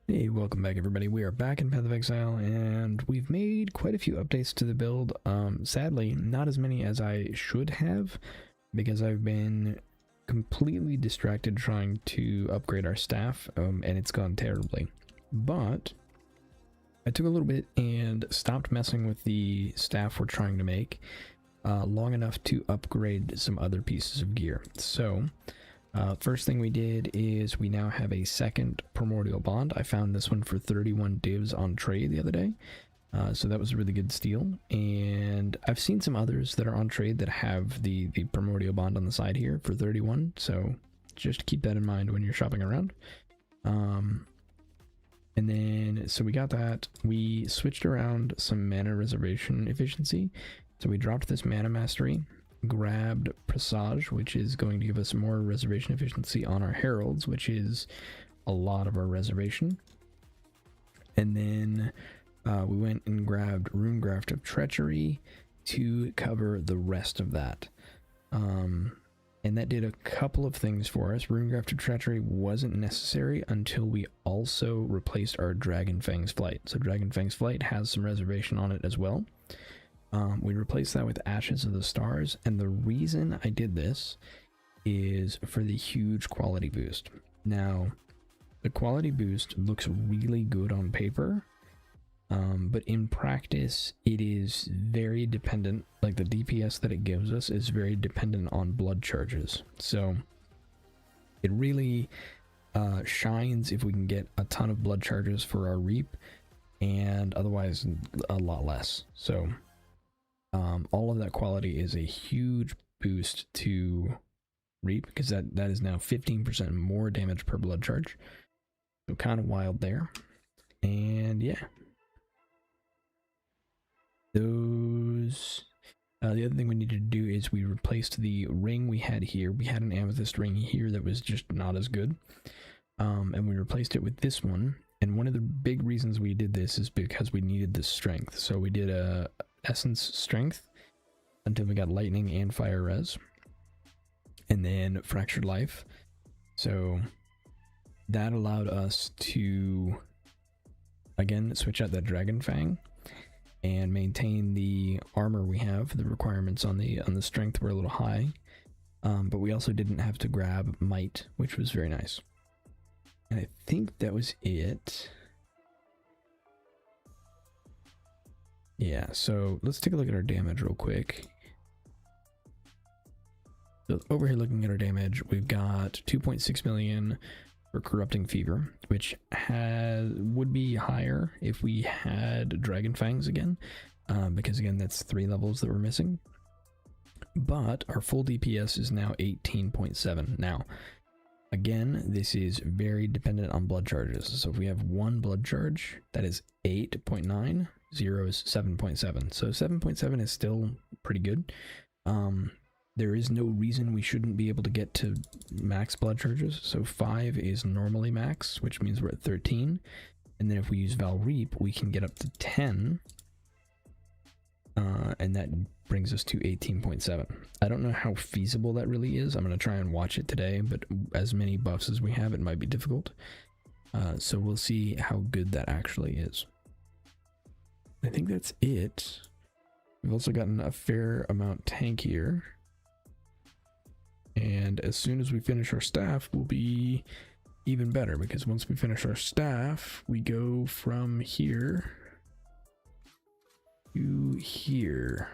Hey, welcome back everybody. We are back in Path of Exile, and we've made quite a few updates to the build. Sadly, not as many as I should have, because I've been completely distracted trying to upgrade our staff, and it's gone terribly. But I took a little bit and stopped messing with the staff we're trying to make long enough to upgrade some other pieces of gear. So first thing we did is we now have a second primordial bond. I found this one for 31 divs on trade the other day. So that was a really good steal. And I've seen some others that are on trade that have the primordial bond on the side here for 31. So just keep that in mind when you're shopping around. And then, so we got that. We switched around some mana reservation efficiency. So we dropped this mana mastery, grabbed Presage, which is going to give us more reservation efficiency on our heralds, which is a lot of our reservation. And then we went and grabbed Runegraft of Treachery to cover the rest of that. And that did a couple of things for us. Runegraft of Treachery wasn't necessary until we also replaced our Dragonfang's Flight. So Dragonfang's Flight has some reservation on it as well. We replaced that with Ashes of the Stars, and the reason I did this is for the huge quality boost. Now, the quality boost looks really good on paper, but in practice it is very dependent, like the DPS that it gives us is very dependent on blood charges. So it really shines if we can get a ton of blood charges for our reap, and otherwise a lot less. So all of that quality is a huge boost to reap, because that is now 15% more damage per blood charge. So kind of wild there. And yeah, those the other thing we needed to do is we replaced the ring we had here. We had an amethyst ring here that was just not as good, and we replaced it with this one. And one of the big reasons we did this is because we needed the strength. So we did a essence strength until we got lightning and fire res, and then fractured life. So that allowed us to again switch out that dragon fang and maintain the armor we have. The requirements on the strength were a little high, but we also didn't have to grab might, which was very nice. And I think that was it. Yeah, so let's take a look at our damage real quick. So over here looking at our damage, we've got 2.6 million for Corrupting Fever, which would be higher if we had Dragon Fangs again, because again, that's 3 levels that we're missing. But our full DPS is now 18.7. Now, again, this is very dependent on blood charges. So if we have 1 blood charge, that is 8.9. 0 is 7.7. So 7.7 is still pretty good. There is no reason we shouldn't be able to get to max blood charges. So 5 is normally max, which means we're at 13. And then if we use Val Reap, we can get up to 10. And that brings us to 18.7. I don't know how feasible that really is. I'm going to try and watch it today, but as many buffs as we have, it might be difficult. So we'll see how good that actually is. I think that's it. We've also gotten a fair amount tankier. And as soon as we finish our staff, we'll be even better, because once we finish our staff, we go from here to here.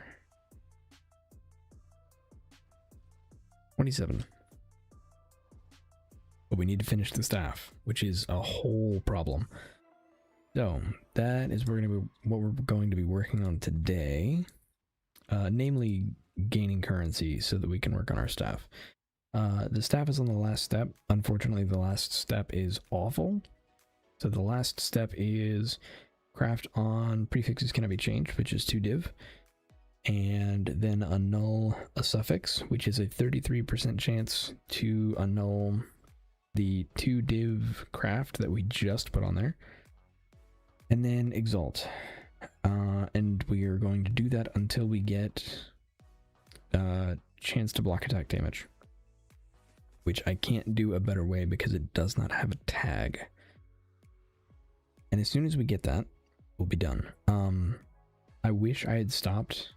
27. But we need to finish the staff, which is a whole problem. So that is what we're going to be working on today, namely gaining currency so that we can work on our staff. The staff is on the last step. Unfortunately, the last step is awful. So the last step is craft on prefixes cannot be changed, which is 2 div, and then annul a suffix, which is a 33% chance to annul the 2 div craft that we just put on there. And then exalt, and we are going to do that until we get chance to block attack damage, which I can't do a better way because it does not have a tag. And as soon as we get that, we'll be done. I wish I had stopped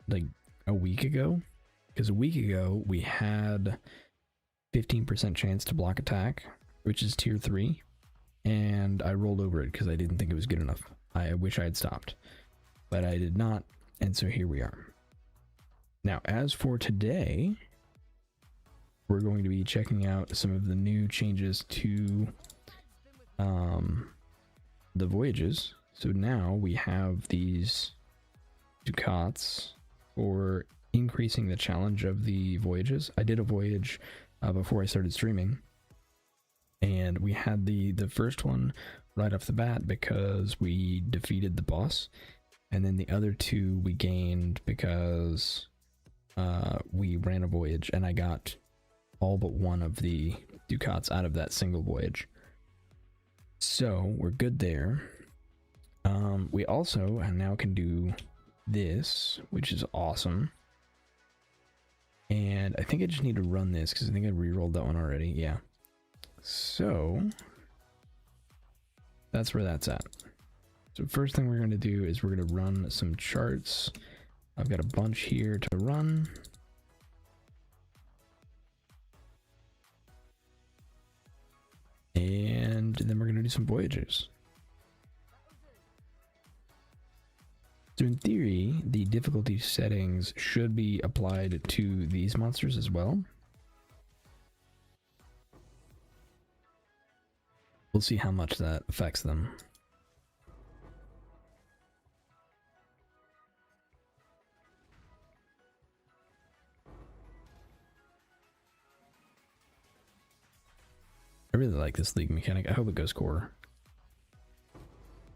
like a week ago, because a week ago we had 15% chance to block attack, which is tier 3, and I rolled over it because I didn't think it was good enough. I wish I had stopped, but I did not, and so here we are. Now, as for today, we're going to be checking out some of the new changes to the voyages. So now we have these ducats for increasing the challenge of the voyages. I did a voyage before I started streaming, and we had the first one right off the bat because we defeated the boss, and then the other 2 we gained because we ran a voyage, and I got all but 1 of the ducats out of that single voyage. So we're good there. We also now can do this, which is awesome. And I think I just need to run this because I think I re-rolled that one already. Yeah. So that's where that's at. So first thing we're going to do is we're going to run some charts. I've got a bunch here to run. And then we're going to do some voyages. So in theory, the difficulty settings should be applied to these monsters as well. We'll see how much that affects them. I really like this league mechanic. I hope it goes core.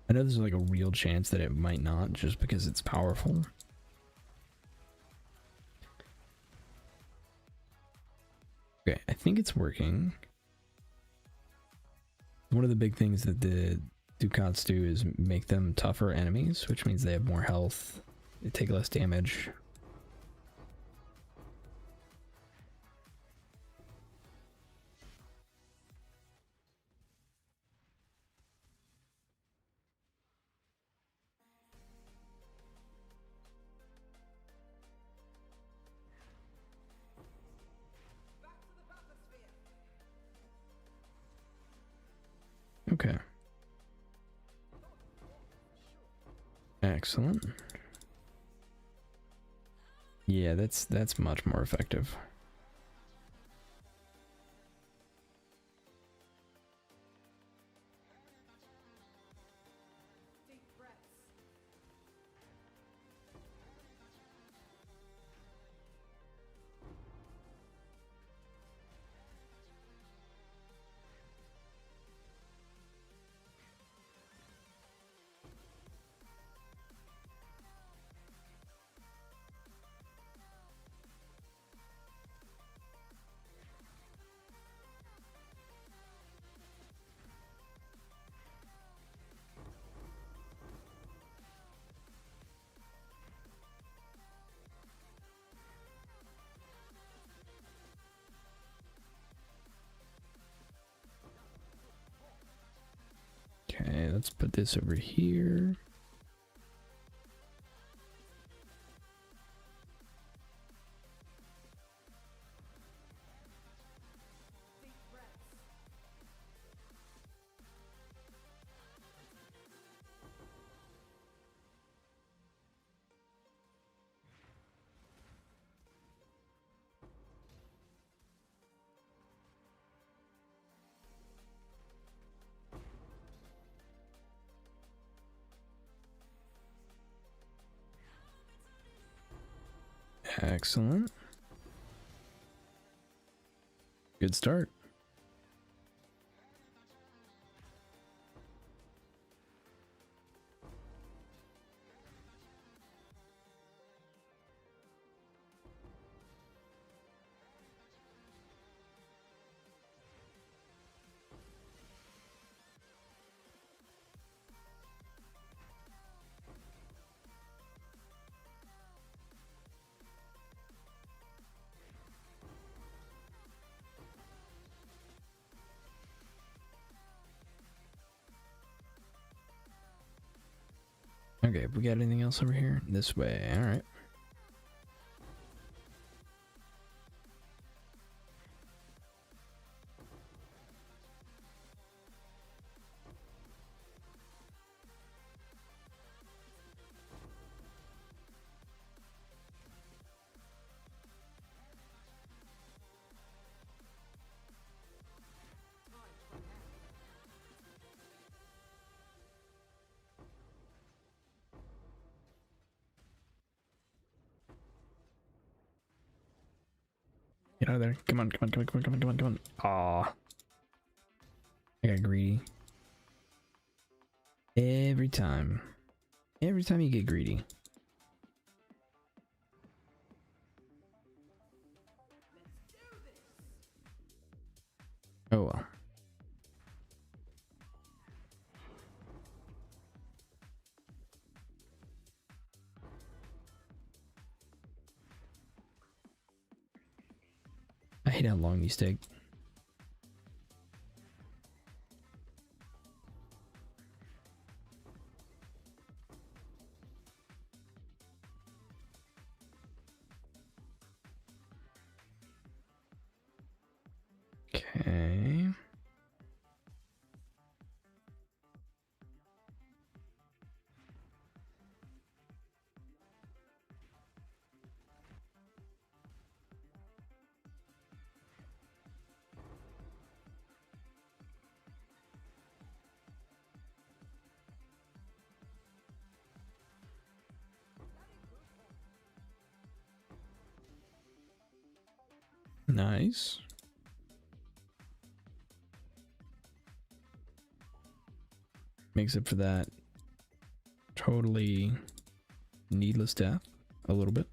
I know there's like a real chance that it might not, just because it's powerful. Okay, I think it's working. One of the big things that the ducats do is make them tougher enemies, which means they have more health, they take less damage. Okay. Excellent. Yeah, that's much more effective. Okay, let's put this over here. Excellent. Good start. Okay, we got anything else over here? This way, alright. Get out of there. Come on, come on, come on, come on, come on, come on, come on. Aw. I got greedy. Every time. Every time you get greedy. Oh well. I hate how long these take. Okay. Nice. Makes up for that totally needless death a little bit.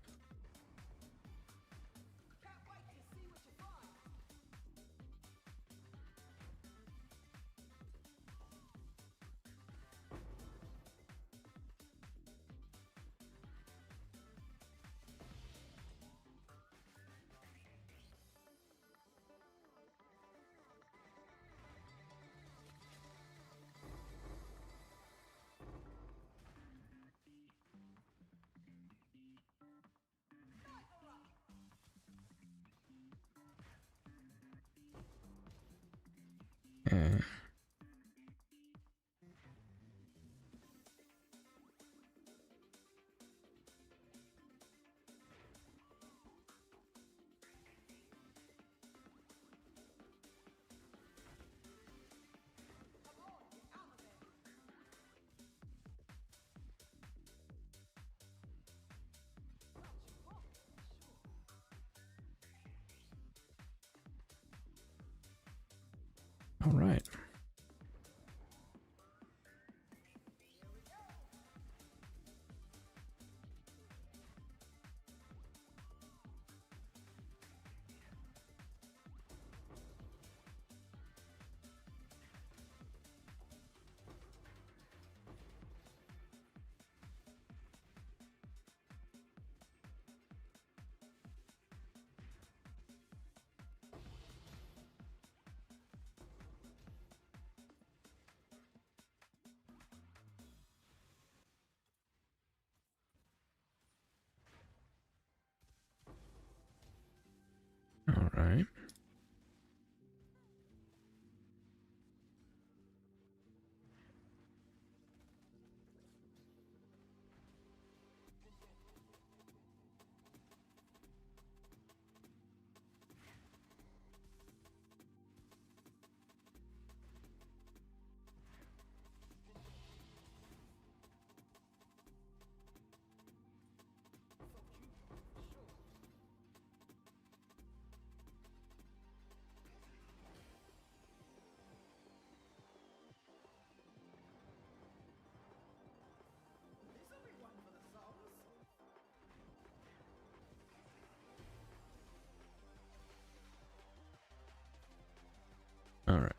Yeah. All right. All right. All right.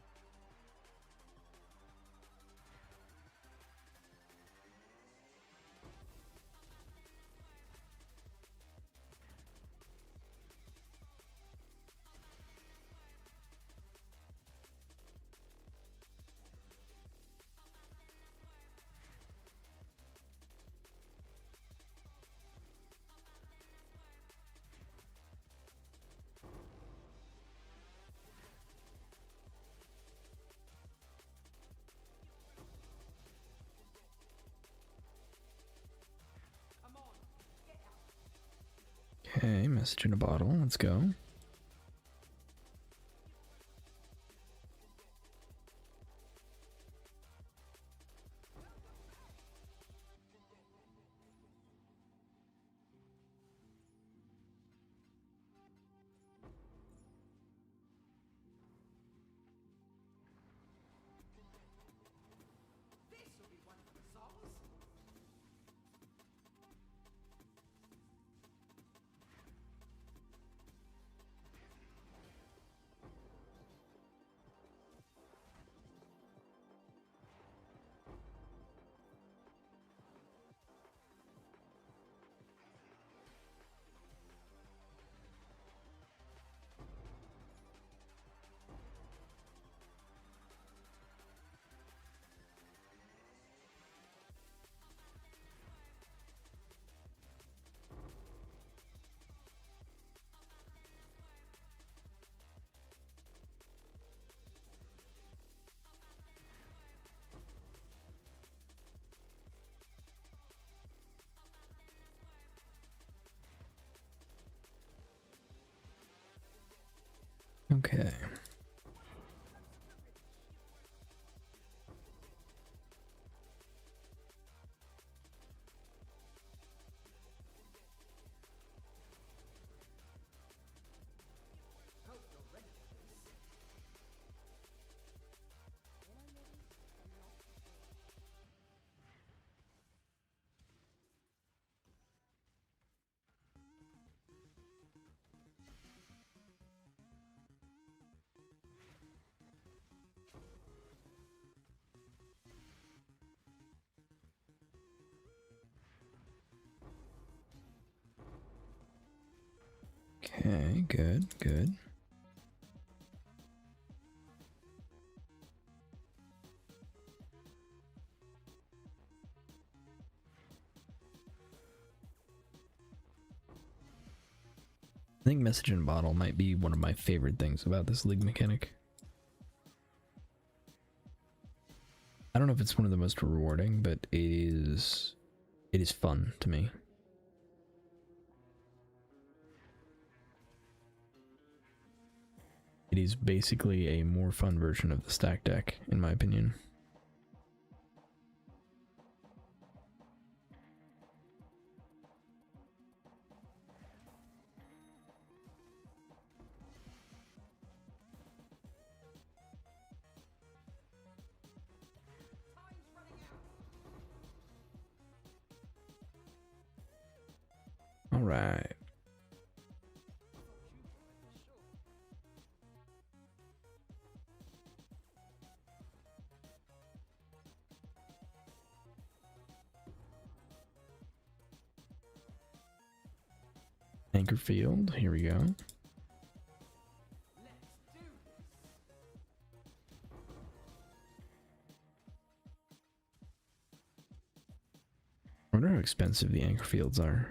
Okay, message in a bottle. Let's go. Okay. Okay, good, good. I think message in a bottle might be one of my favorite things about this league mechanic. I don't know if it's one of the most rewarding, but it is fun to me. It is basically a more fun version of the stack deck, in my opinion. All right. Anchor field, here we go. I wonder how expensive the anchor fields are.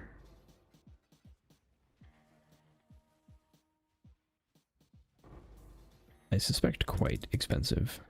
I suspect quite expensive.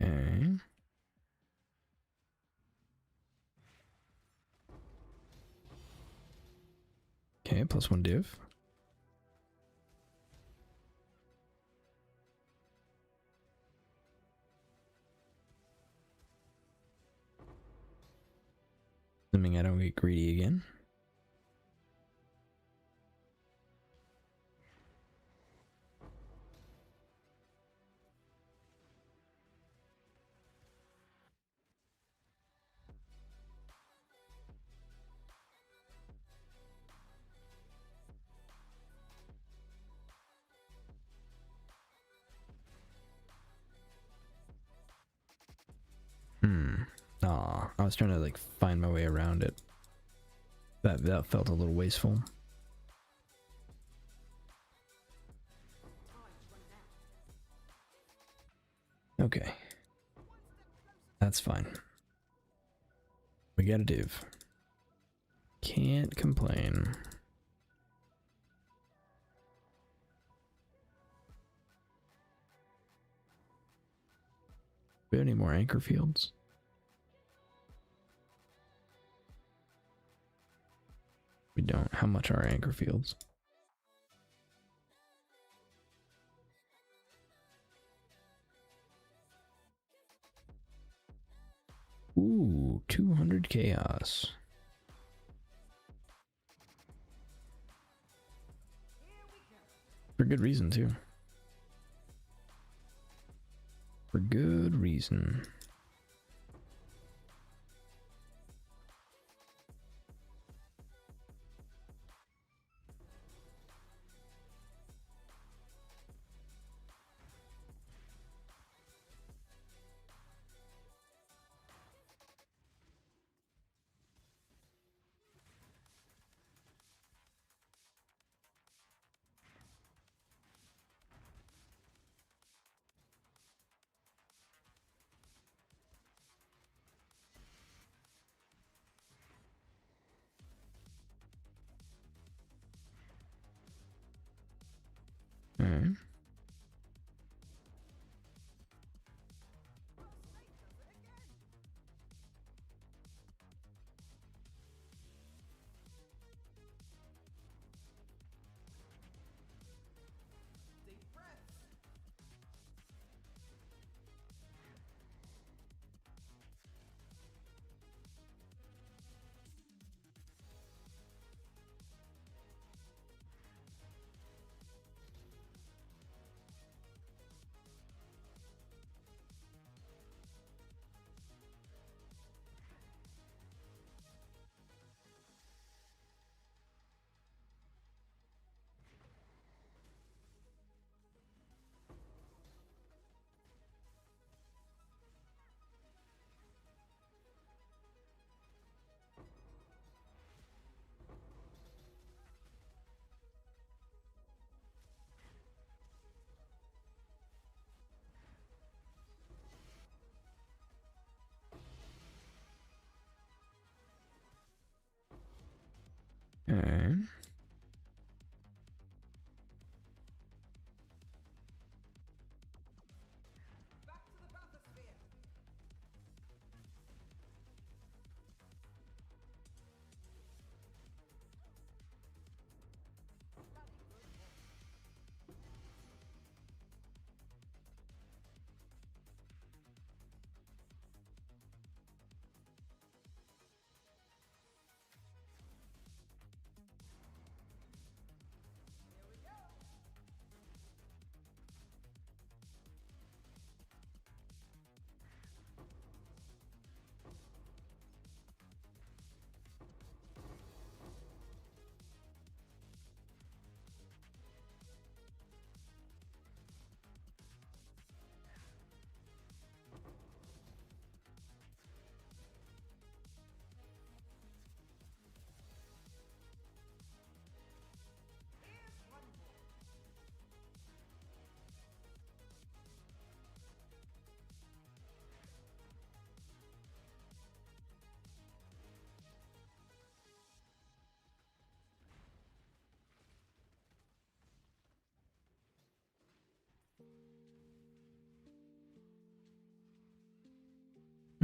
Okay. Okay, +1 div. Assuming I don't get greedy again. Aw, I was trying to like find my way around it. That felt a little wasteful. Okay. That's fine. We got a div. Can't complain. Do we have any more anchor fields? We don't. How much are anchor fields? Ooh, 200 chaos. For good reason, too. For good reason. Alright.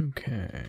Okay. Okay.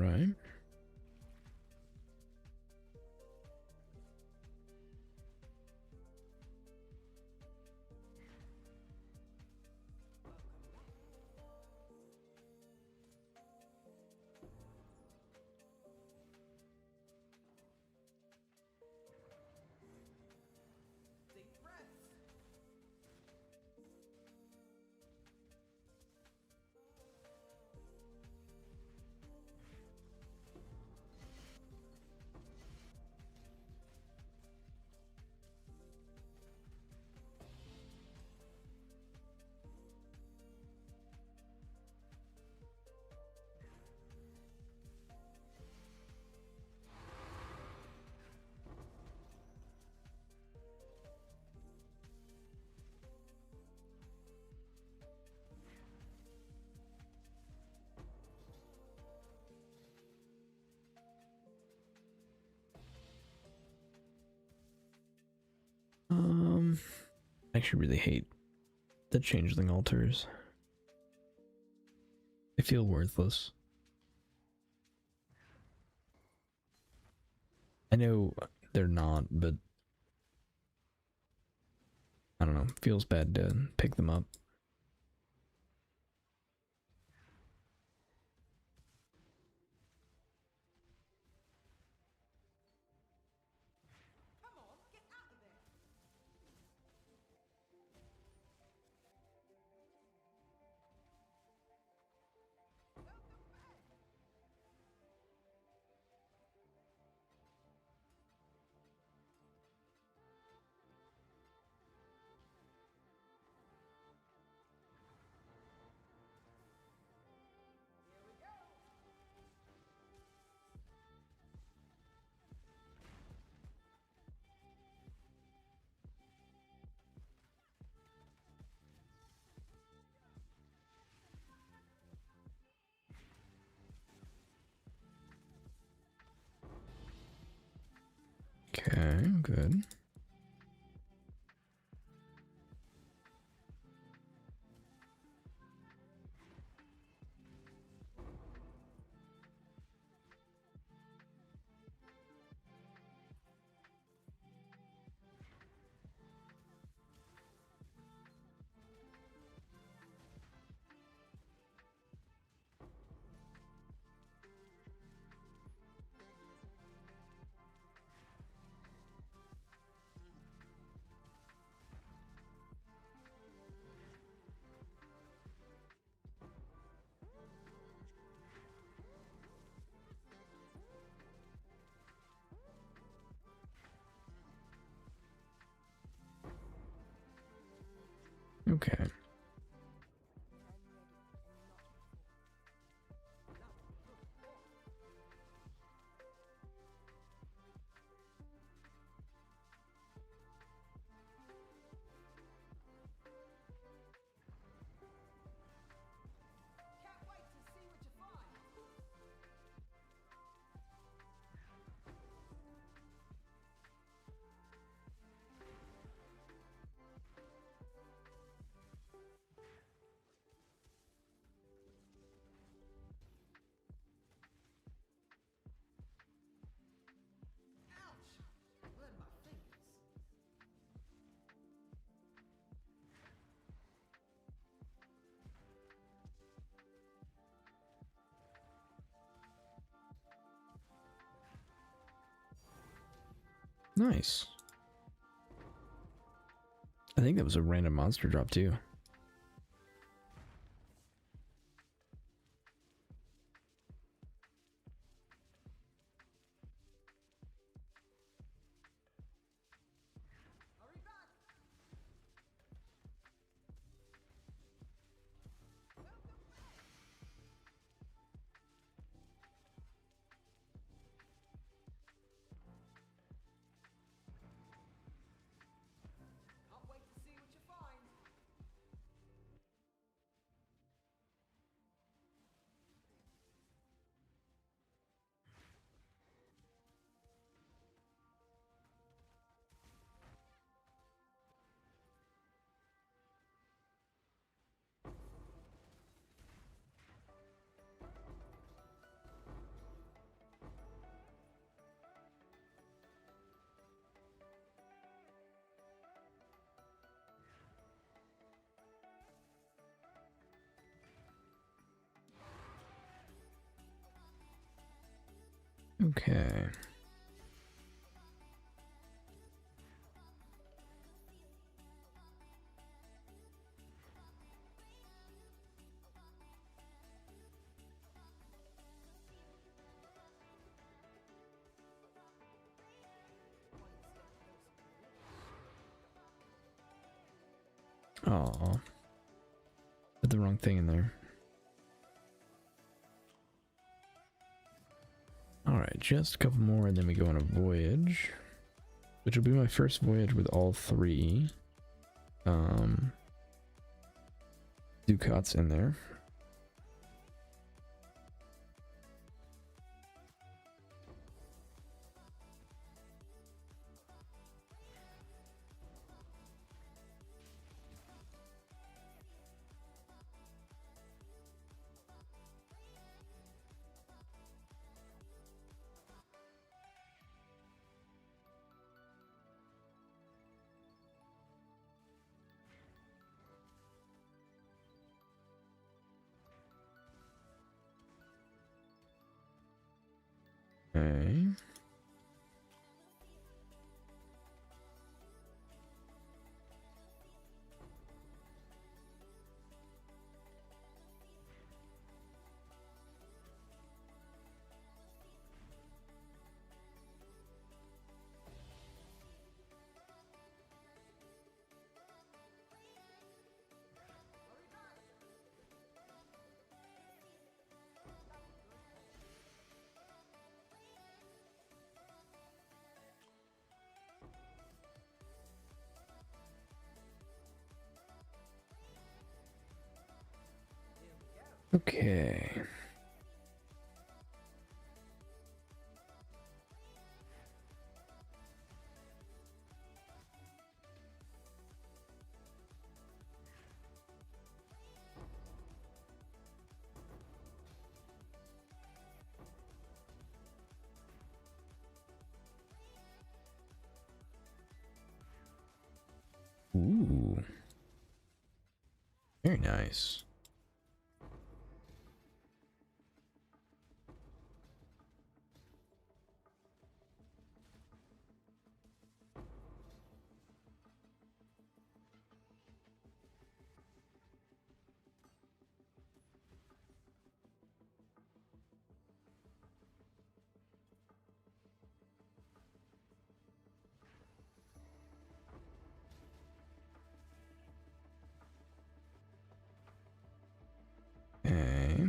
right. I actually really hate the changeling altars. They feel worthless. I know they're not, but I don't know. Feels bad to pick them up. Okay, good. Okay. Nice. I think that was a random monster drop too. Okay. Oh, put the wrong thing in there. Alright, just a couple more and then we go on a voyage. Which will be my first voyage with all three. Ducats in there. Okay. Okay. Ooh. Very nice. Okay.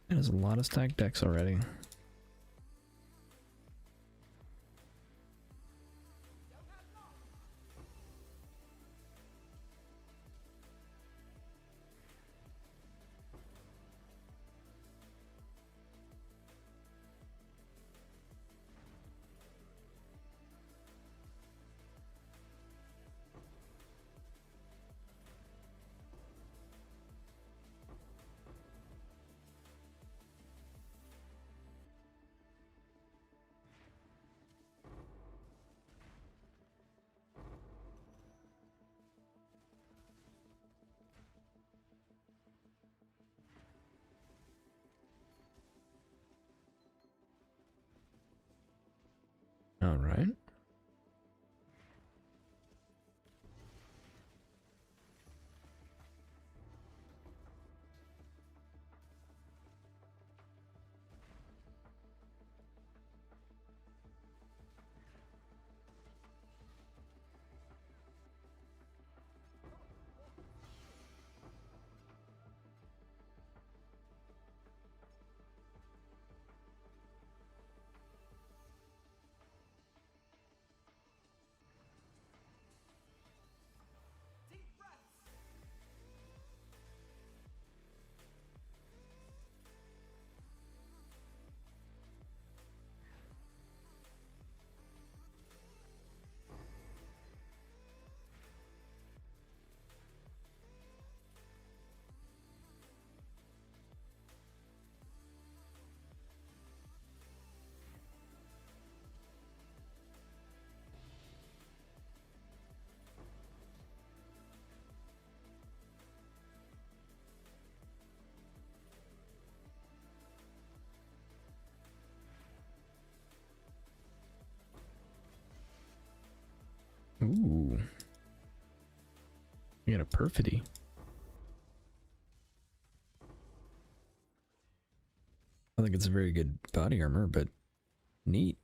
That is a lot of stacked decks already. All right. Ooh. We got a perfidy. I think it's a very good body armor, but neat.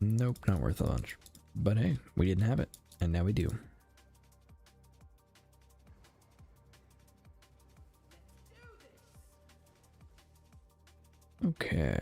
Nope, not worth a lunch. But hey, we didn't have it, and now we do. Okay.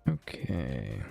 Okay.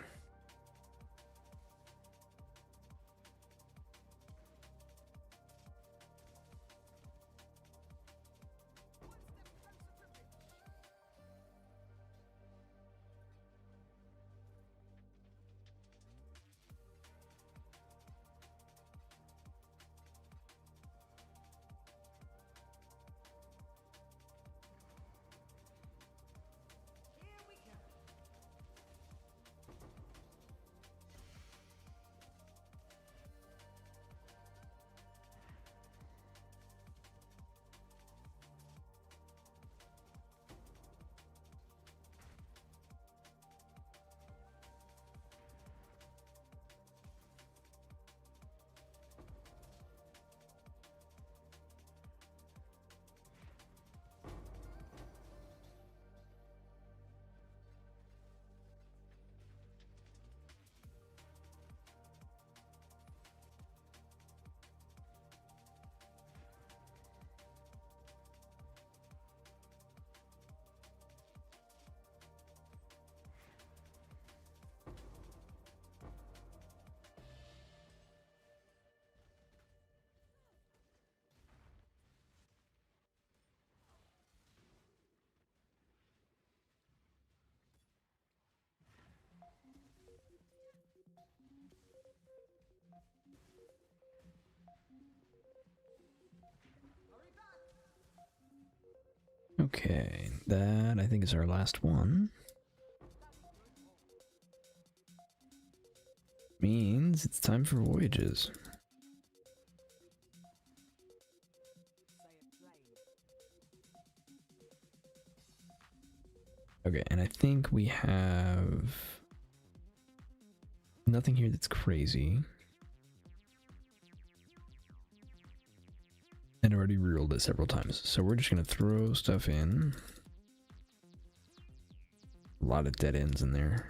Okay, that I think is our last one. Means it's time for voyages. Okay, and I think we have nothing here that's crazy. And I already rerolled it several times, so we're just gonna throw stuff in. A lot of dead ends in there.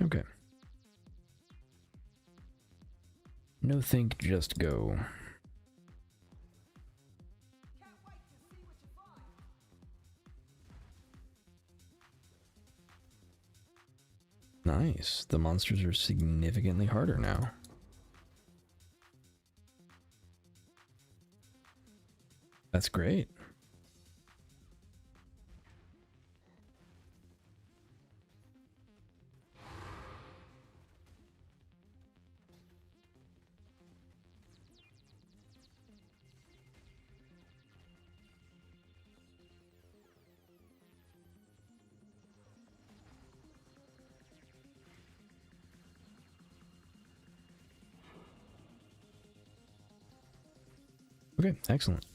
Okay. No think, just go. Nice. The monsters are significantly harder now. That's great. Okay, excellent.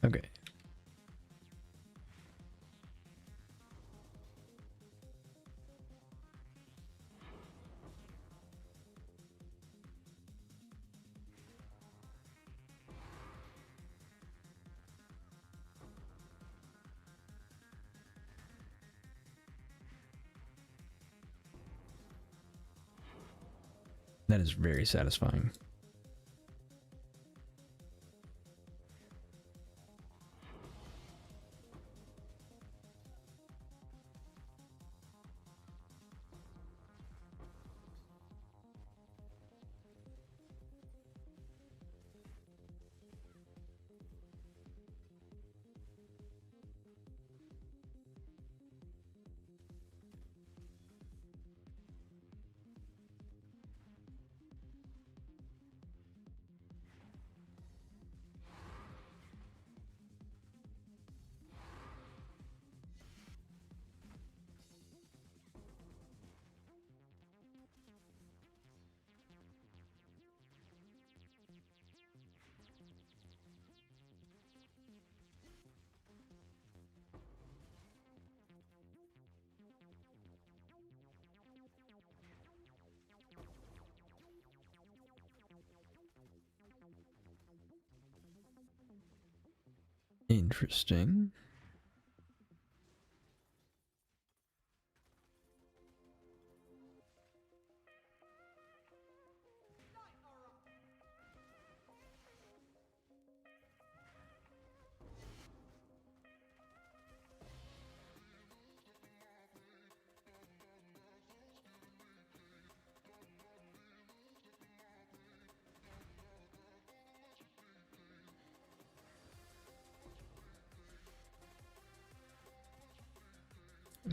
Okay. That is very satisfying. Interesting.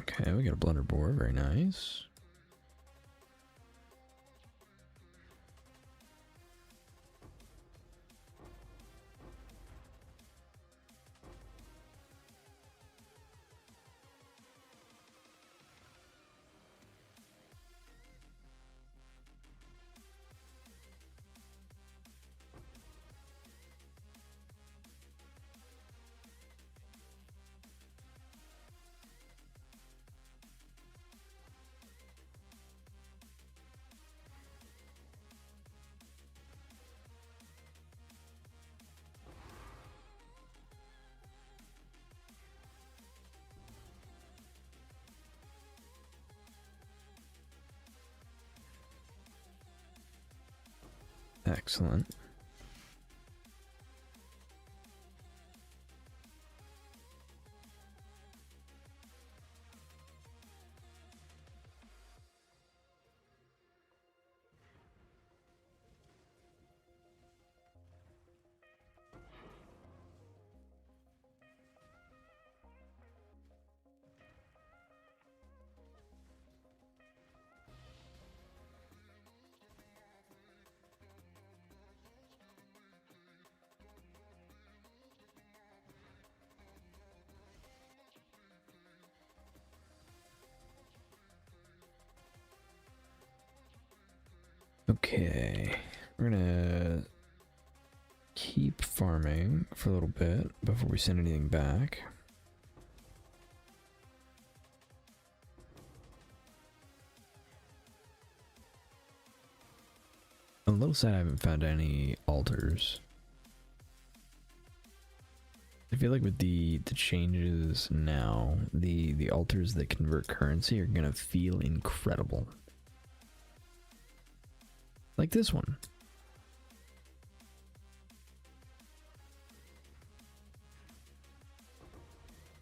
Okay, we got a blunder boar, very nice. Excellent. Okay, we're gonna keep farming for a little bit before we send anything back. I'm a little sad I haven't found any altars. I feel like with the changes now, the altars that convert currency are gonna feel incredible. Like this one.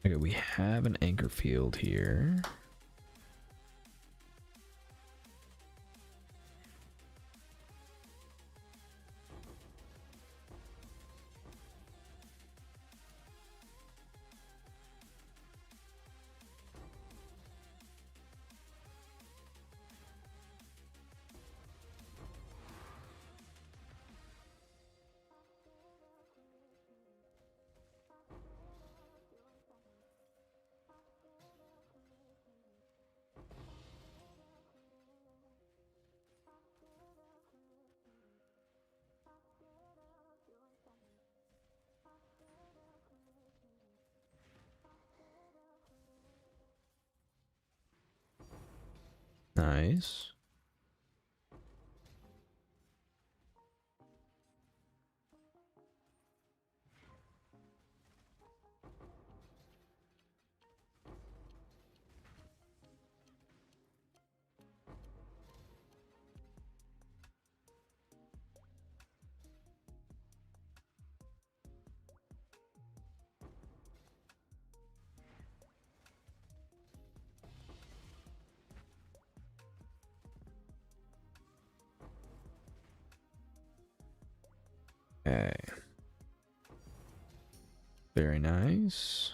Okay, we have an anchor field here. Nice. Okay. Very nice.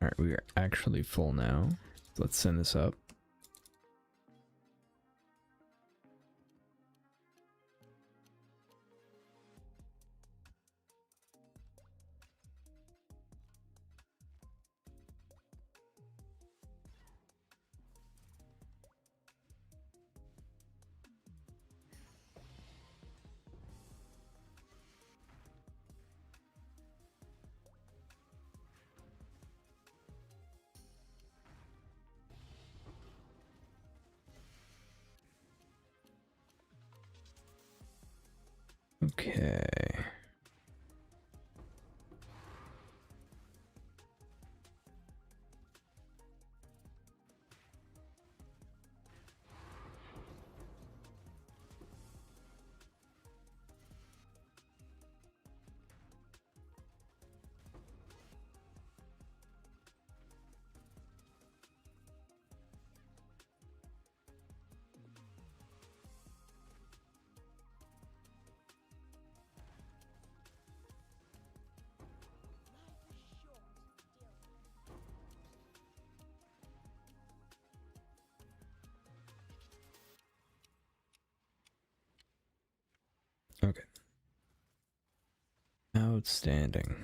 Alright, we are actually full now. Let's send this up. Okay. Okay. Outstanding.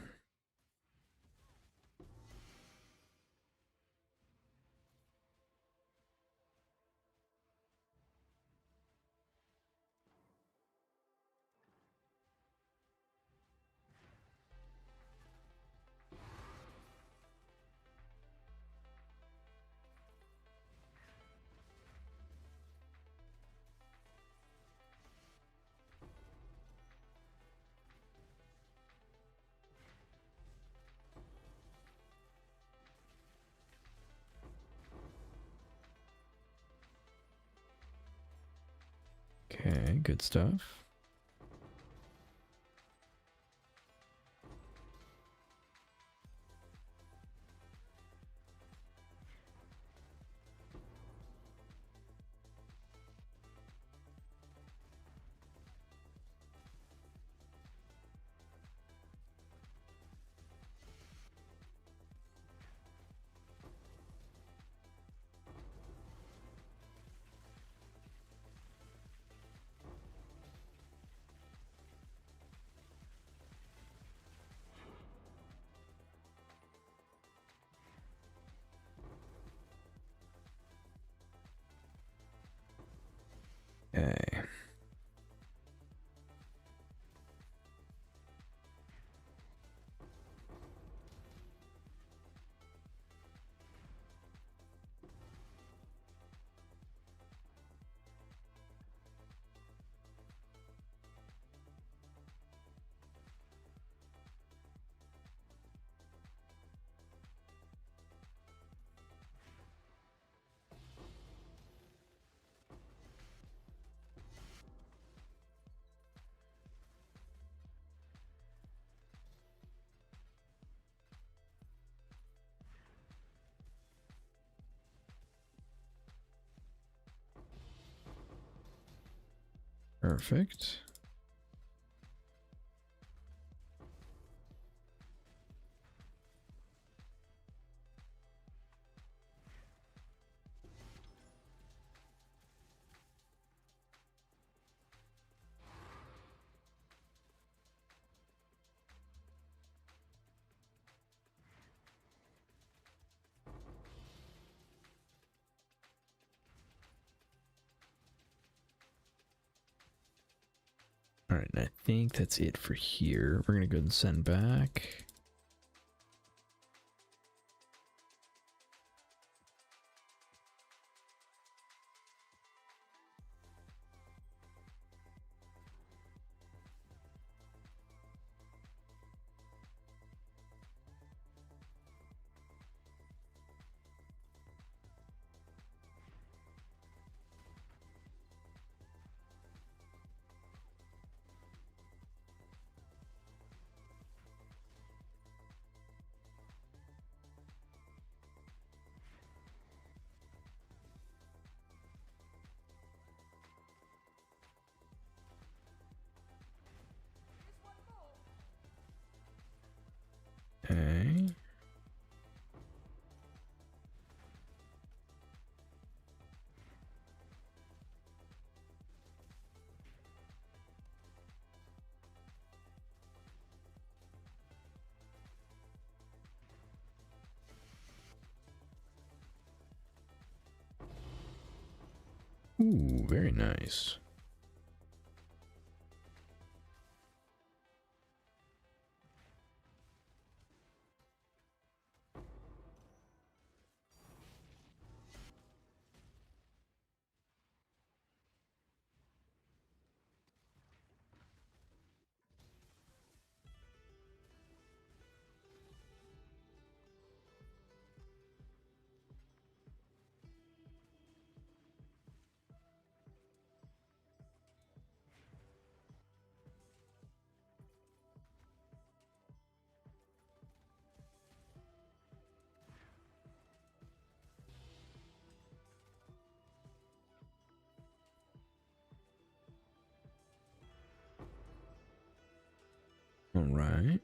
Okay, good stuff. Perfect. All right, I think that's it for here. We're gonna go ahead and send back. Okay. Ooh, very nice. All right.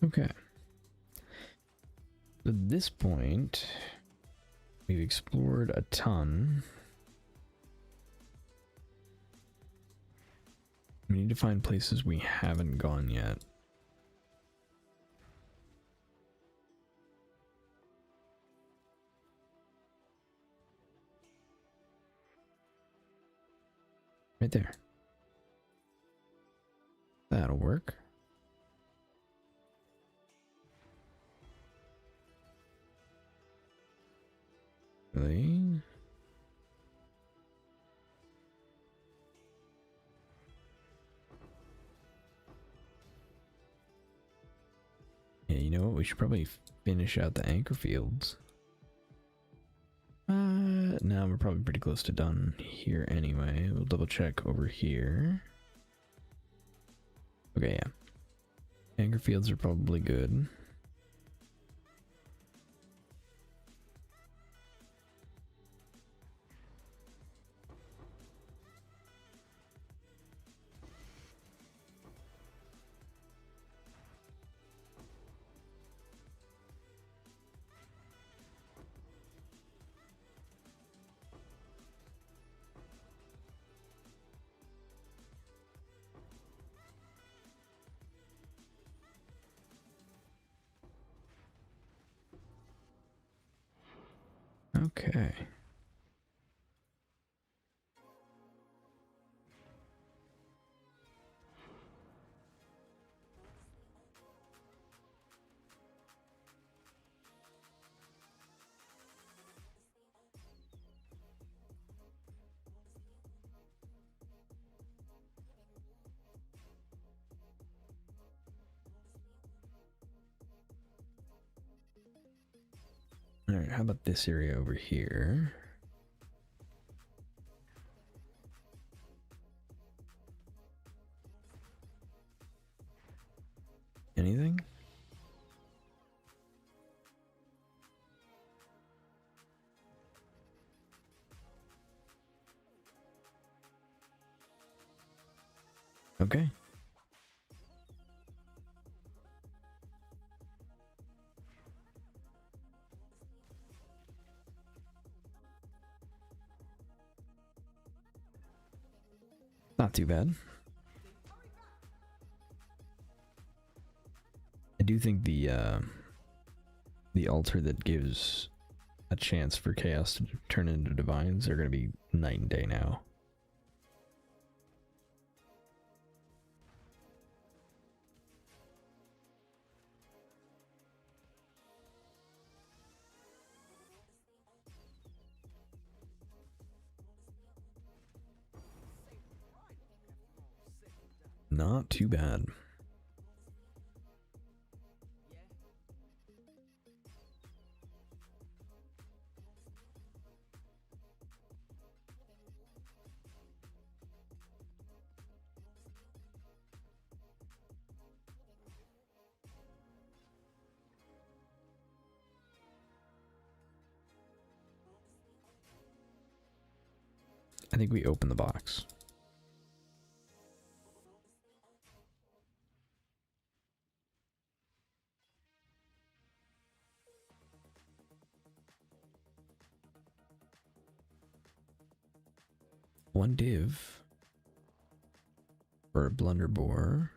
Okay. At this point, we've explored a ton. We need to find places we haven't gone yet. Right there. That'll work. Really? Yeah, you know what? We should probably finish out the anchor fields. No, we're probably pretty close to done here anyway. We'll double check over here. Okay, yeah. Anchor fields are probably good. Okay. Alright, how about this area over here? Anything? Okay. Not too bad. I do think the altar that gives a chance for chaos to turn into divines are going to be night and day now. Not too bad. I think we open the box. One div for a blunderbore.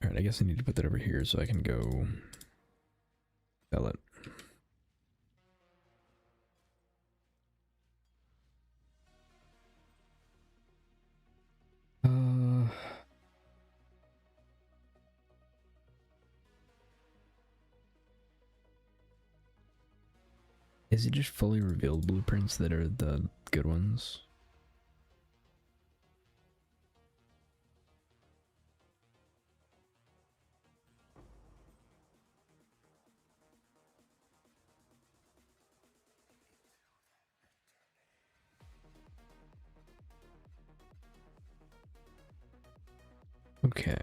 Alright, I guess I need to put that over here so I can go sell it. Is it just fully revealed blueprints that are the good ones? Okay.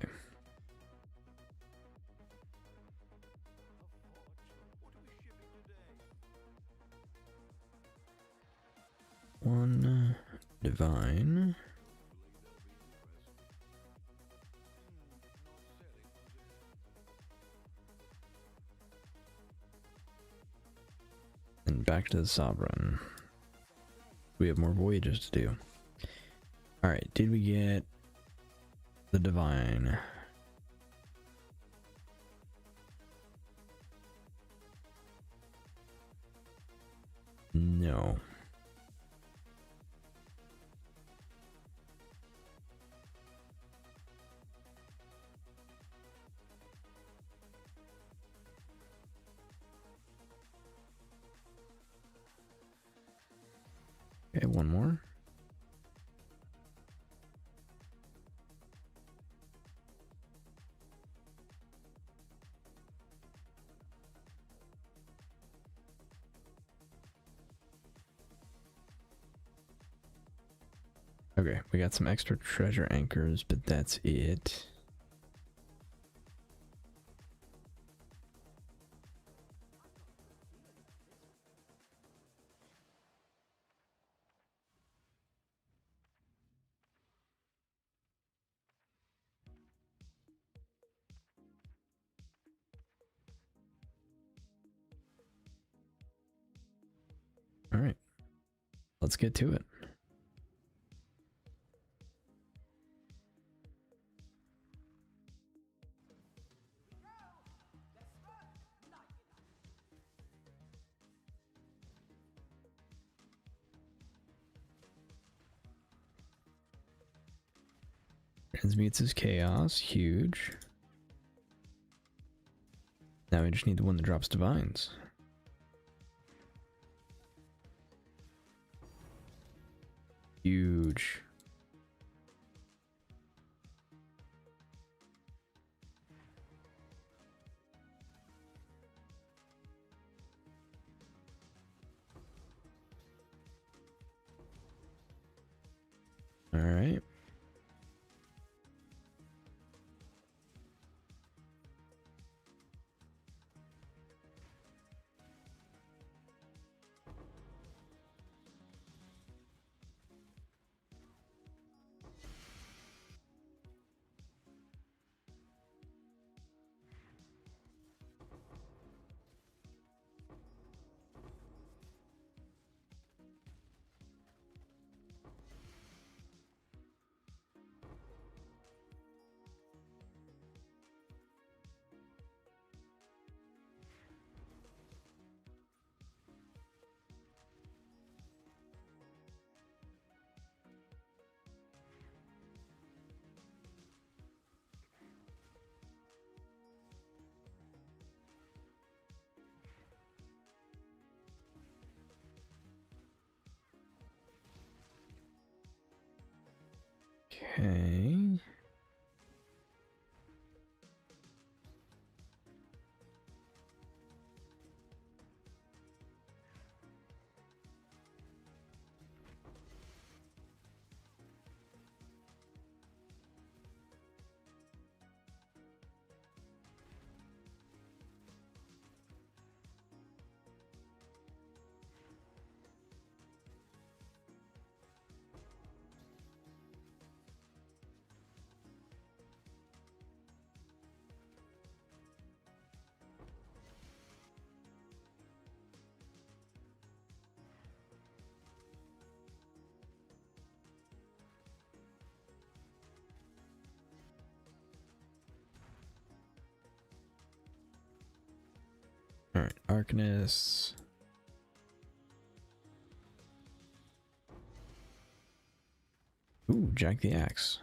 One divine. And back to the Sovereign. We have more voyages to do. Alright, did we get the divine? No. Okay, one more. Okay, we got some extra treasure anchors, but that's it. All right, let's get to it. Transmutes his chaos. Huge. Now we just need the one that drops divines. Huge. All right. Okay. All right, Arcanist. Ooh, Jack the Axe.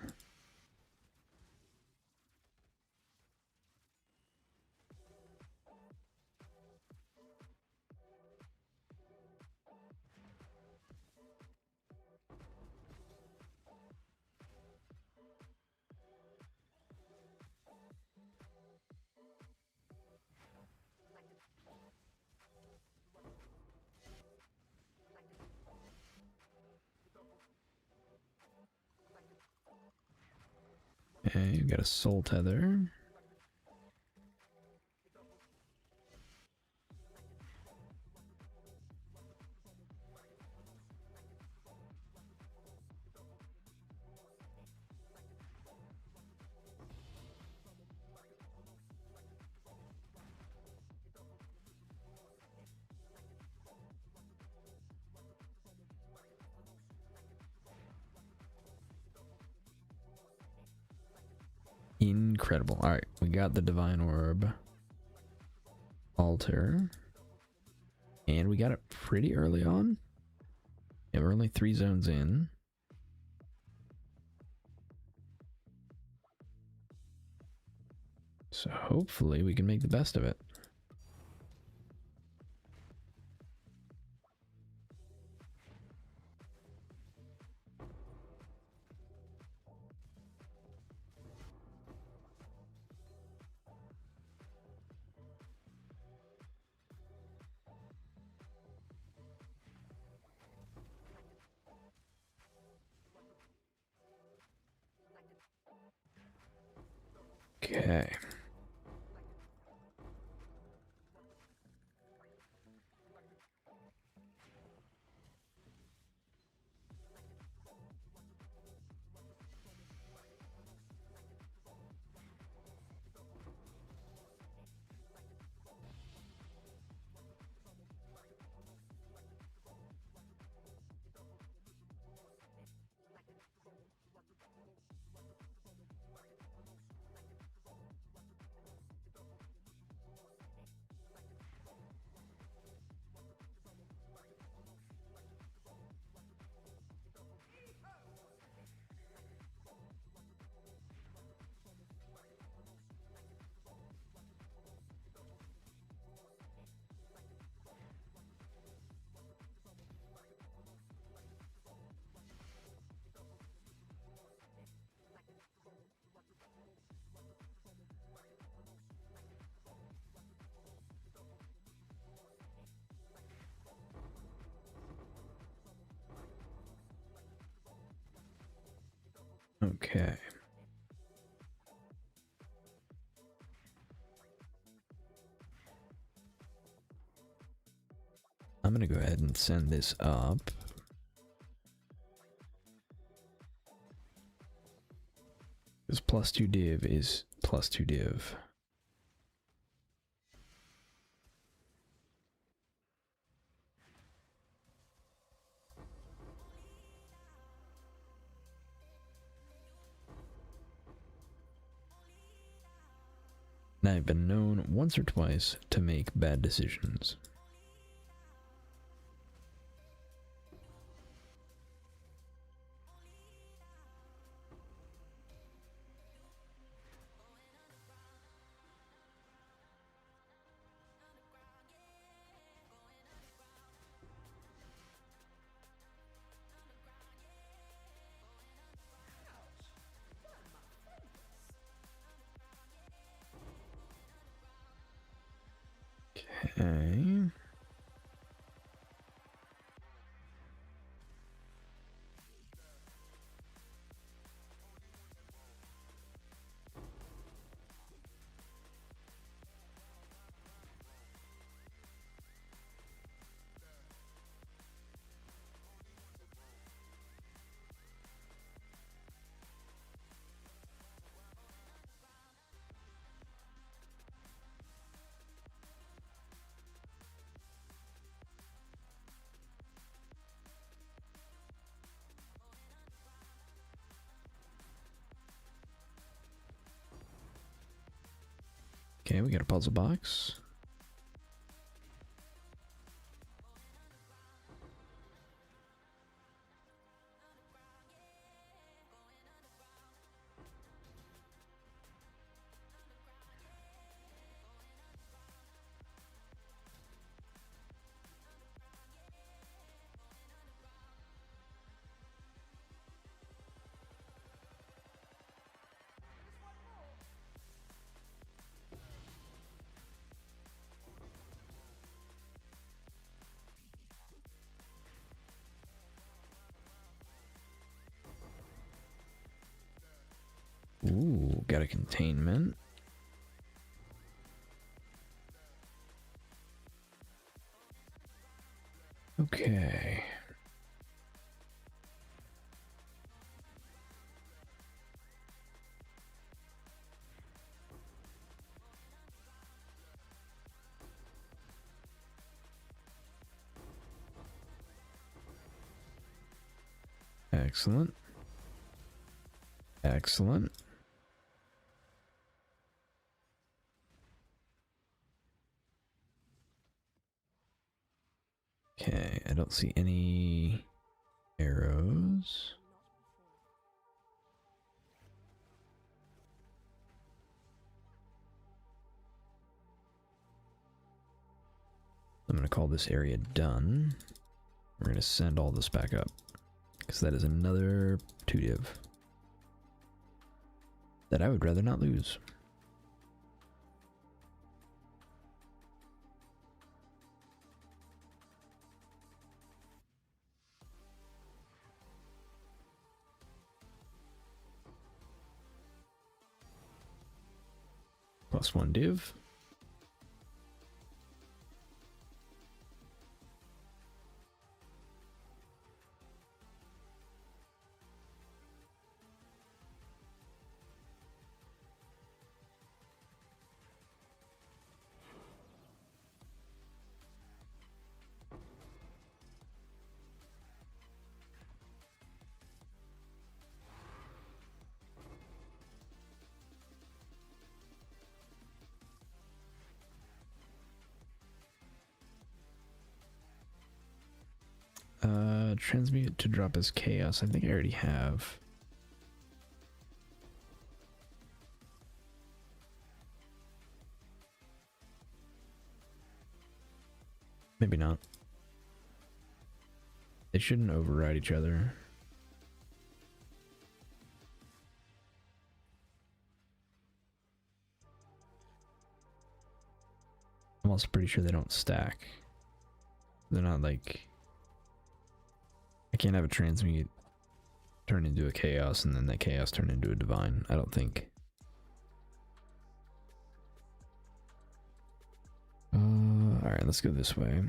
Okay, we got a Soul Tether. Incredible. All right, we got the Divine Orb. Altar. And we got it pretty early on. Yeah, we're only 3 zones in. So hopefully we can make the best of it. Okay. Okay. I'm gonna go ahead and send this up. This +2 div is +2 div. And I've been known once or twice to make bad decisions. Okay. Okay, we got a puzzle box. Ooh, got a containment. Okay. Excellent. Excellent. Okay, I don't see any arrows. I'm going to call this area done. We're going to send all this back up, because that is another 2 div that I would rather not lose. +1 div. Transmute to drop as chaos. I think I already have. Maybe not. They shouldn't override each other. I'm also pretty sure they don't stack. They're not like... I can't have a transmute turn into a chaos and then that chaos turn into a divine. I don't think. Alright, let's go this way.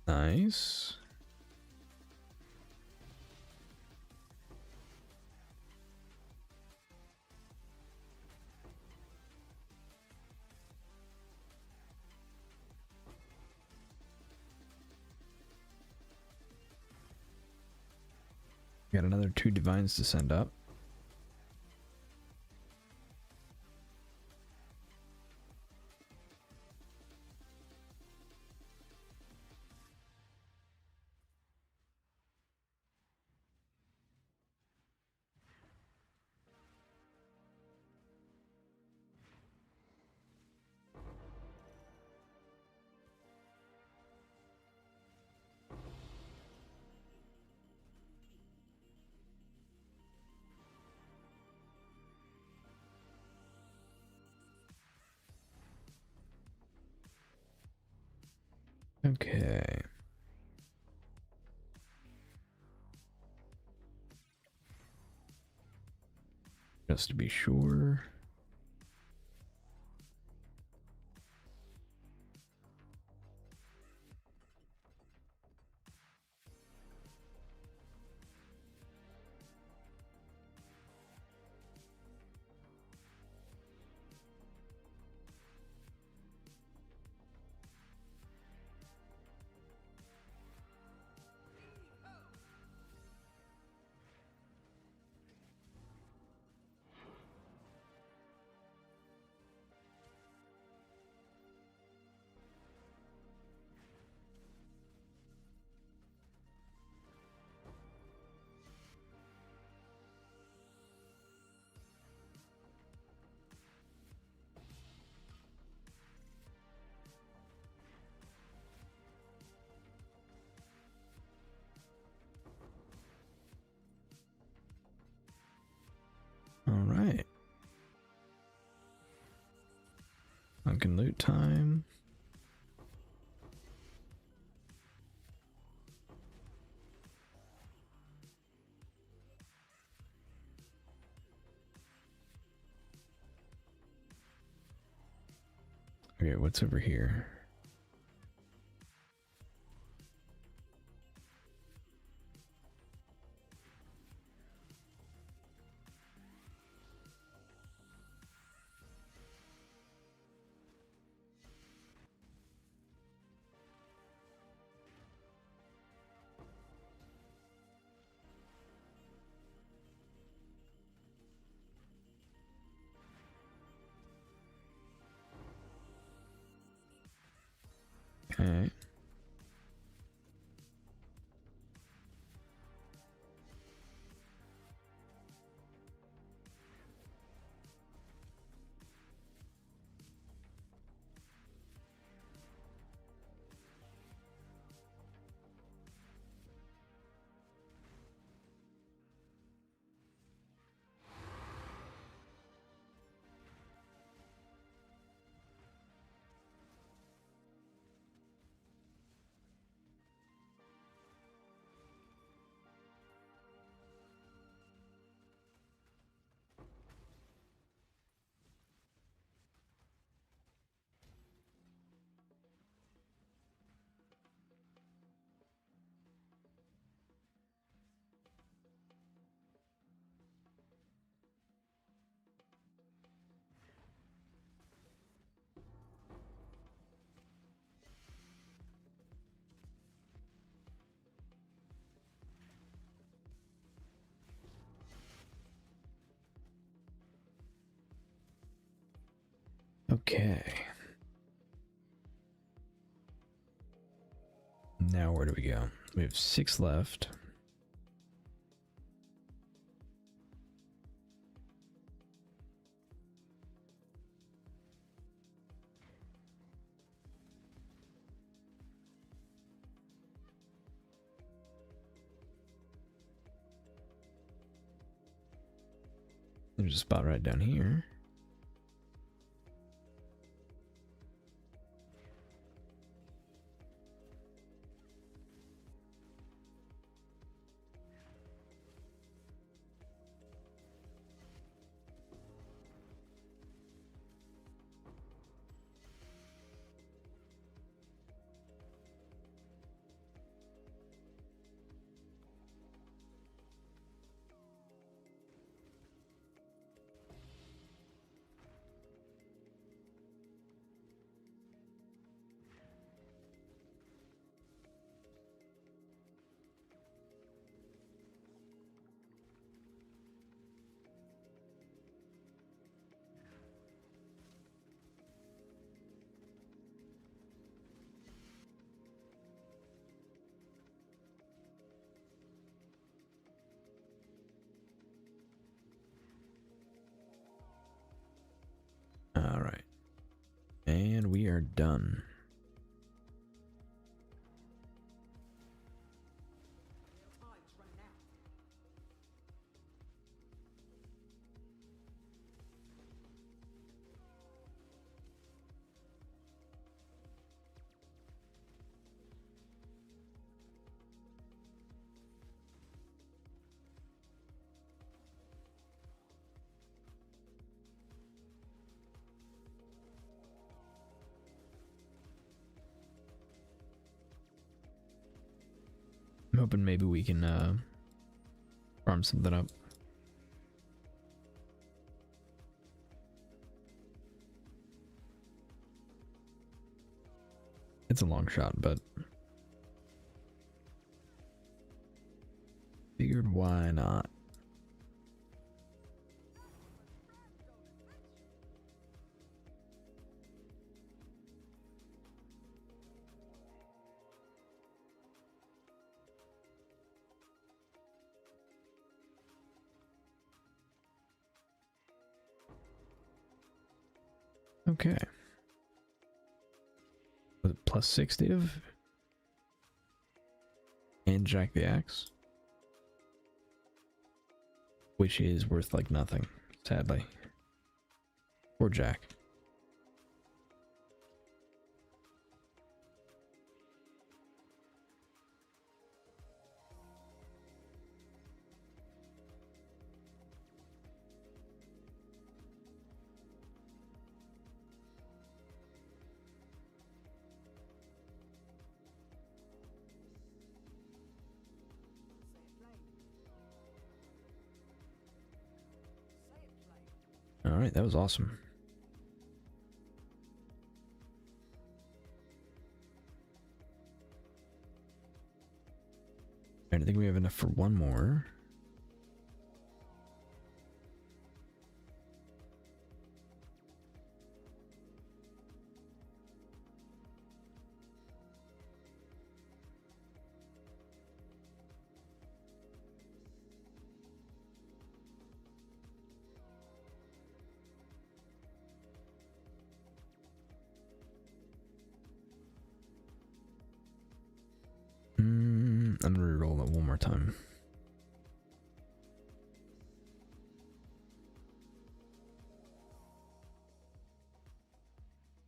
Nice. Got another 2 divines to send up. Okay. Just to be sure. All right. Sunken loot time. Okay, what's over here? Okay. Okay. Now where do we go? We have 6 left. There's a spot right down here. All right. And we are done. I'm hoping maybe we can farm something up. It's a long shot, but figured why not? Okay. Was it +6 div? And Jack the Axe. Which is worth like nothing, sadly. Or Jack. Alright, that was awesome. I think we have enough for one more. I'm gonna reroll it one more time.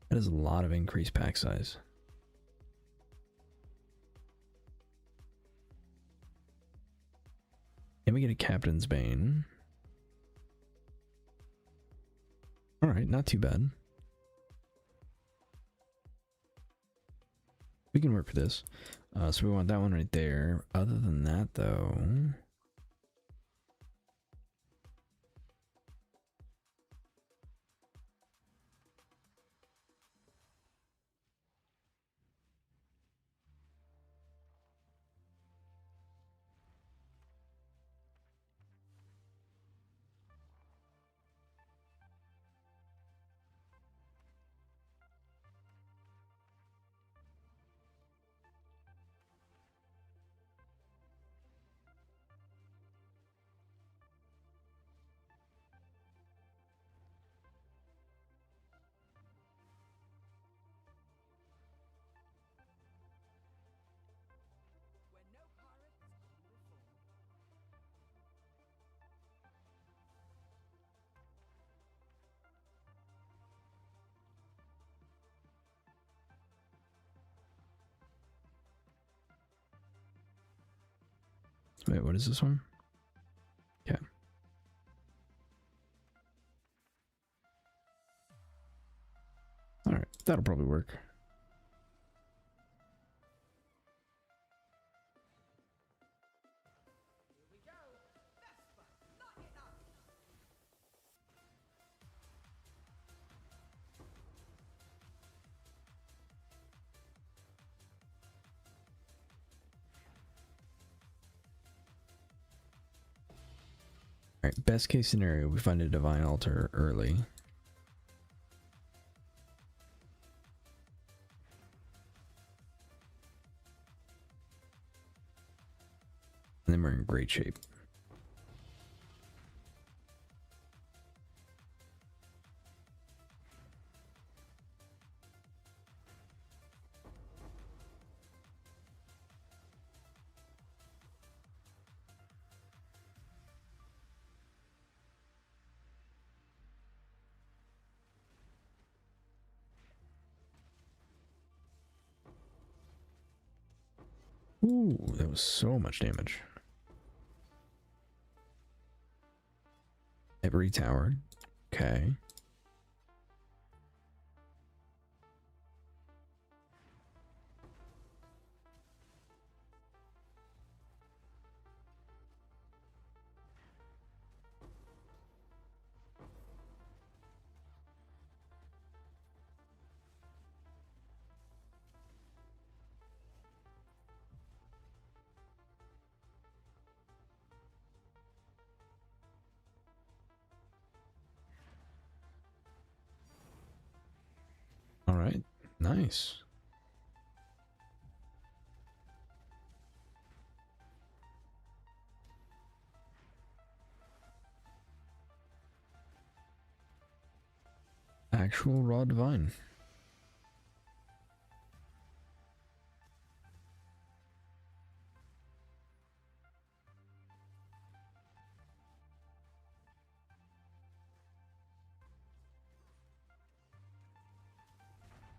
That is a lot of increased pack size. Can we get a Captain's Bane? Alright, not too bad. We can work with this. So we want that one right there. Other than that, though... Wait, what is this one? Okay. Alright, that'll probably work. Alright, best case scenario, we find a divine altar early. And then we're in great shape. Ooh, that was so much damage. Every tower. Okay. All right. Nice. Actual raw divine.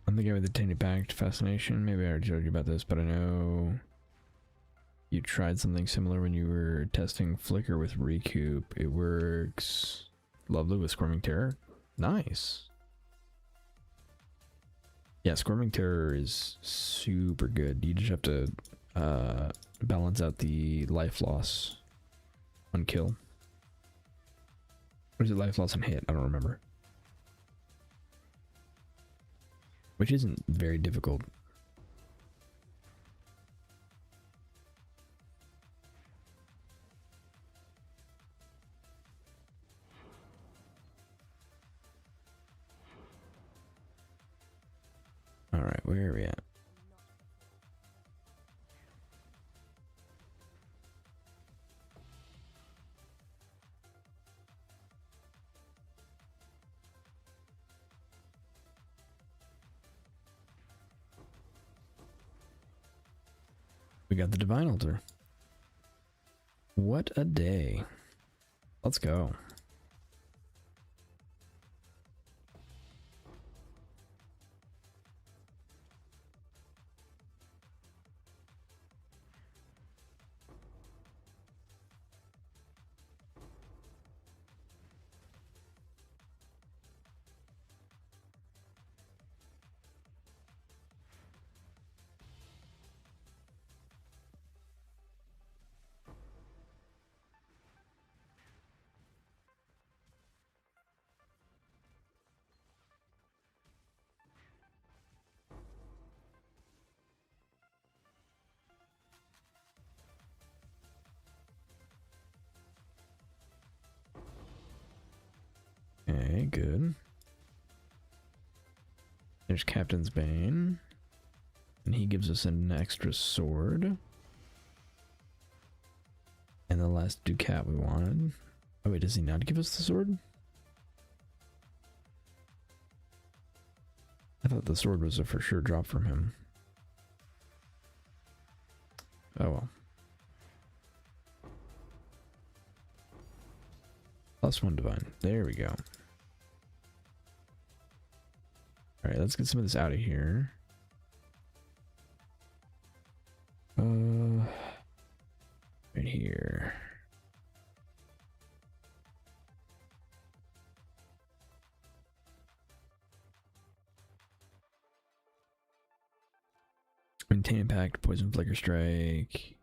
I'm the guy with the Tainted Pact fascination. Maybe I already told you about this, but I know you tried something similar when you were testing Flicker with Recoup. It works lovely with Squirming Terror. Nice. Yeah, Squirming Terror is super good. You just have to balance out the life loss on kill. Or is it life loss on hit? I don't remember. Which isn't very difficult. Alright, where are we at? We got the Divine Altar. What a day. Let's go. Okay, good. There's Captain's Bane. And he gives us an extra sword. And the last Ducat we wanted. Oh wait, does he not give us the sword? I thought the sword was a for sure drop from him. Oh well. +1 divine. There we go. Alright, let's get some of this out of here. Right here. Maintain impact, poison flicker strike.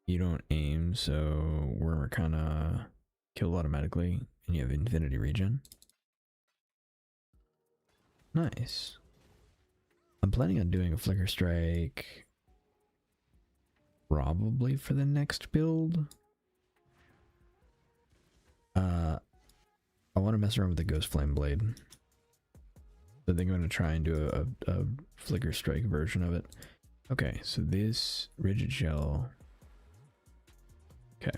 You don't aim, so we're kind of killed automatically, and you have infinity regen. Nice. I'm planning on doing a flicker strike probably for the next build. I want to mess around with the Ghost Flame Blade. So I think I'm going to try and do a flicker strike version of it. Okay, so this rigid shell. Okay.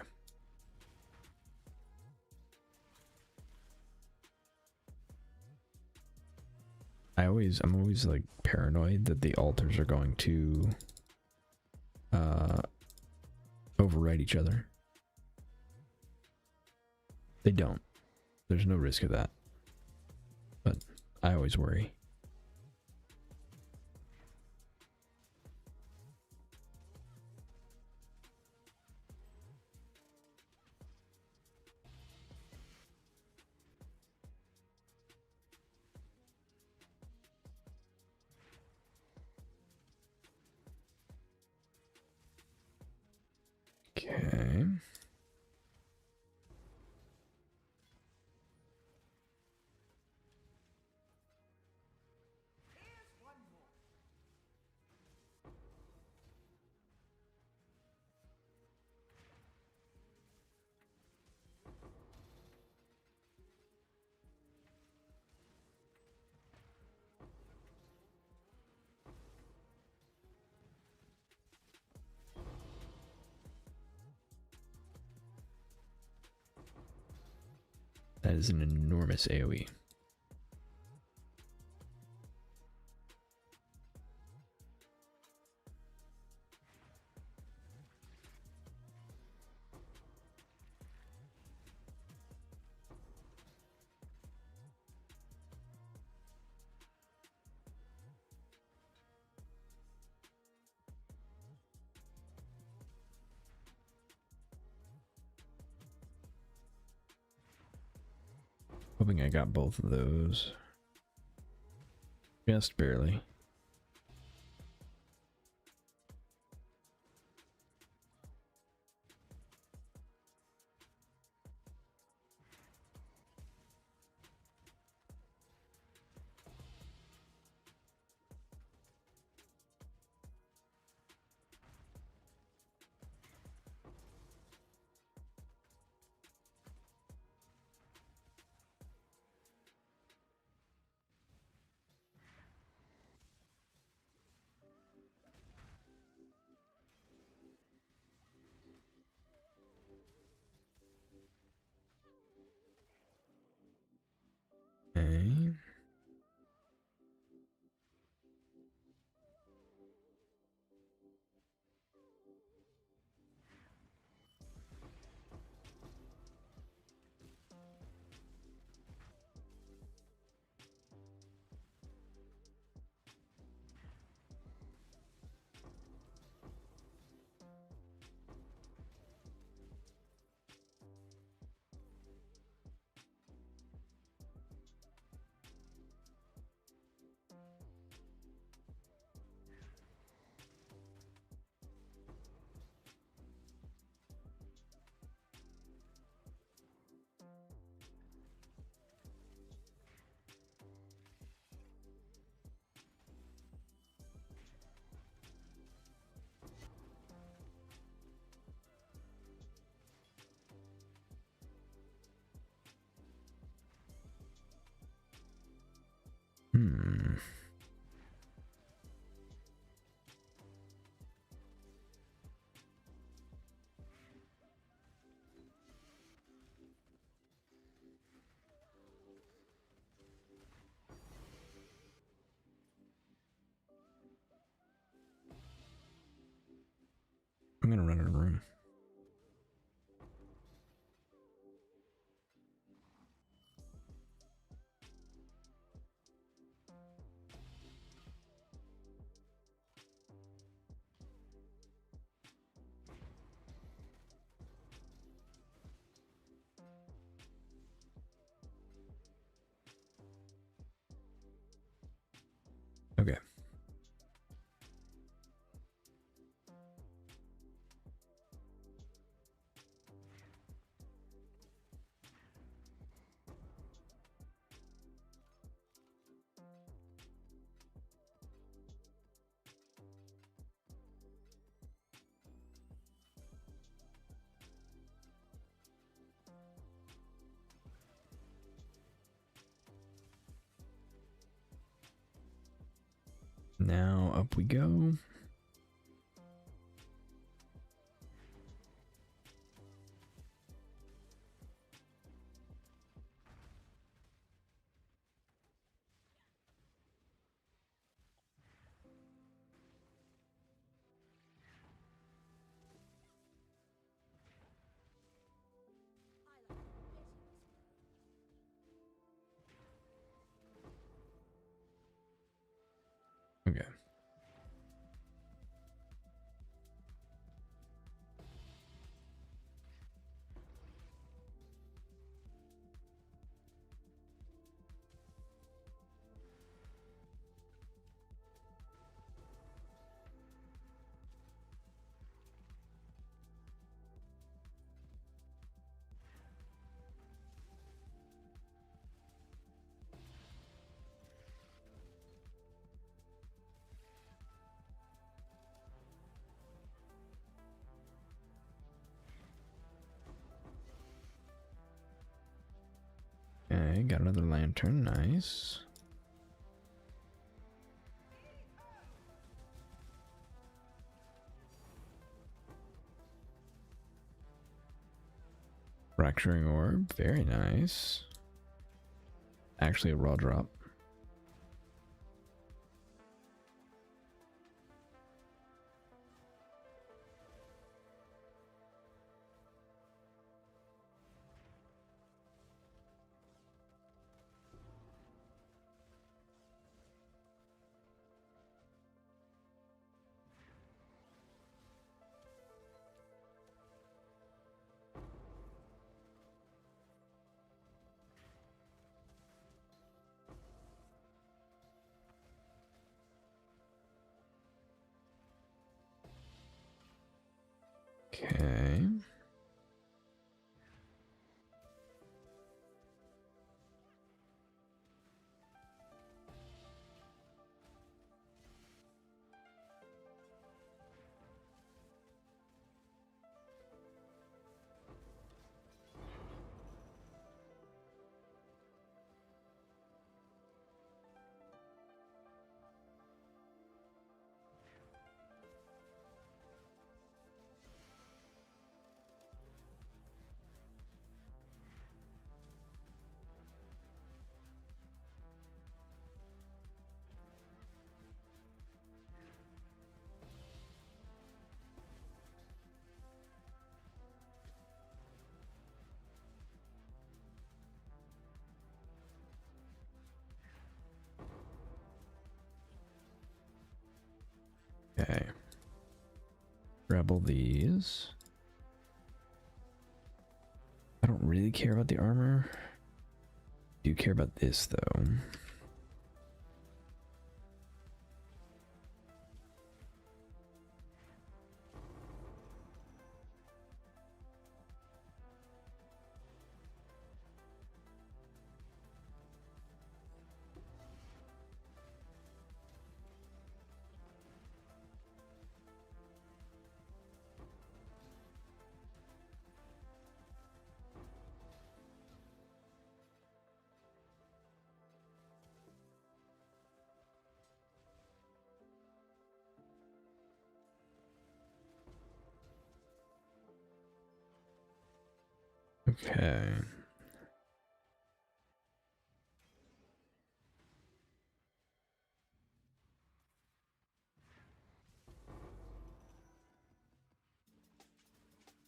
I'm always like paranoid that the altars are going to overwrite each other. They don't. There's no risk of that. But I always worry. Okay. That is an enormous AoE. Hoping I got both of those. Just barely. Okay. Hmm. I'm gonna run out of room. Okay. Now up we go. Okay. Okay, got another lantern, nice. Fracturing orb, very nice. Actually a raw drop. Okay. Okay. Rebel these. I don't really care about the armor. Do care about this though. Okay.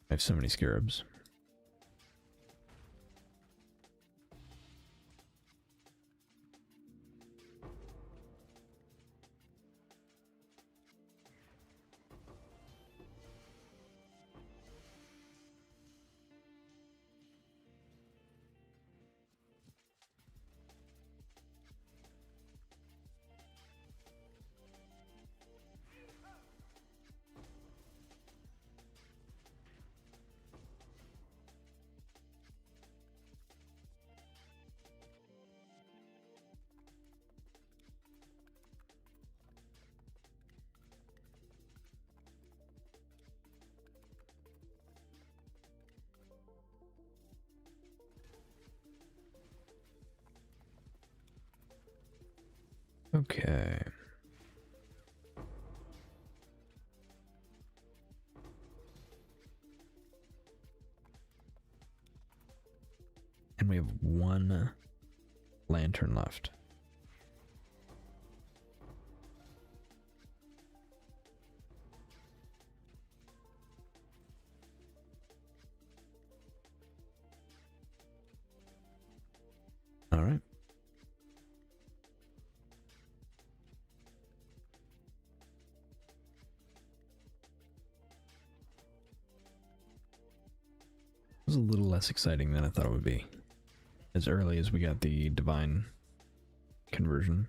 I have so many scarabs. Okay. we have one lantern left. All right. It was a little less exciting than I thought it would be. As early as we got the divine conversion.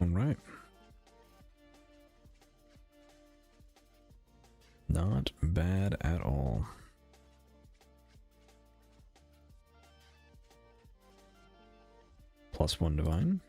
All right. Not bad at all. +1 divine.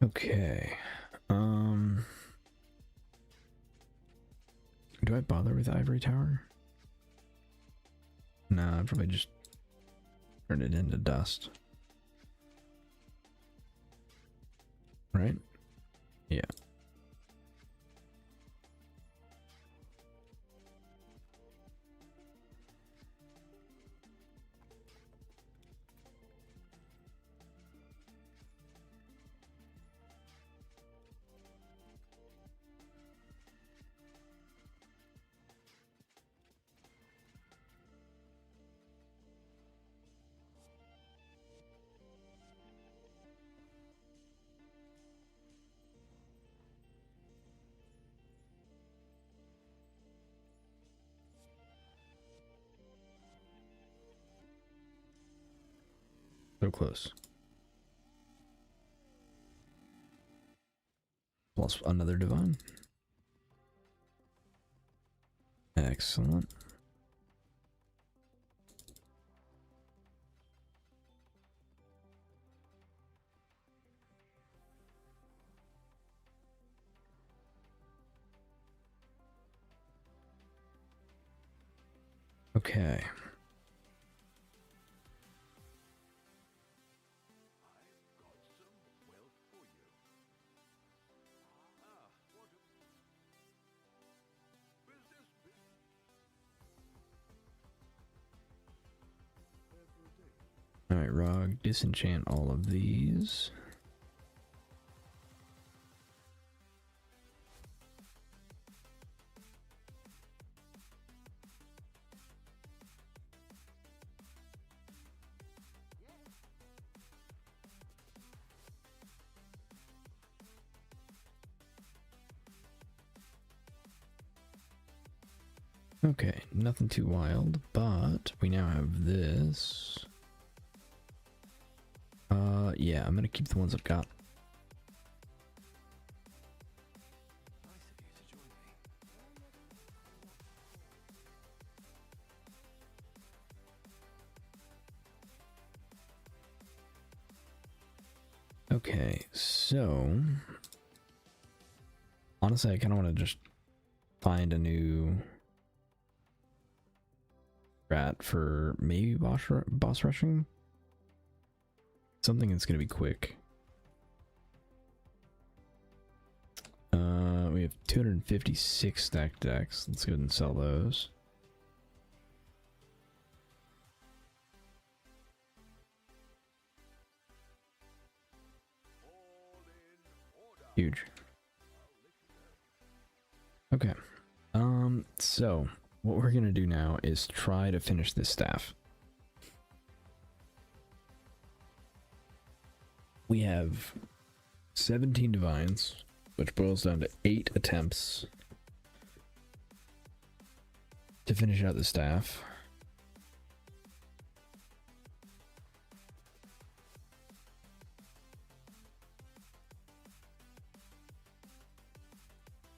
Okay. Do I bother with Ivory Tower? Nah, I'd probably just turn it into dust. Right? Yeah. So close. Plus another divine. Excellent. Okay. Alright, Rog, disenchant all of these. Okay, nothing too wild, but we now have this. Yeah, I'm gonna keep the ones I've got. Okay, so honestly, I kind of want to just find a new strat for maybe boss rushing. Something that's going to be quick. We have 256 stacked decks. Let's go ahead and sell those. Huge. Okay. So what we're going to do now is try to finish this staff. We have 17 divines, which boils down to 8 attempts to finish out the staff.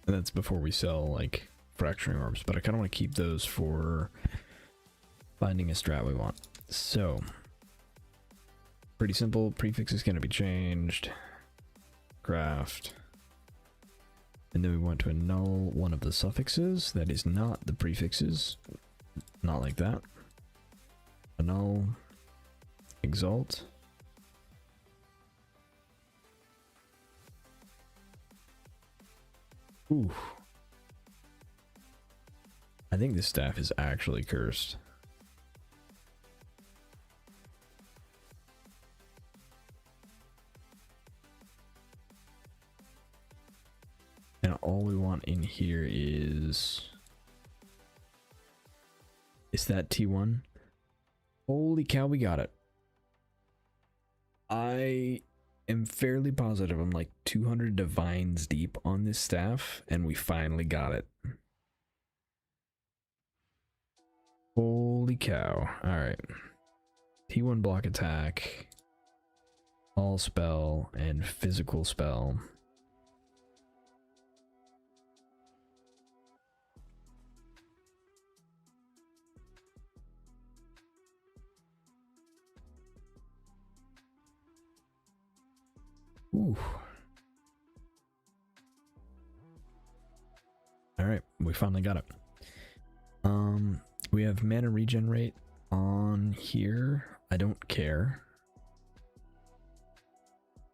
And that's before we sell, like, fracturing orbs, but I kind of want to keep those for finding a strat we want. So, pretty simple. Prefix is going to be changed. Craft. And then we want to annul one of the suffixes. That is not the prefixes. Not like that. Annul. Exalt. Ooh. I think this staff is actually cursed. And all we want in here is that T1. Holy cow, we got it. I am fairly positive I'm like 200 divines deep on this staff, and we finally got it. Holy cow. Alright. T1 block attack, all spell, and physical spell. Ooh. Alright, we finally got it. We have mana regenerate on here. I don't care.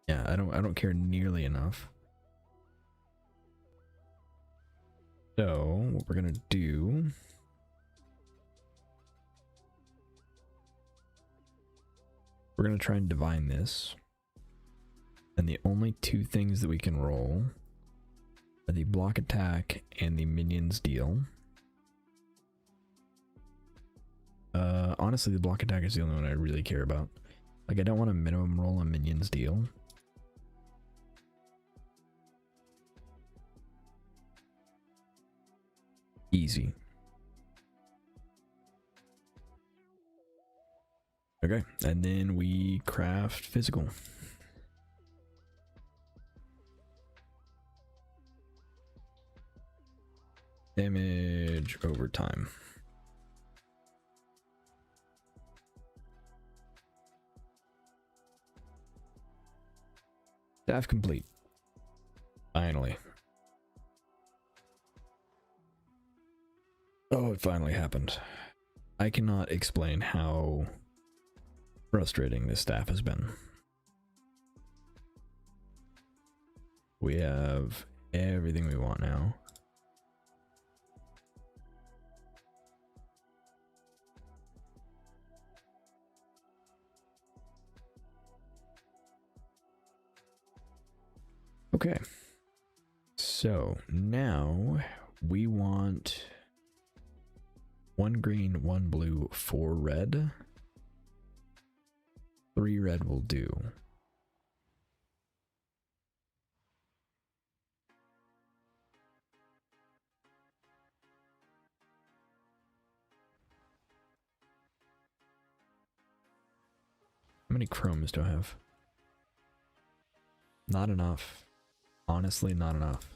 Yeah, I don't care nearly enough. So what we're gonna do, we're gonna try and divine this. And the only 2 things that we can roll are the block attack and the minions deal. Honestly, the block attack is the only one I really care about. Like, I don't want a minimum roll on minions deal. Easy. Okay, and then we craft physical. Damage over time. Staff complete. Finally. Oh, it finally happened. I cannot explain how frustrating this staff has been. We have everything we want now. Okay, so now we want 1 green, 1 blue, 4 red. 3 red will do. How many chromes do I have? Not enough. Honestly, not enough.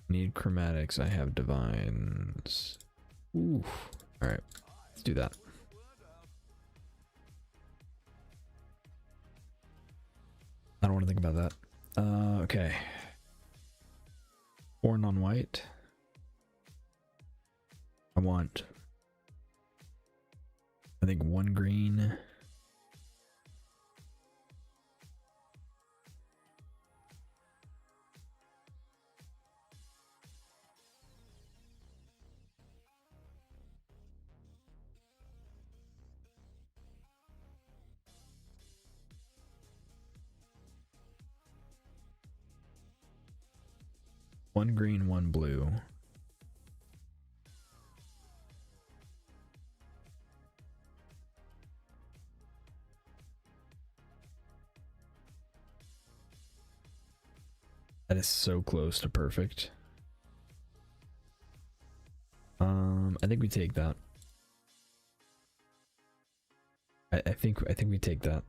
Need chromatics. I have divines. Ooh. Alright. Let's do that. I don't want to think about that. Okay. 4 non-white. I want, I think, 1 green. One green, one blue. That is so close to perfect. I think we take that. I think we take that.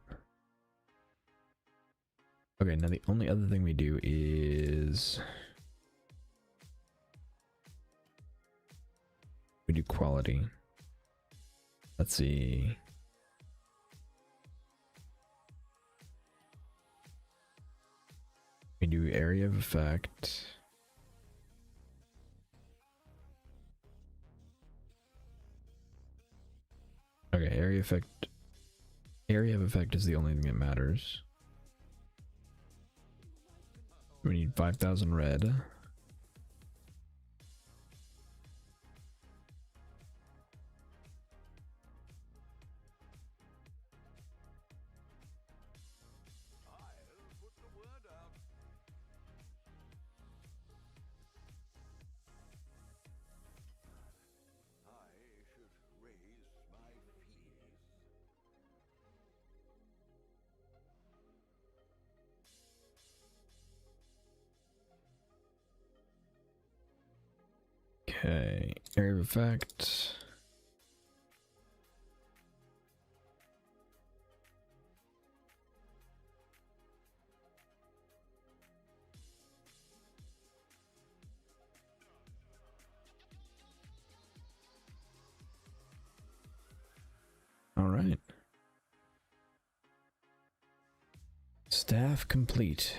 Okay, now the only other thing we do is we do quality. Let's see. We do area of effect. Okay, area effect. Area of effect is the only thing that matters. We need 5,000 red. Okay, area of effect. All right. Staff complete.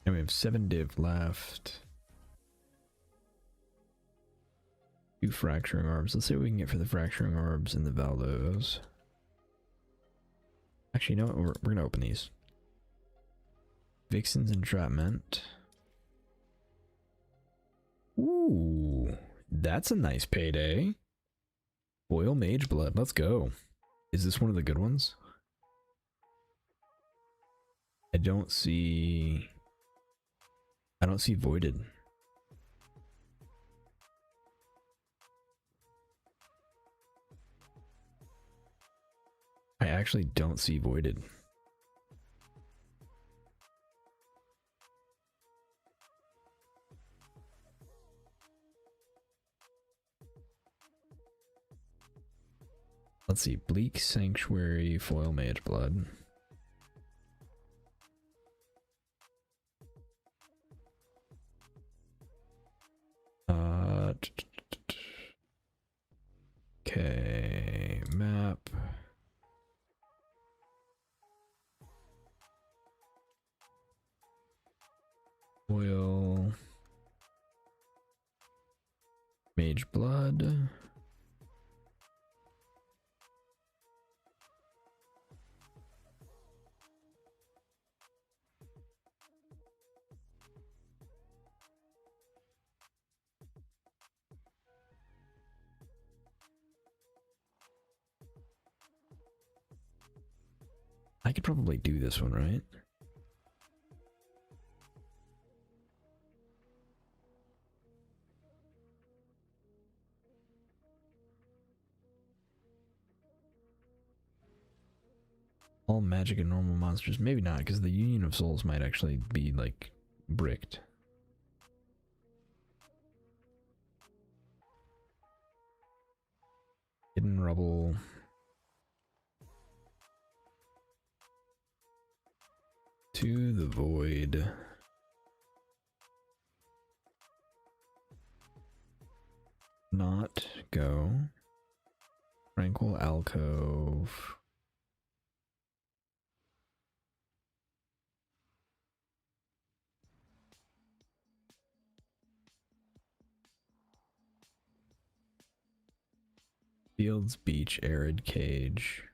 And we have 7 div left. 2 fracturing orbs. Let's see what we can get for the fracturing orbs and the Valdos. Actually, you know what? We're gonna open these. Vixen's entrapment. Ooh, that's a nice payday. Foil mage blood. Let's go. Is this one of the good ones? I don't see voided. I actually don't see voided. Let's see. Bleak Sanctuary foil mage blood. Okay, map. Foil mage blood. I could probably do this one, right? All magic and normal monsters. Maybe not, because the Union of Souls might actually be, like, bricked. Hidden Rubble. To the Void. Not go. Tranquil Alcove. Fields, beach, arid, cage.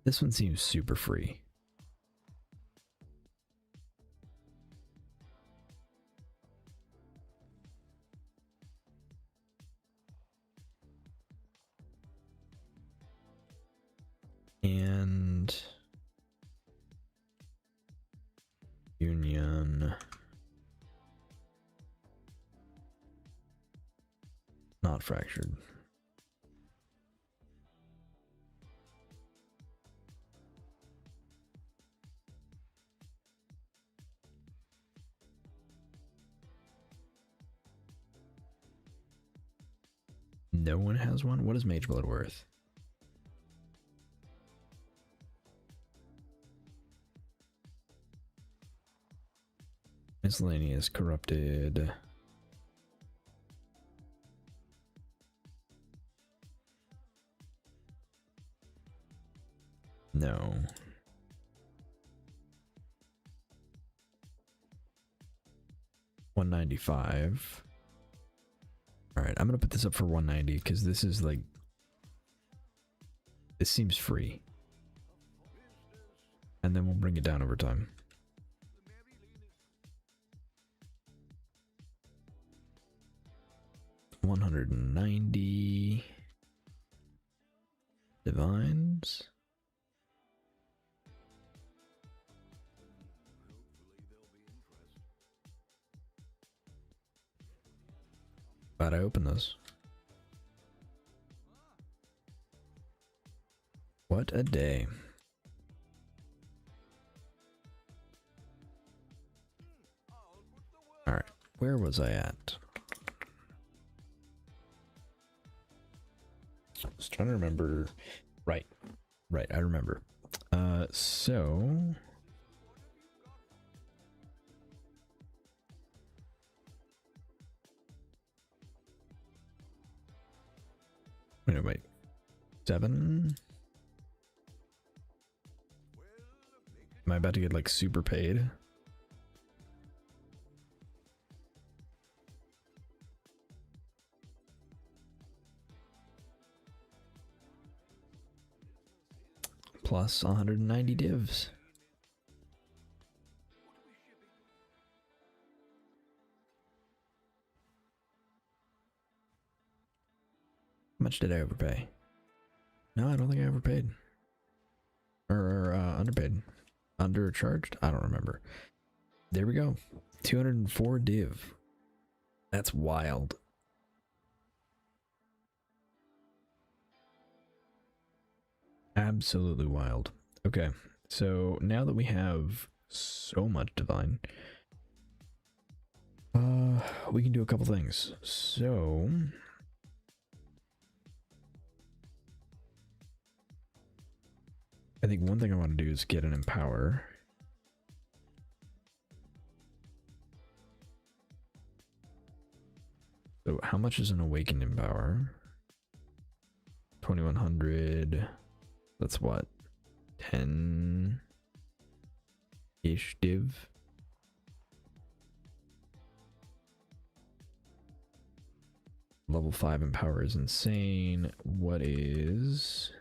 This one seems super free. And Union. Not fractured. No one has one? What is Mage Blood worth? Miscellaneous, corrupted. No. $195. Alright, I'm gonna put this up for 190 because this is like, this seems free. And then we'll bring it down over time. $190 divines. Glad I opened this. What a day. Alright, where was I at? I was trying to remember. Right, I remember. So... Wait. 7? Am I about to get like super paid? Plus 190 divs. How much did I overpay? No, I don't think I overpaid. Or underpaid. Undercharged? I don't remember. There we go. 204 div. That's wild. Absolutely wild. Okay, so now that we have so much divine, we can do a couple things. So I think one thing I want to do is get an empower. So how much is an awakened empower? 2100. That's what? 10-ish div. Level 5 empower is insane. What is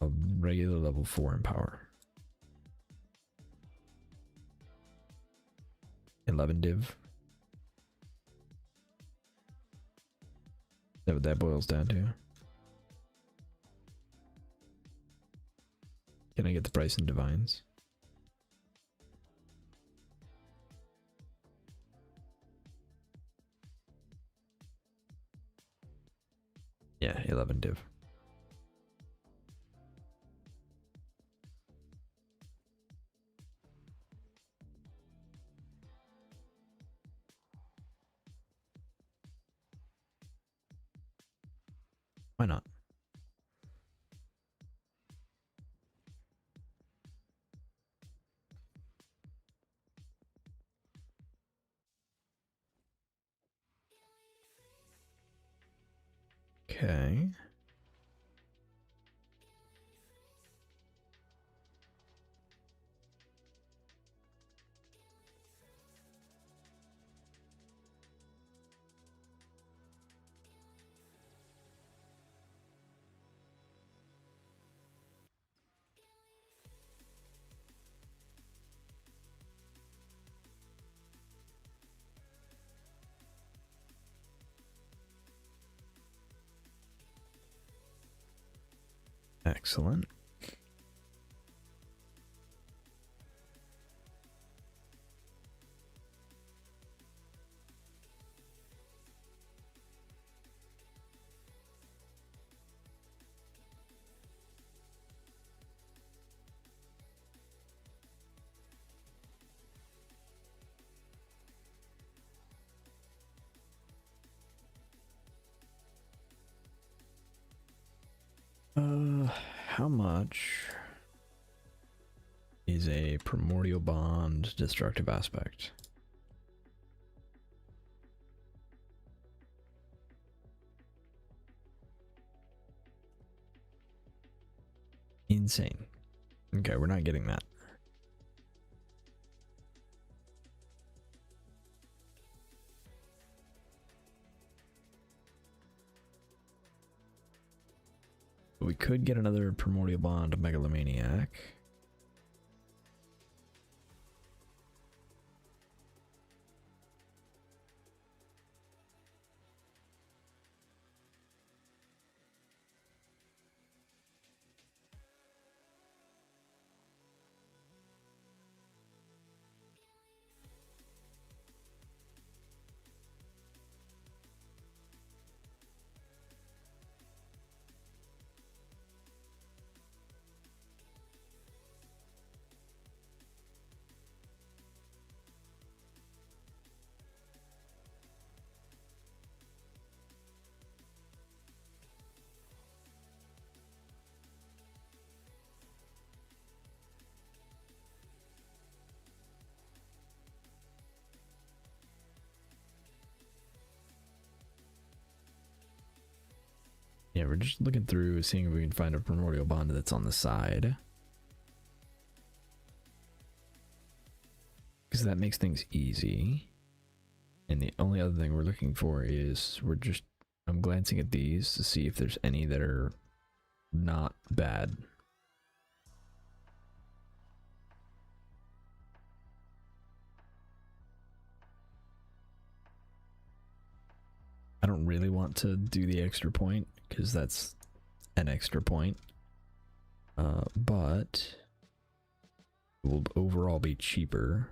a regular level 4 empower? 11 div. Is that what that boils down to? Can I get the price in divines? Yeah, 11 div. Why not? Okay. Excellent. How much is a primordial bond destructive aspect? Insane. Okay, we're not getting that. We could get another primordial bond megalomaniac. Yeah, we're just looking through, seeing if we can find a primordial bond that's on the side. Because that makes things easy. And the only other thing we're looking for is I'm glancing at these to see if there's any that are not bad. I don't really want to do the extra point because that's an extra point. But it will overall be cheaper.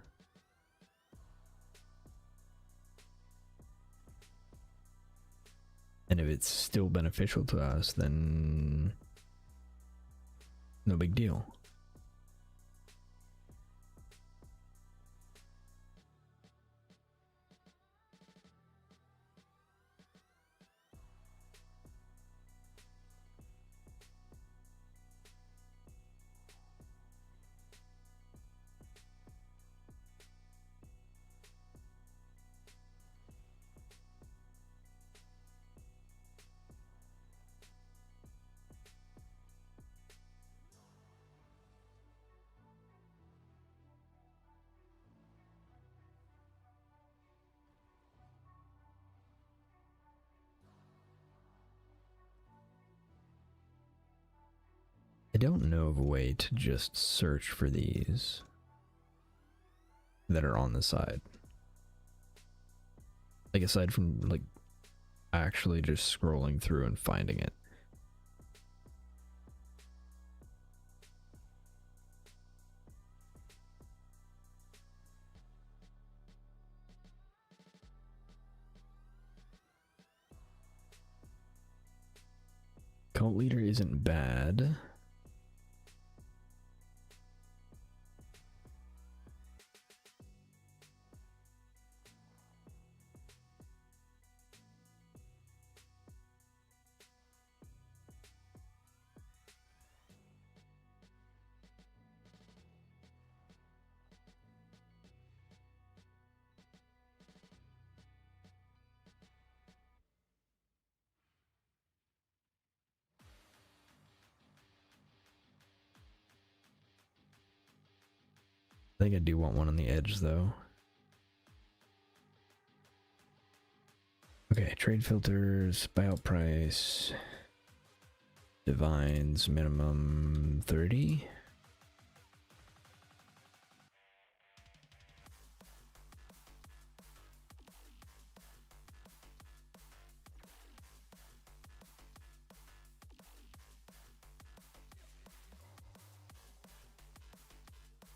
And if it's still beneficial to us, then no big deal. I don't know of a way to just search for these that are on the side. Like aside from like actually just scrolling through and finding it. Cult leader isn't bad. I think I do want one on the edge though. Okay, trade filters, buyout price, divines minimum 30.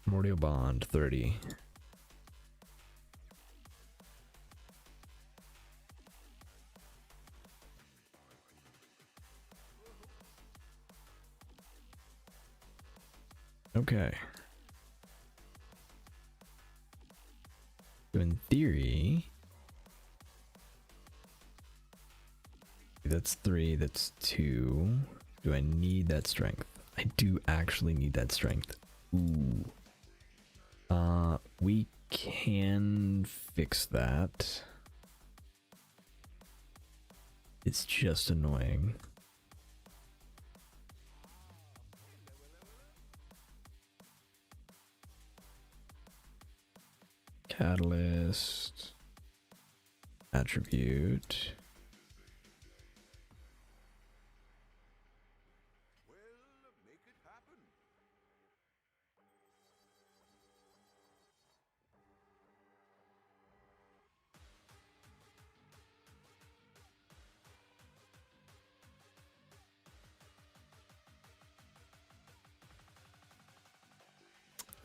Primordial bond 30. Okay. So in theory, that's 3, that's 2. Do I need that strength? I do actually need that strength. Ooh. We can fix that. It's just annoying. Catalyst. Attribute.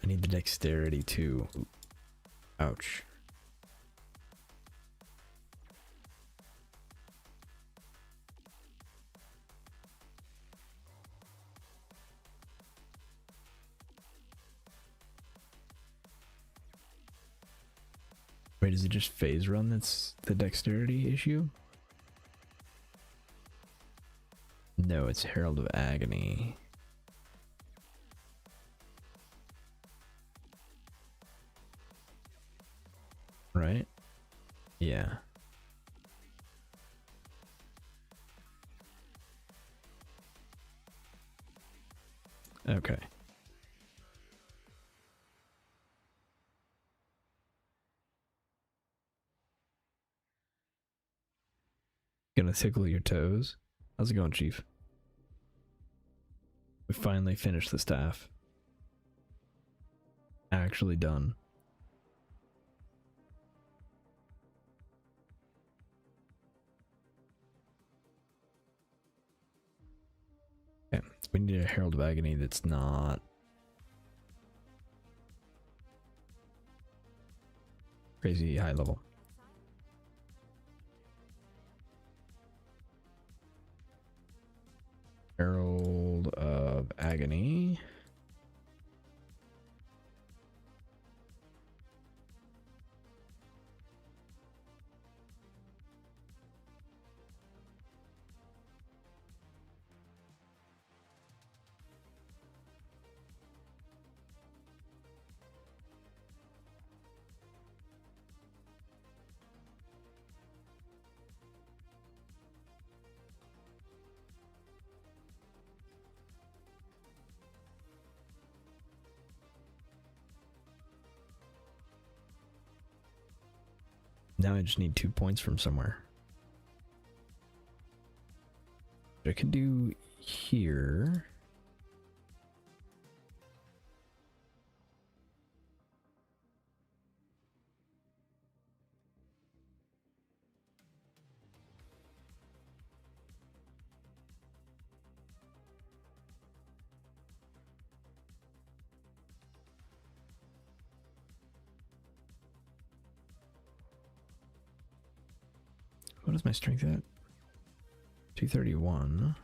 I need the dexterity too. Ooh. Ouch. Wait, is it just phase run that's the dexterity issue? No, it's Herald of Agony. Right? Yeah. Okay. Gonna tickle your toes. How's it going, Chief? We finally finished the staff. Actually done. Okay, we need a Herald of Agony that's not crazy high level. Herald of Agony. Now I just need 2 points from somewhere. I could do here. What is my strength at? 231.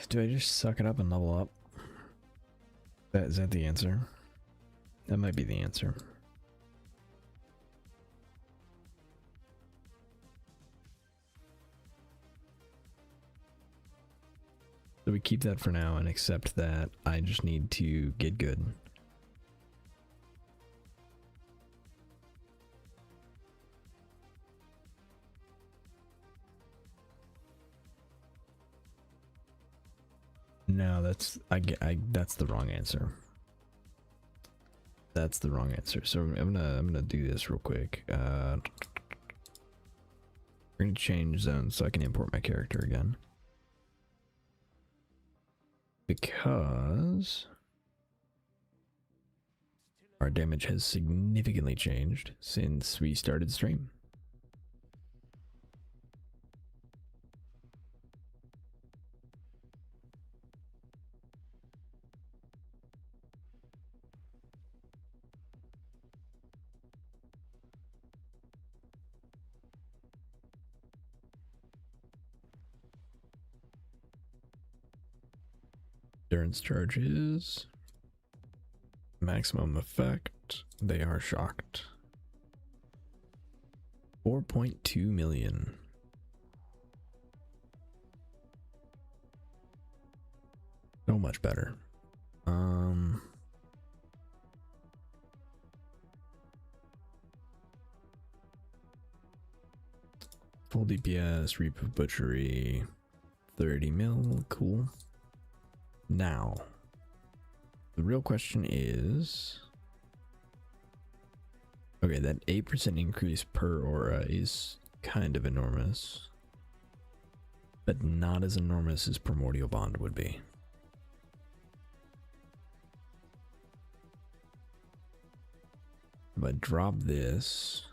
Do I just suck it up and level up? Is that the answer? That might be the answer. So we keep that for now and accept that I just need to get good. No, that's that's the wrong answer. That's the wrong answer. So I'm gonna do this real quick. We're gonna change zones so I can import my character again. Because our damage has significantly changed since we started stream. Endurance charges. Maximum effect. They are shocked. 4.2 million. So much better. Full DPS, Reap of Butchery, 30 mil, cool. Now, the real question is, okay, that 8% increase per aura is kind of enormous, but not as enormous as Primordial Bond would be. If I drop this,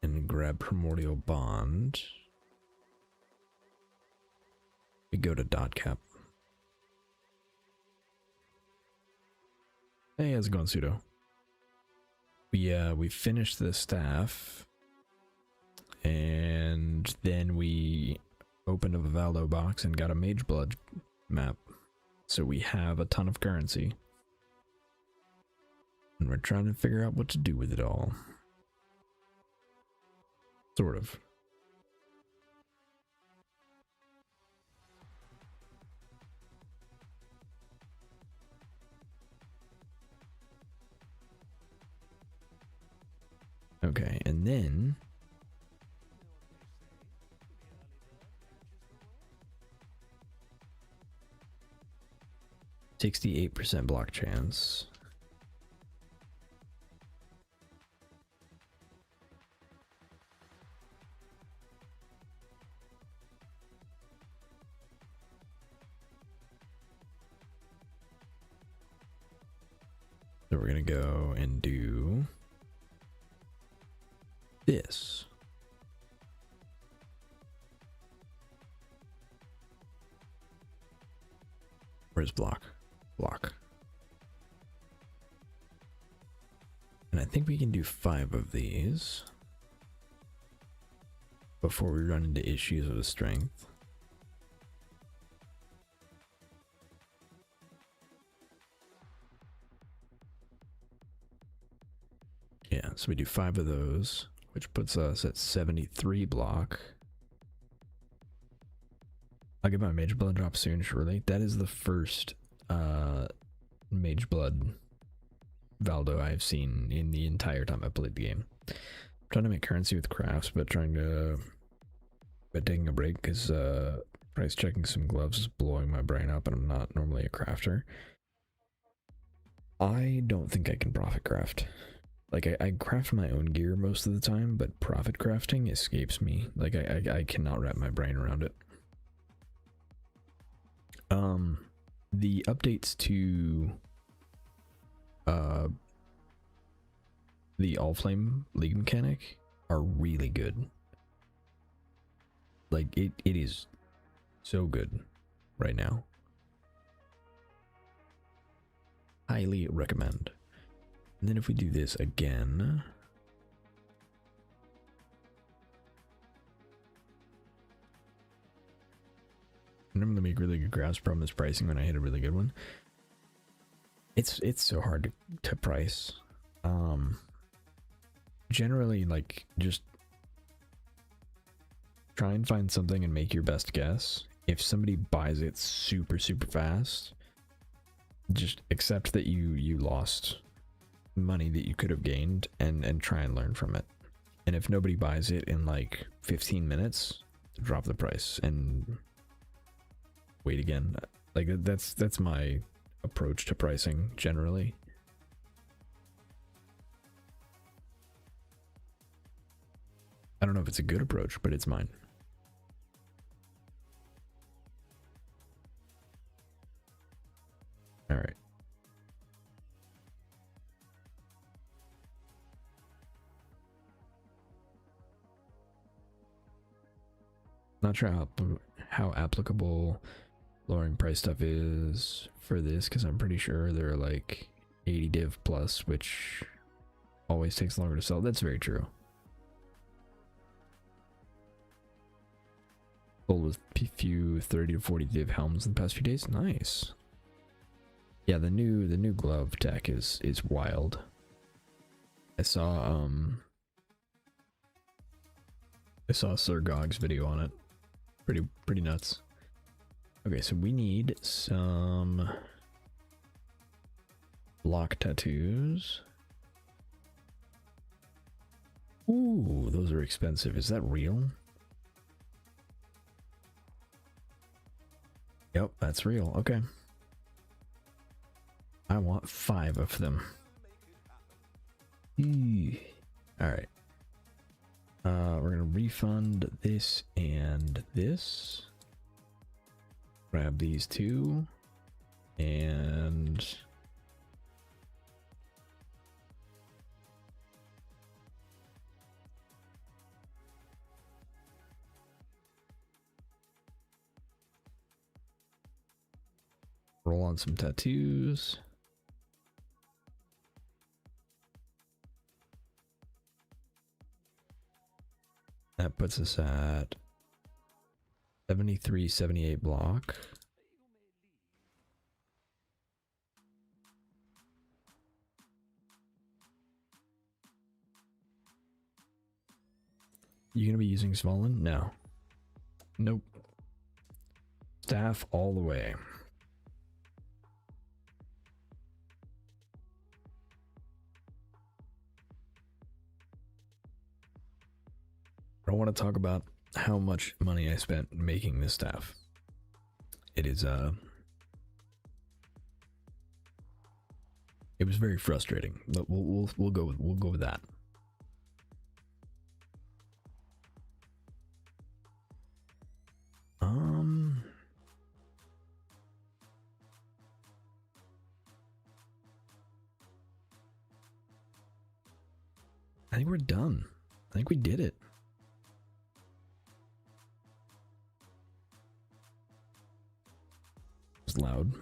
and grab Primordial Bond, we go to dot cap. Hey, how's it going, Pseudo? We finished the staff, and then we opened a Vivaldo box and got a Mage Blood map. So we have a ton of currency, and we're trying to figure out what to do with it all. Sort of. Okay, and then 68% block chance. So we're gonna go and do this. Where's block? Block. And I think we can do 5 of these before we run into issues with strength. Yeah, so we do 5 of those, which puts us at 73 block. I'll get my Mage Blood drop soon, surely. That is the first Mage Blood Valdo I've seen in the entire time I've played the game. I'm trying to make currency with crafts, but taking a break because price checking some gloves is blowing my brain up, and I'm not normally a crafter. I don't think I can profit craft. Like, I craft my own gear most of the time, but profit crafting escapes me. Like, I cannot wrap my brain around it. The updates to the All Flame League mechanic are really good. Like, it is so good right now. Highly recommend. And then if we do this again, normally make really good grasp from this pricing when I hit a really good one. It's so hard to price. Generally, like, just try and find something and make your best guess. If somebody buys it super fast, just accept that you lost money that you could have gained and try and learn from it. And if nobody buys it in like 15 minutes, drop the price and wait again. Like, that's my approach to pricing generally. I don't know if it's a good approach, but it's mine. All right. Not sure how applicable lowering price stuff is for this, because I'm pretty sure they're like 80 div plus, which always takes longer to sell. That's very true. Sold with a few 30 to 40 div helms in the past few days. Nice. Yeah, the new glove tech is wild. I saw Sir Gog's video on it. Pretty nuts. Okay, so we need some block tattoos. Ooh, those are expensive. Is that real? Yep, that's real. Okay. I want 5 of them. Alright. We're gonna refund this and this. Grab these 2. And roll on some tattoos. That puts us at 73, 78 block. You gonna be using Smolin? No. Nope. Staff all the way. I don't want to talk about how much money I spent making this staff. It is it was very frustrating, but we'll go with that. I think we're done. I think we did it. It's loud.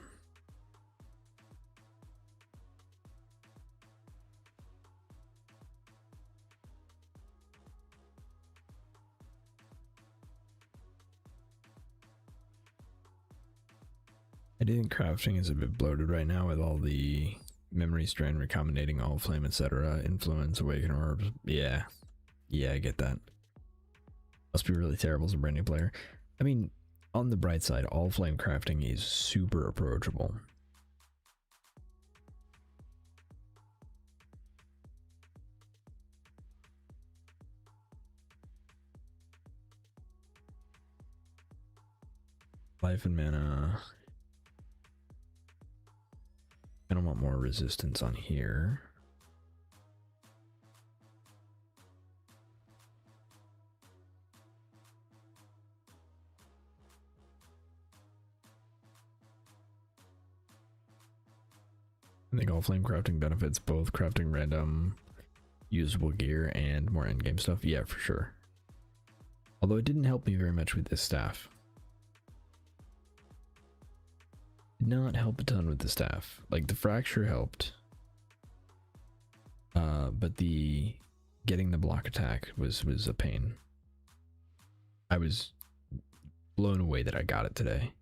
I do think crafting is a bit bloated right now with all the memory strain, recombinating, all flame, etc. Influence, awaken orbs. Yeah, I get that. Must be really terrible as a brand new player. I mean, on the bright side, all flame crafting is super approachable. Life and mana. I don't want more resistance on here. I think all flame crafting benefits both crafting random usable gear and more endgame stuff. Yeah, for sure. Although it didn't help me very much with this staff. Did not help a ton with the staff. Like, the fracture helped. But the getting the block attack was a pain. I was blown away that I got it today.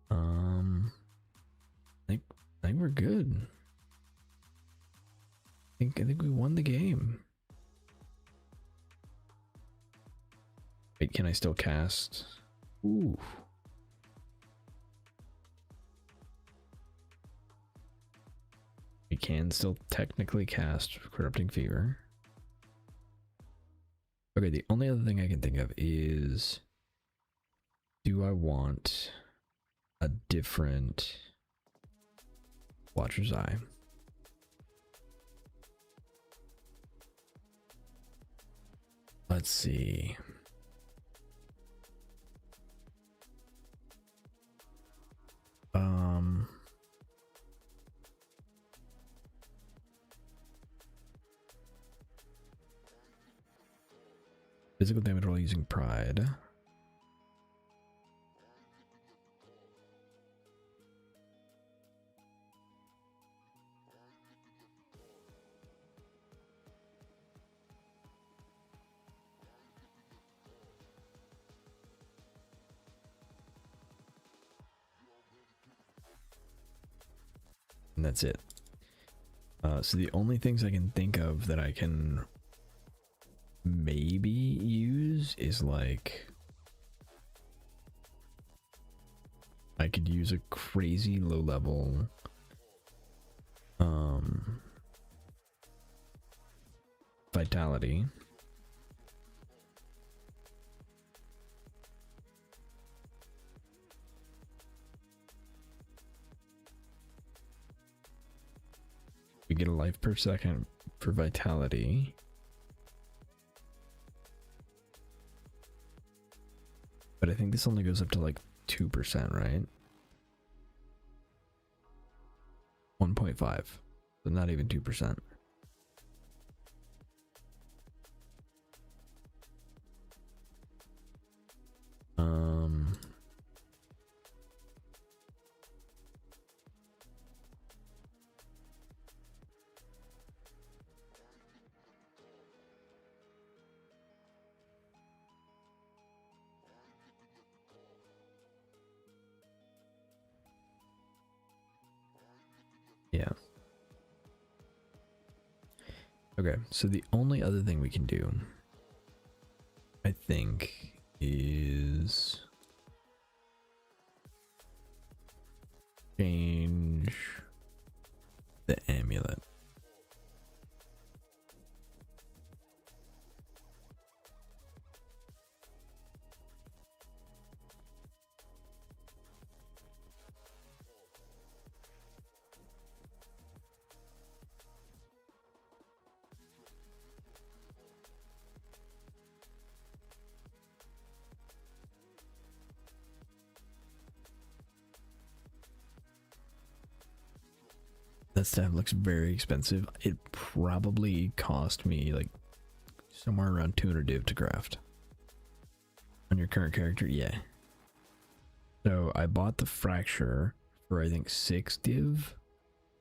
I think we're good. I think we won the game. Wait, can I still cast? Ooh. We can still technically cast Corrupting Fever. Okay, the only other thing I can think of is, do I want a different Watcher's Eye? Let's see. Physical damage while using Pride. And that's it. So the only things I can think of that I can maybe use is like, I could use a crazy low level vitality. We get a life per second for vitality. But I think this only goes up to like 2%, right? 1.5. So not even 2%. Yeah. Okay, so the only other thing we can do, I think, is change the amulet. That staff looks very expensive. It probably cost me like somewhere around 200 div to craft. On your current character, yeah. So I bought the fracture for I think 6 div,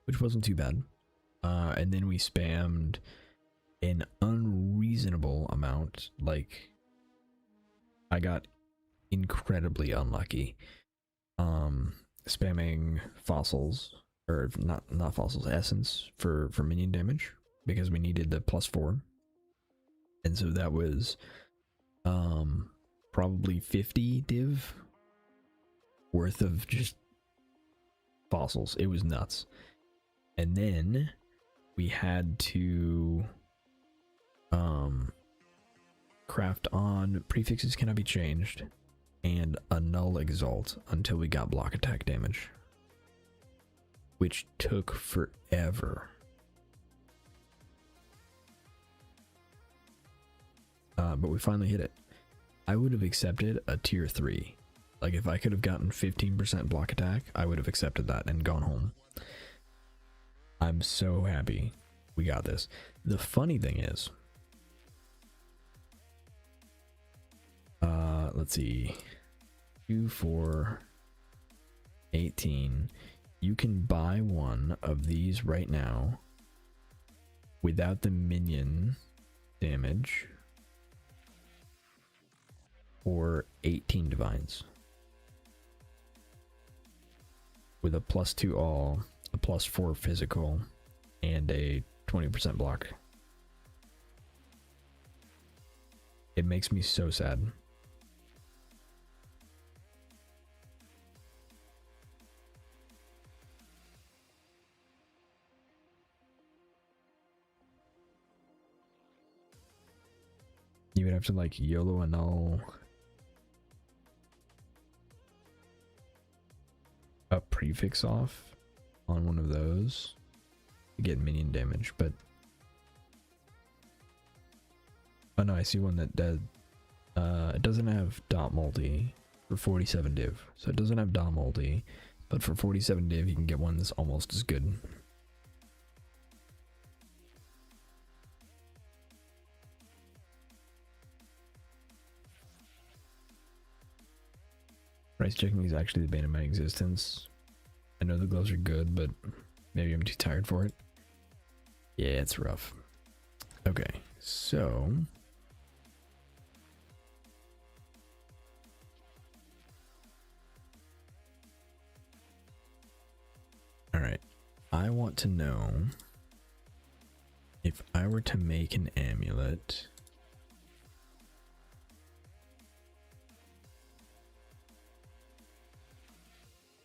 which wasn't too bad. And then we spammed an unreasonable amount. Like, I got incredibly unlucky. Spamming fossils, or not fossils, essence for minion damage, because we needed the +4. And so that was probably 50 div worth of just fossils. It was nuts. And then we had to craft on prefixes cannot be changed and a null exalt until we got block attack damage, which took forever. But we finally hit it. I would have accepted a tier 3. Like, if I could have gotten 15% block attack, I would have accepted that and gone home. I'm so happy we got this. The funny thing is, let's see, 2, 4, 18. You can buy one of these right now without the minion damage for 18 divines. with a +2 all, a +4 physical, and a 20% block. It makes me so sad. You would have to like YOLO annul a prefix off on one of those to get minion damage, but oh no, I see one that does. It doesn't have dot multi for 47 div, so it doesn't have dot multi, but for 47 div you can get one that's almost as good. Price checking is actually the bane of my existence. I know the gloves are good, but maybe I'm too tired for it. Yeah, it's rough. Okay, so all right, I want to know if I were to make an amulet,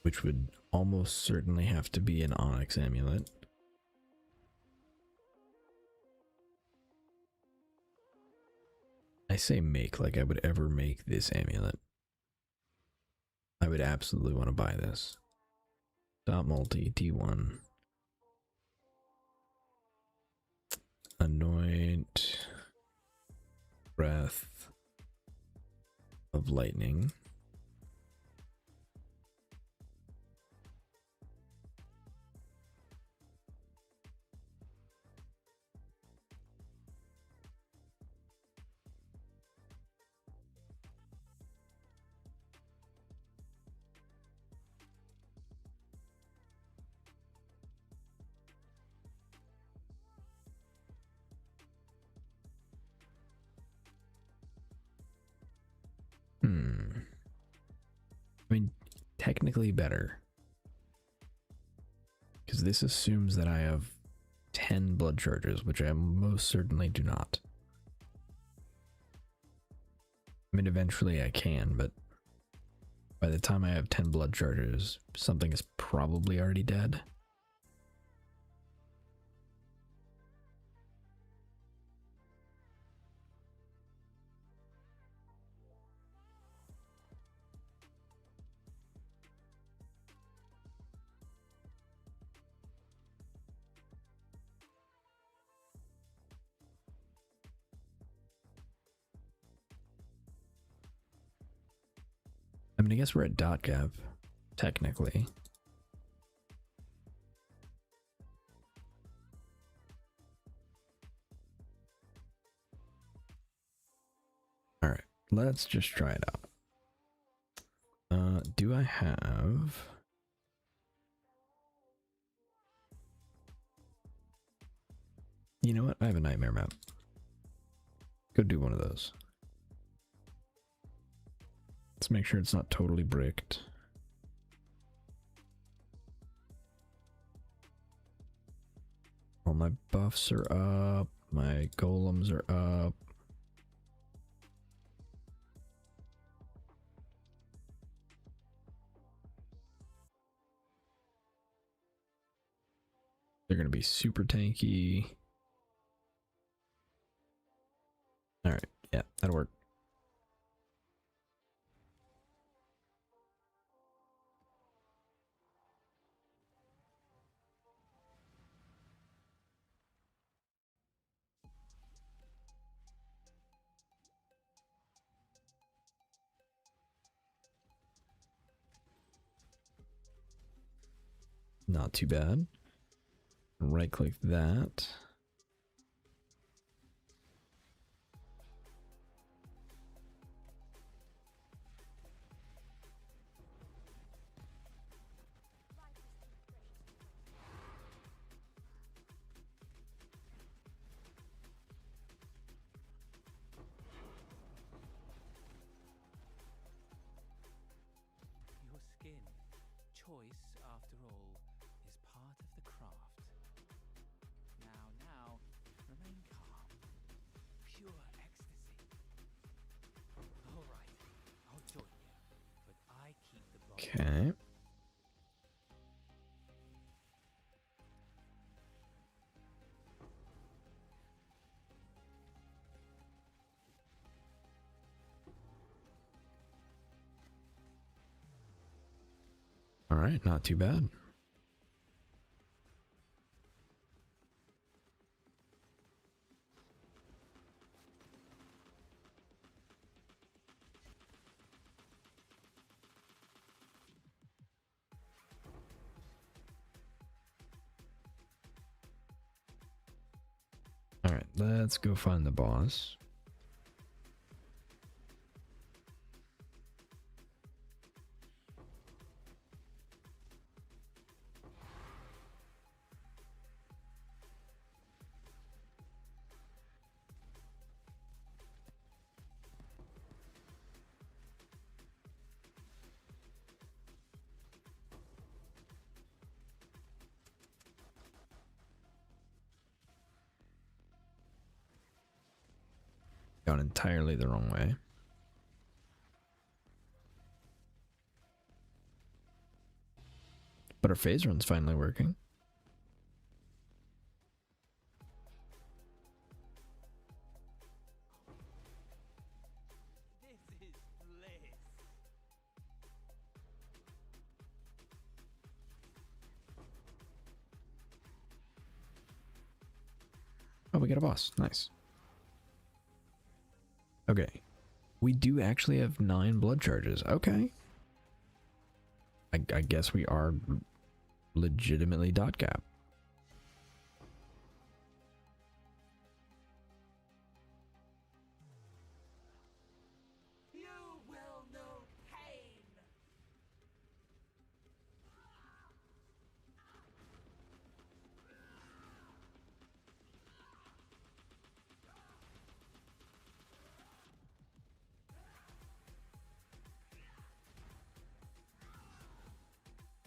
which would almost certainly have to be an onyx amulet. I say make like I would ever make this amulet. I would absolutely want to buy this. Dot multi D1. Anoint breath of lightning. I mean, technically better. Because this assumes that I have 10 blood charges, which I most certainly do not. I mean, eventually I can, but by the time I have 10 blood charges, something is probably already dead. I mean, I guess we're at dot gap, technically. All right, let's just try it out. Do I have... You know what? I have a nightmare map. Go do one of those. Let's make sure it's not totally bricked. All my buffs are up. My golems are up. They're going to be super tanky. All right. Yeah, that'll work. Not too bad. Right click that. Your skin, choice after Okay. All right, not too bad. All right, let's go find the boss. Gone entirely the wrong way. But our phase run's finally working. This is bliss. Oh, we got a boss. Nice. Okay. We do actually have 9 blood charges. Okay. I guess we are legitimately dot gap. You will know pain.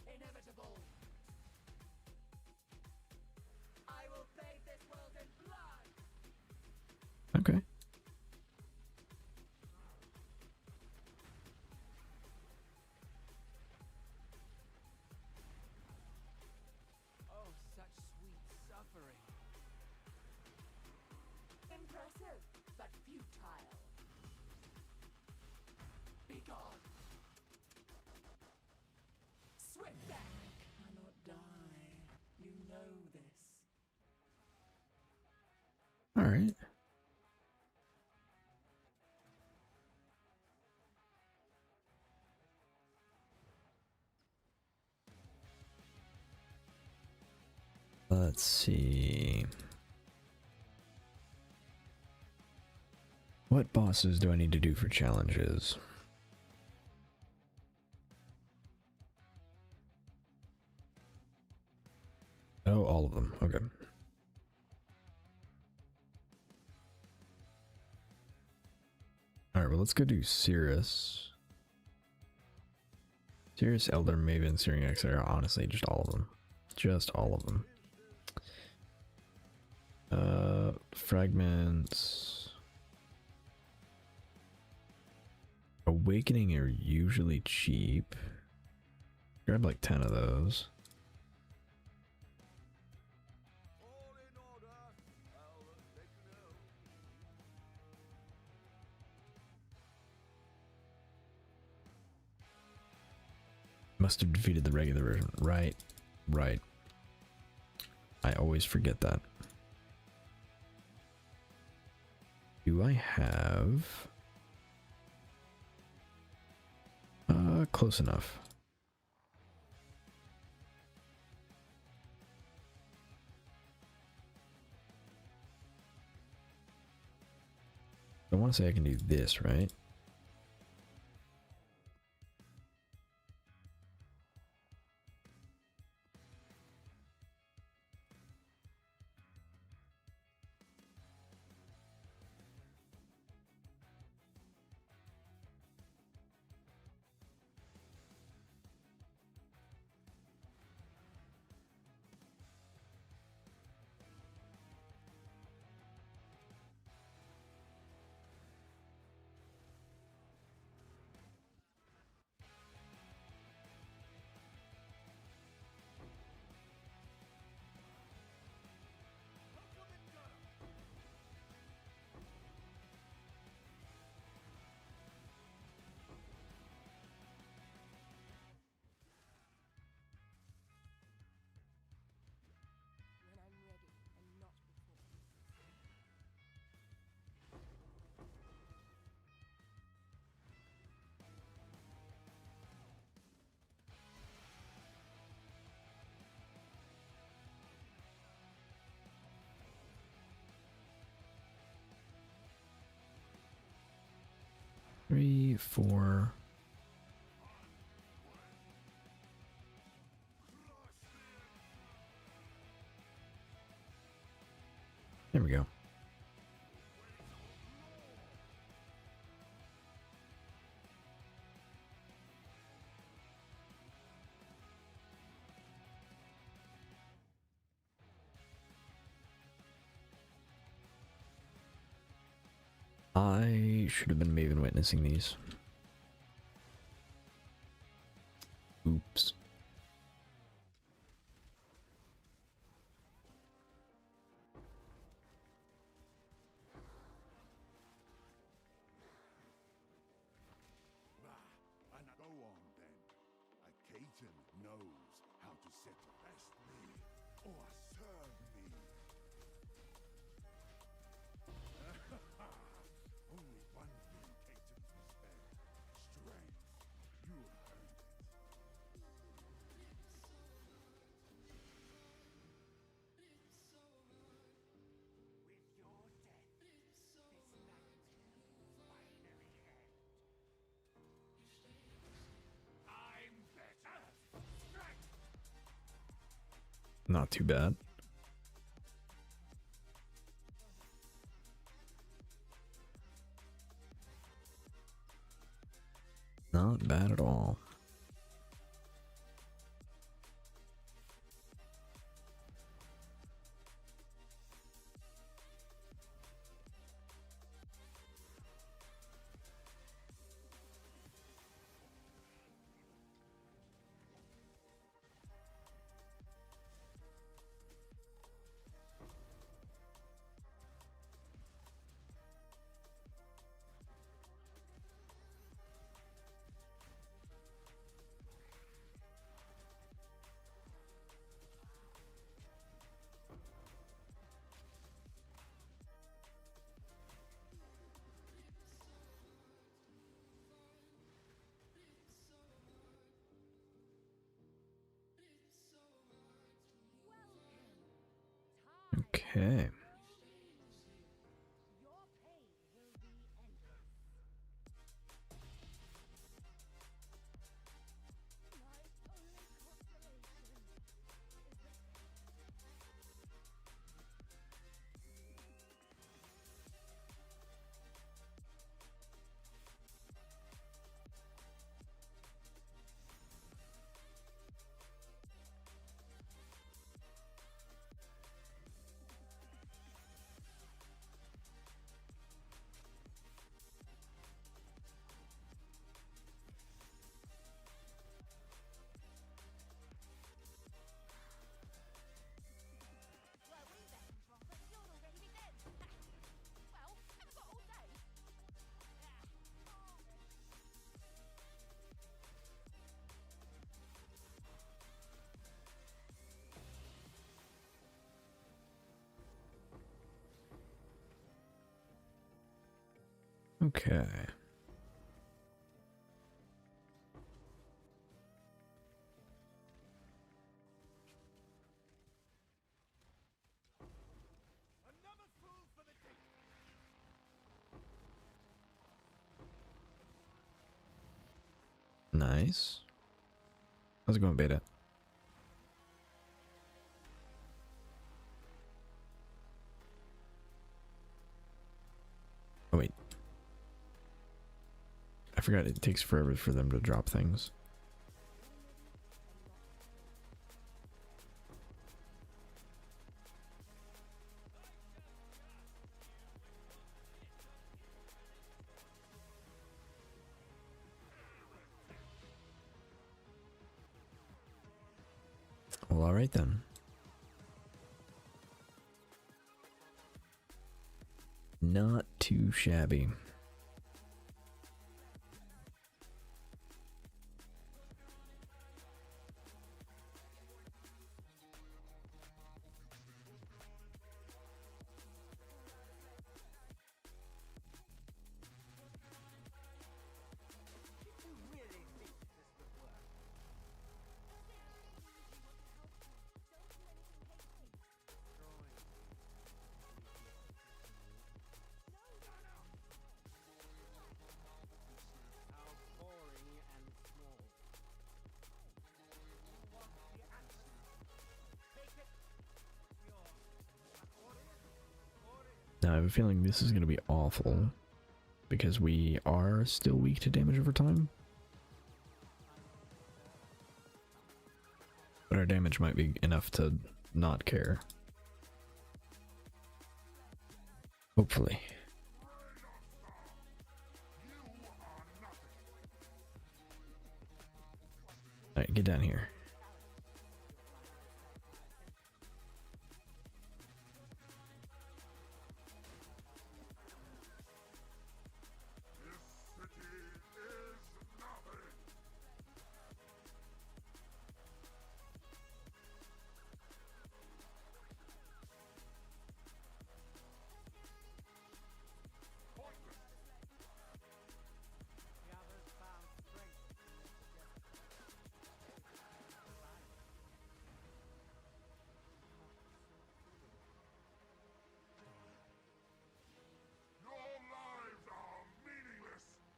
Inevitable. I will bathe this world in blood. Okay. Oh, such sweet suffering. Impressive, but futile. Be gone. Swift back. Cannot die. You know this. All right. Let's see. What bosses do I need to do for challenges? Oh, all of them. Okay. All right, well, let's go do Cirrus. Cirrus, Elder, Maven, Searing Exile. Honestly, just all of them. Just all of them. Fragments. Awakening are usually cheap. Grab like 10 of those. All in order. I'll let you know. Must have defeated the regular version. Right. Right. I always forget that. Do I have... close enough. I want to say I can do this, right? 3, 4. There we go. I should have been Maven witnessing these. Oops. And go on then. A Caton knows how to set best me or serve me. Only one thing Catons respect. Strength. You have earned it. With your death, this nightmare finally ends. I'm better. Strength. Not too bad. Not bad at all. Okay. Okay. Another fool for the day. Nice. How's it going, Beta? Oh, wait. I forgot it takes forever for them to drop things. Well, alright then. Not too shabby. Now I have a feeling this is going to be awful because we are still weak to damage over time. But our damage might be enough to not care. Hopefully. Alright, get down here.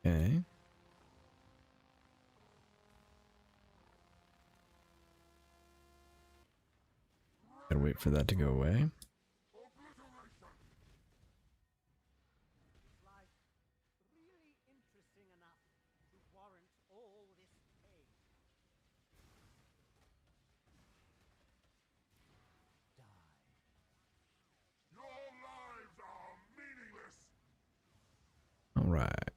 Okay. Gotta wait for that to go away. Really interesting enough to warrant all this pain. Your lives are meaningless. All right.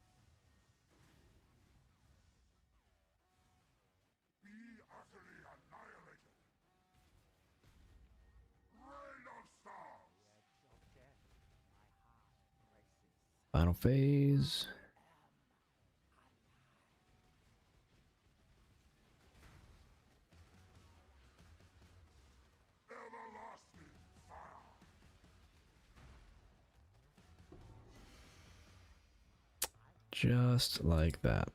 Be utterly annihilated. Rain of stars. Final phase. Everlasting fire. Just like that.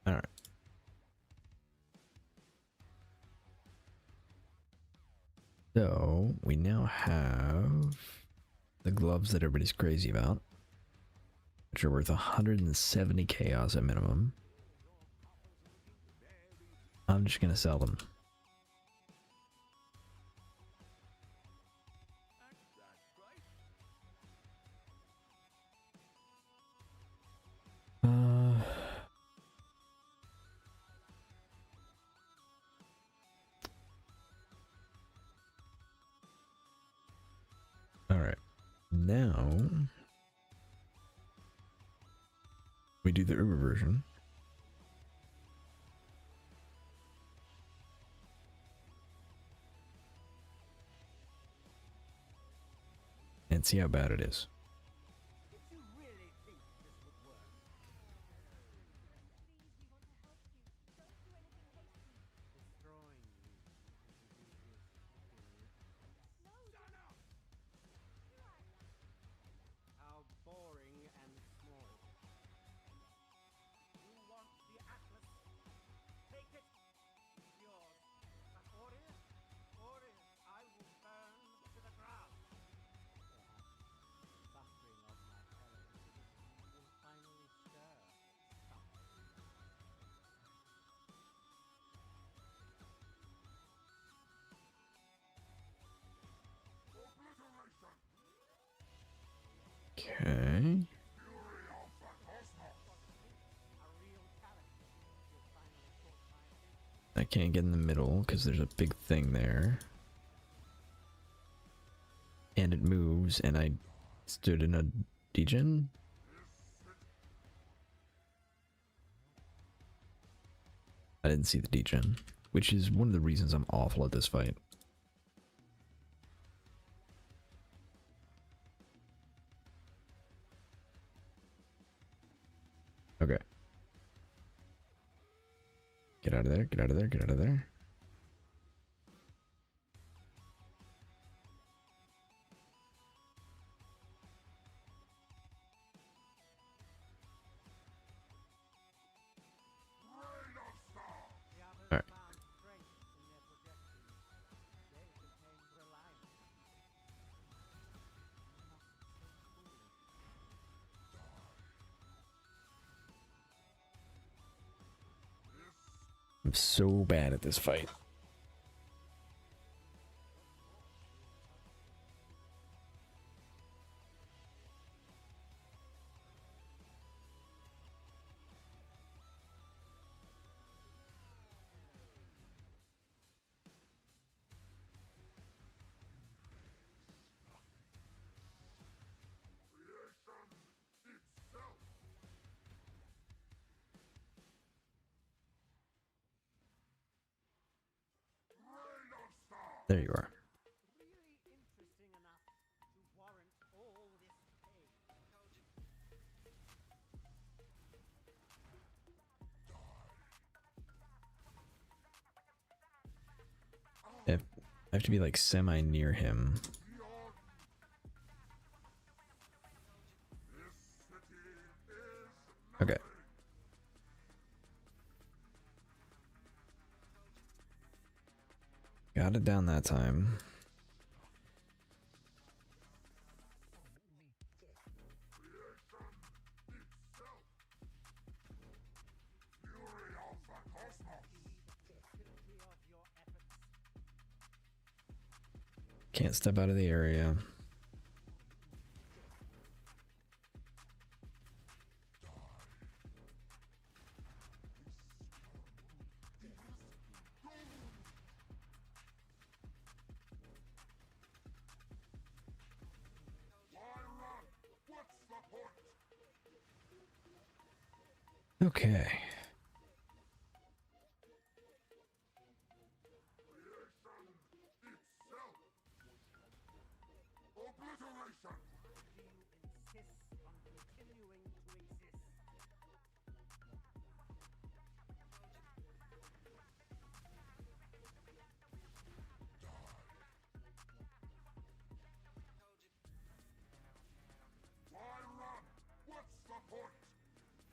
All right. So we now have the gloves that everybody's crazy about, which are worth 170 chaos at minimum. I'm just gonna sell them. All right. Now we do the Uber version. And see how bad it is. Did you really think this would work? Destroying you is Shut up! How boring and small. You want the Atlas? Take it. It's yours. But Ori, I will burn to the ground. Suffering of my fellows will finally stir something. Obliteration. Okay. Fury of the cosmos. A real character will finally caught my attention. I can't get in the middle because there's a big thing there. And it moves, and I stood in a degen. I didn't see the degen, which is one of the reasons I'm awful at this fight. Okay. Get out of there, get out of there, get out of there. Rain of stars. The others Alright. found strength in their projections. They became reliant. I must so foolish. I'm so bad at this fight. There you are. Really interesting enough to warrant all this pain. If I have to be like semi near him. Okay. Got it down that time. Can't step out of the area. Okay. Do you insist on continuing to exist?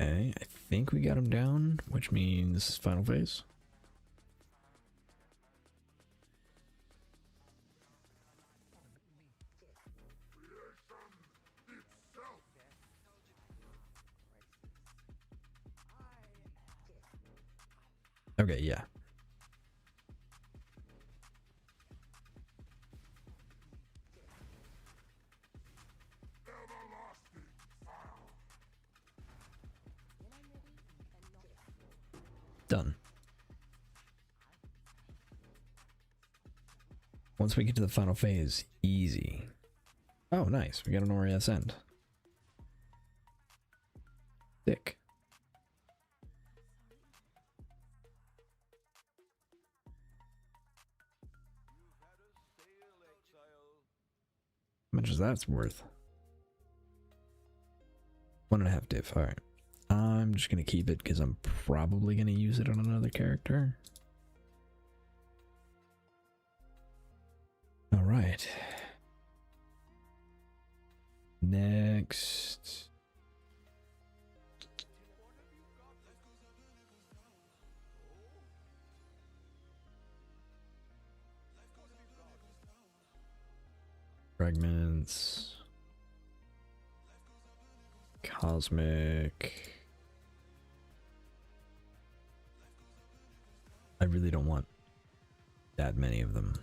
Okay, I think we got him down, which means final phase. Okay, yeah. Done. Once we get to the final phase, easy. Oh, nice. We got an Orias end. Sick. How much is that worth? 1.5 diff. Alright. I'm just going to keep it because I'm probably going to use it on another character. Alright. Next. Fragments. Cosmic. I really don't want that many of them.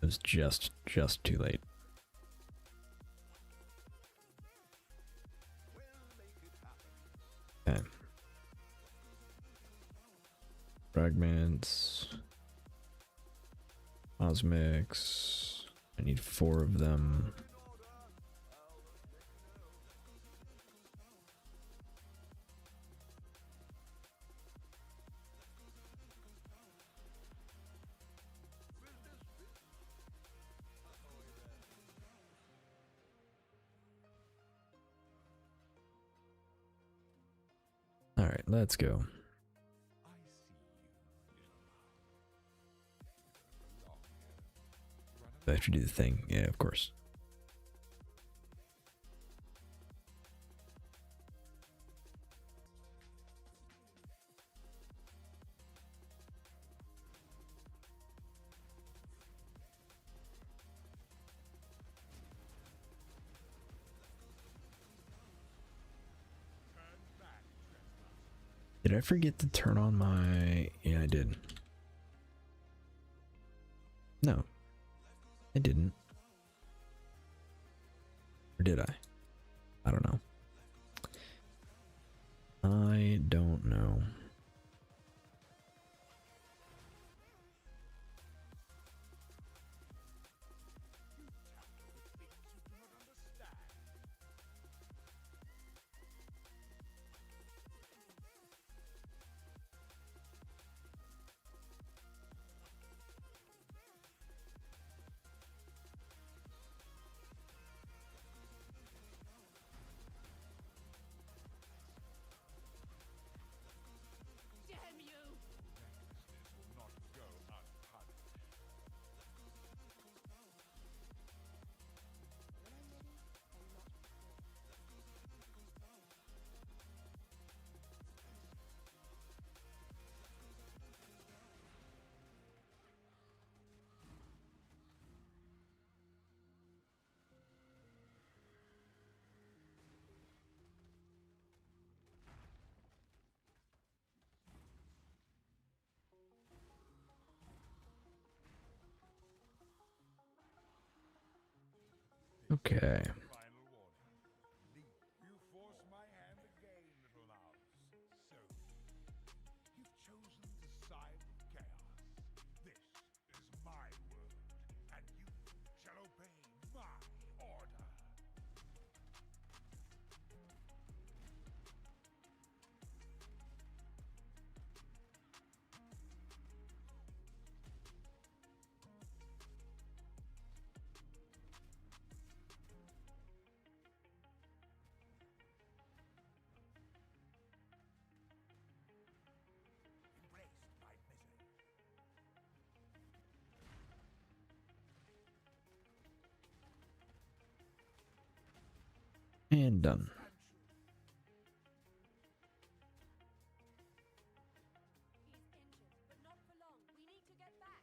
It was just too late. Okay. Fragments. Cosmics. I need 4 of them. All right, let's go. I have to do the thing. Yeah, of course. Did I forget to turn on my... Yeah, I did. No, I didn't. Or did I? I don't know. I don't know. Damn you! Recklessness will not go unpunished. When I'm ready, I'm not before. Okay. Final warning. Leave. You force my hand again, little mouse. So, you've chosen the side of chaos. This is my world, and you shall obey my order. Embraced by misery. And done. He's injured, but not for long. We need to get back.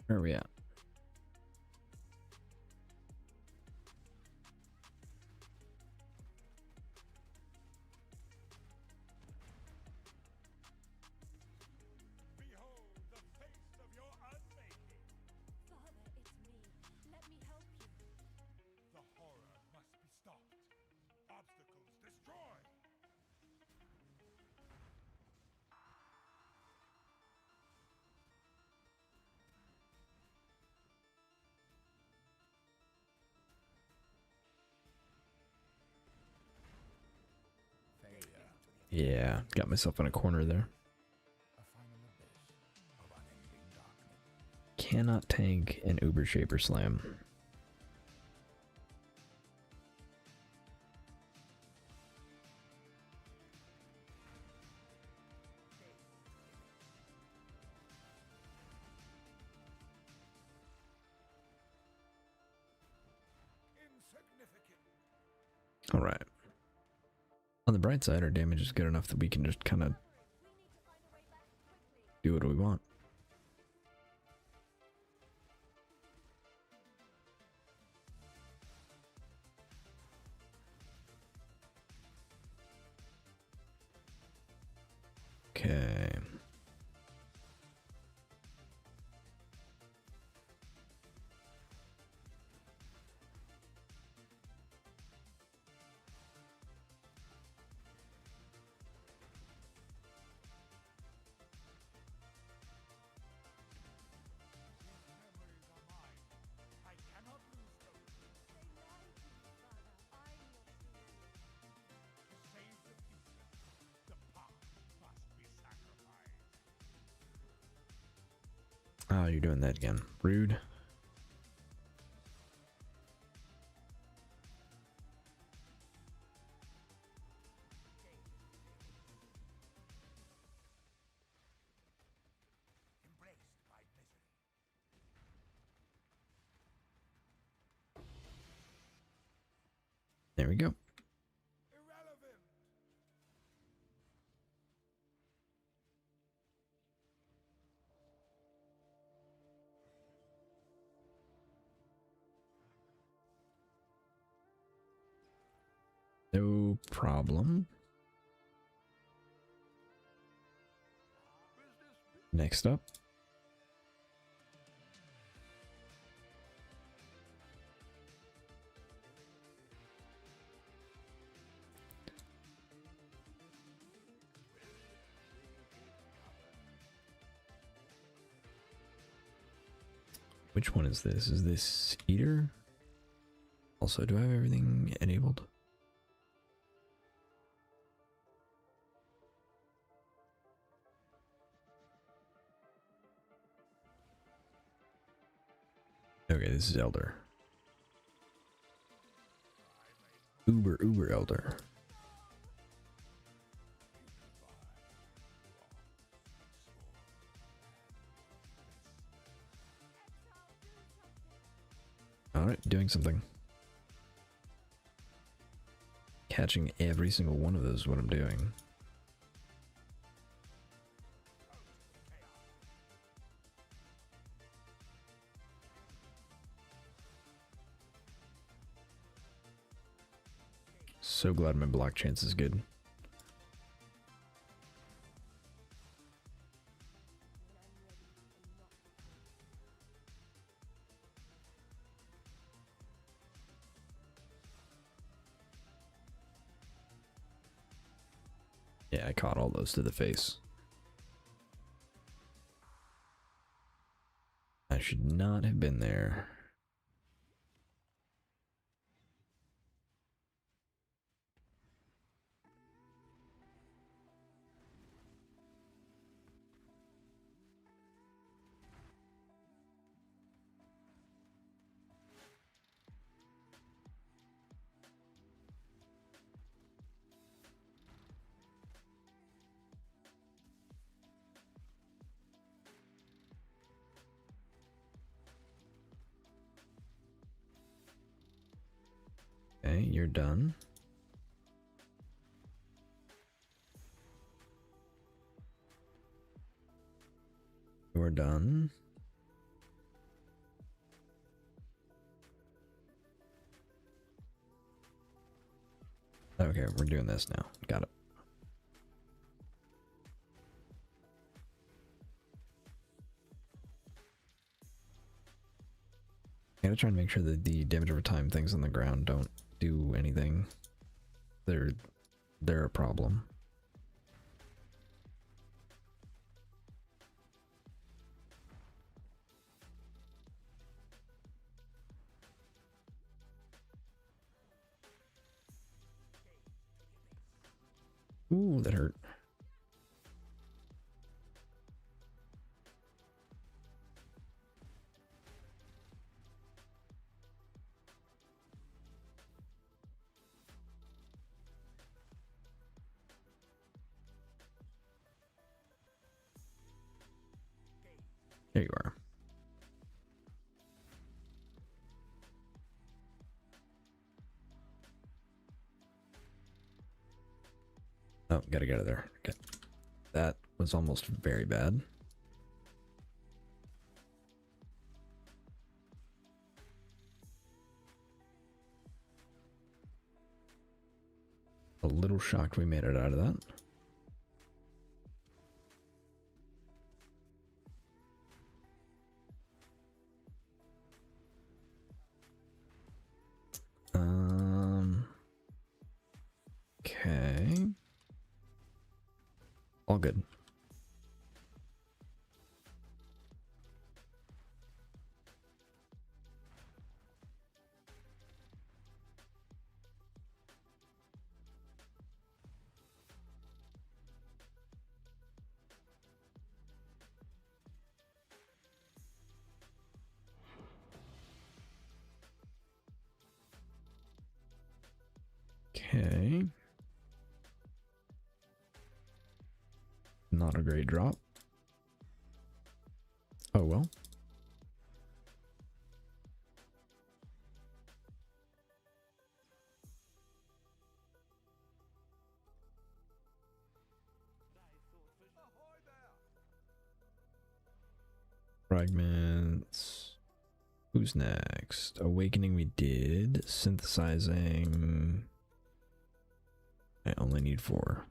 Where are we at? Behold the face of your unmaking. Father, it's me. Let me help you. The horror must be stopped. Obstacles destroyed. Yeah, got myself in a corner there. A final abyss of unending darkness. Cannot tank an Uber Shaper Slam. Insignificant. Alright. On the bright side, our damage is good enough that we can just kind of We need to find a way back quickly. do what we want. Okay. These memories are mine. I cannot lose them. They lied to you, Father. I'm your steward. To save the future, the past must be sacrificed. Oh, you're doing that again. Rude. There we go. Irrelevant. No problem. Next up. Which one is this? Is this Eater? Also, do I have everything enabled? Okay, this is Elder. Uber Elder. Alright, doing something. Catching every single one of those is what I'm doing. So glad my block chance is good. Yeah, I caught all those to the face. I should not have been there. Okay, you're done. You're done. Okay, we're doing this now. Got it. I gotta try and make sure that the damage over time things on the ground don't do anything. They're a problem. Ooh, that hurt. There you are. Oh, gotta get out of there. Okay. That was almost very bad. A little shocked we made it out of that. Okay. All good. Okay. Not a great drop. Oh well. Fragments. Who's next? Awakening we did. Synthesizing. I only need 4.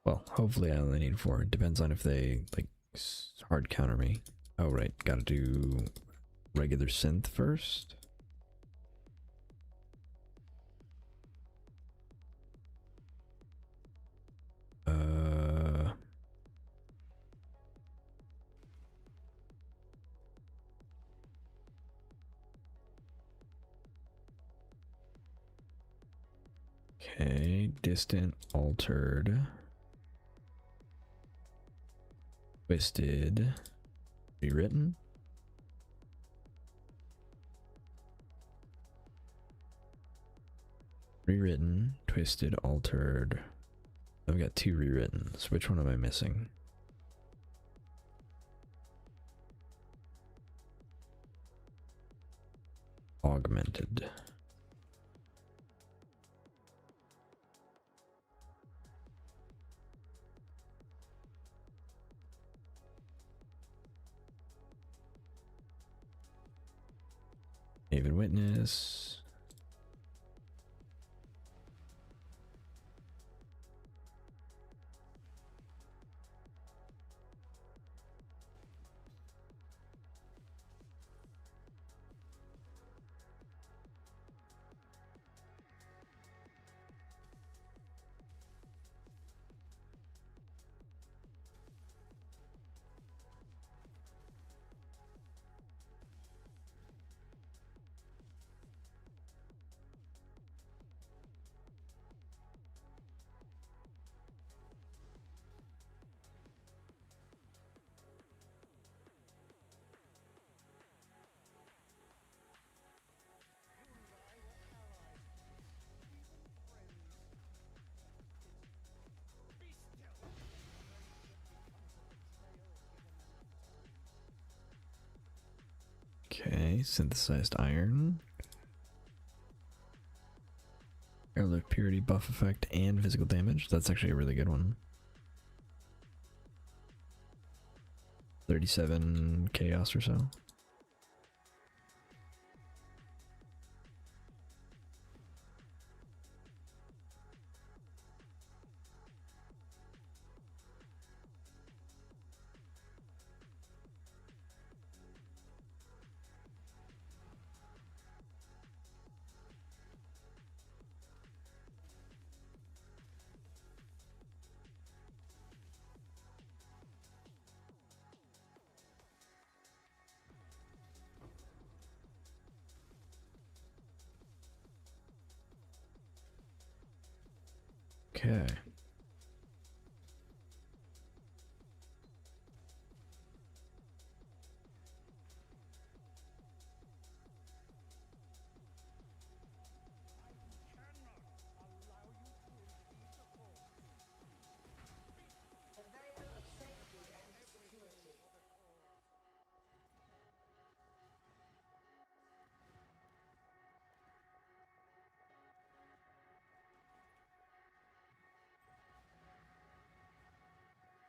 Well, hopefully I only need 4. It depends on if they, like, hard counter me. Oh, right. Gotta do regular synth first. Okay, distant, altered, twisted, rewritten. Rewritten, twisted, altered. I've got 2 rewrittens. Which one am I missing? Augmented. David Witness. Okay, synthesized iron. Airlift purity buff effect and physical damage. That's actually a really good one. 37 chaos or so. Okay.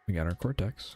We got our cortex.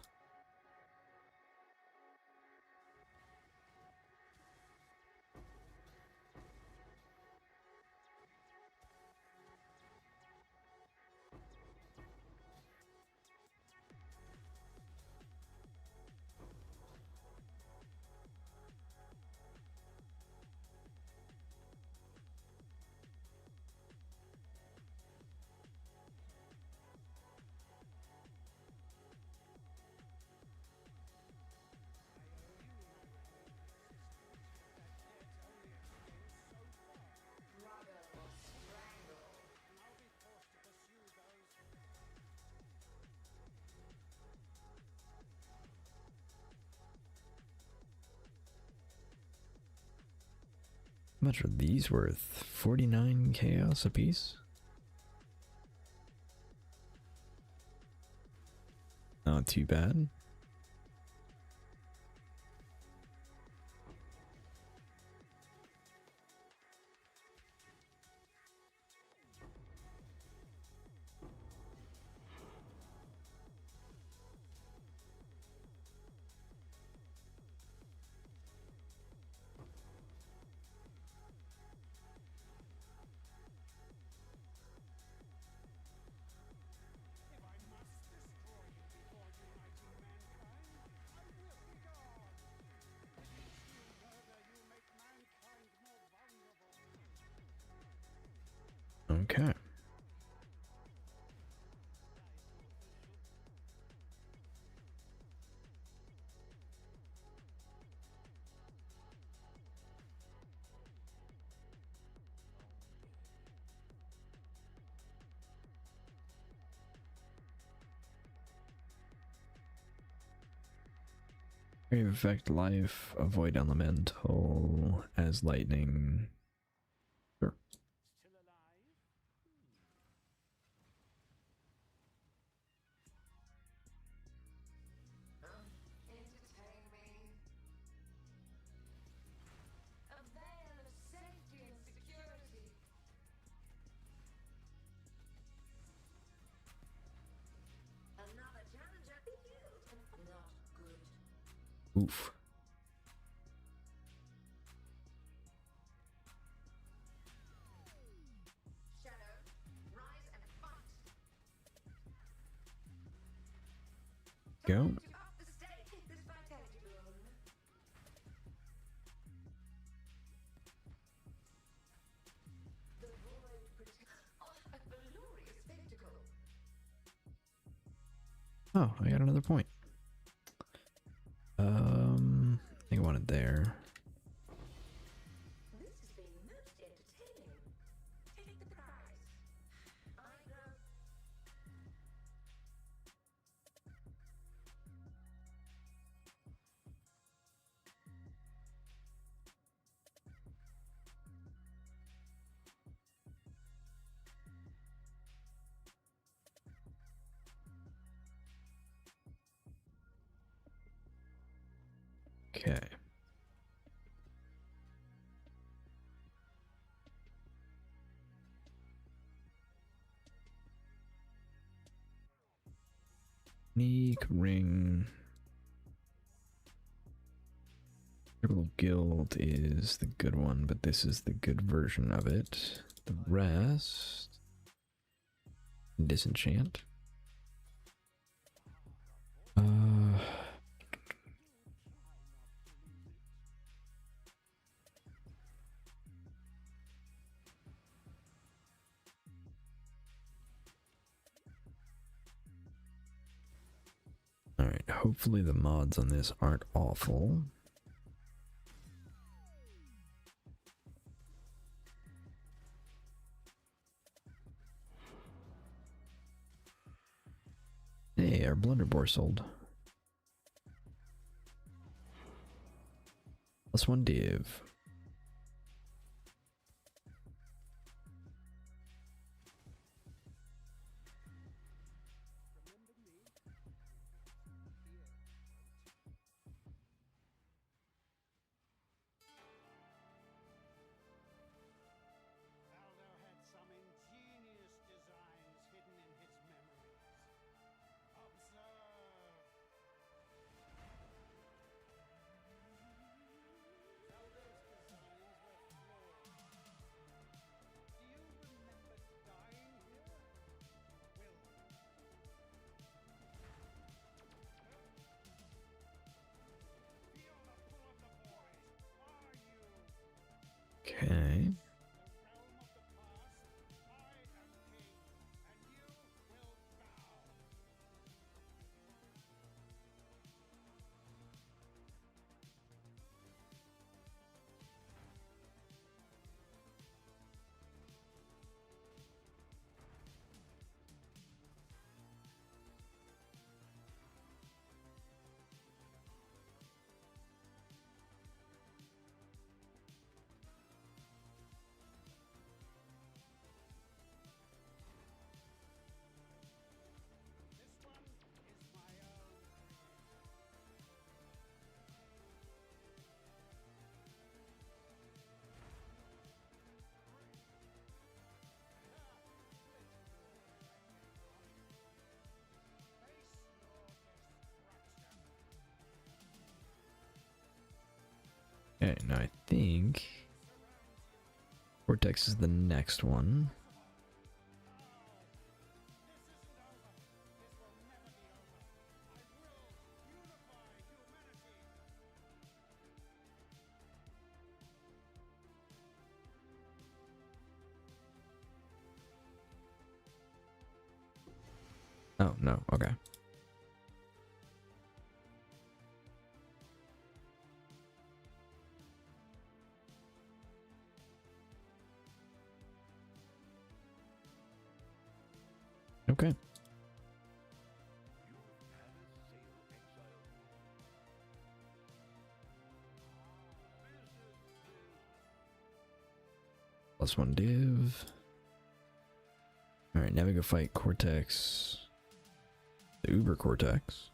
How much are these worth? 49 chaos apiece? Not too bad. Okay. Grave effect life, avoid elemental as lightning. Sure. Still alive? Entertain me. A veil of safety and security. Another challenger. Not good. Oof. Shadow, rise and fight. Go. Time to up the stake. This vitality balloon. The void protects. Oh, a glorious spectacle. Oh, I got another point. I think I want it there. This has been most entertaining. Take the prize. I grow. Okay. Sneak ring. Triple guild is the good one, but this is the good version of it. The rest. Disenchant. Alright, hopefully the mods on this aren't awful. Hey, our blunderbore sold. Plus one div. Aldo had some ingenious designs hidden in his memories. Observe. Aldo's designs were flawed. Do you remember dying here? Will. Feel the pull of the void. Are you? Okay. The realm of the past, I am king, and you will bow. This one is my own creation. Face your destruction. Okay, now I think Vortex is the next one. Oh, no. Okay. Okay. +1 div. Alright, now we go fight Cortex. The Uber Cortex.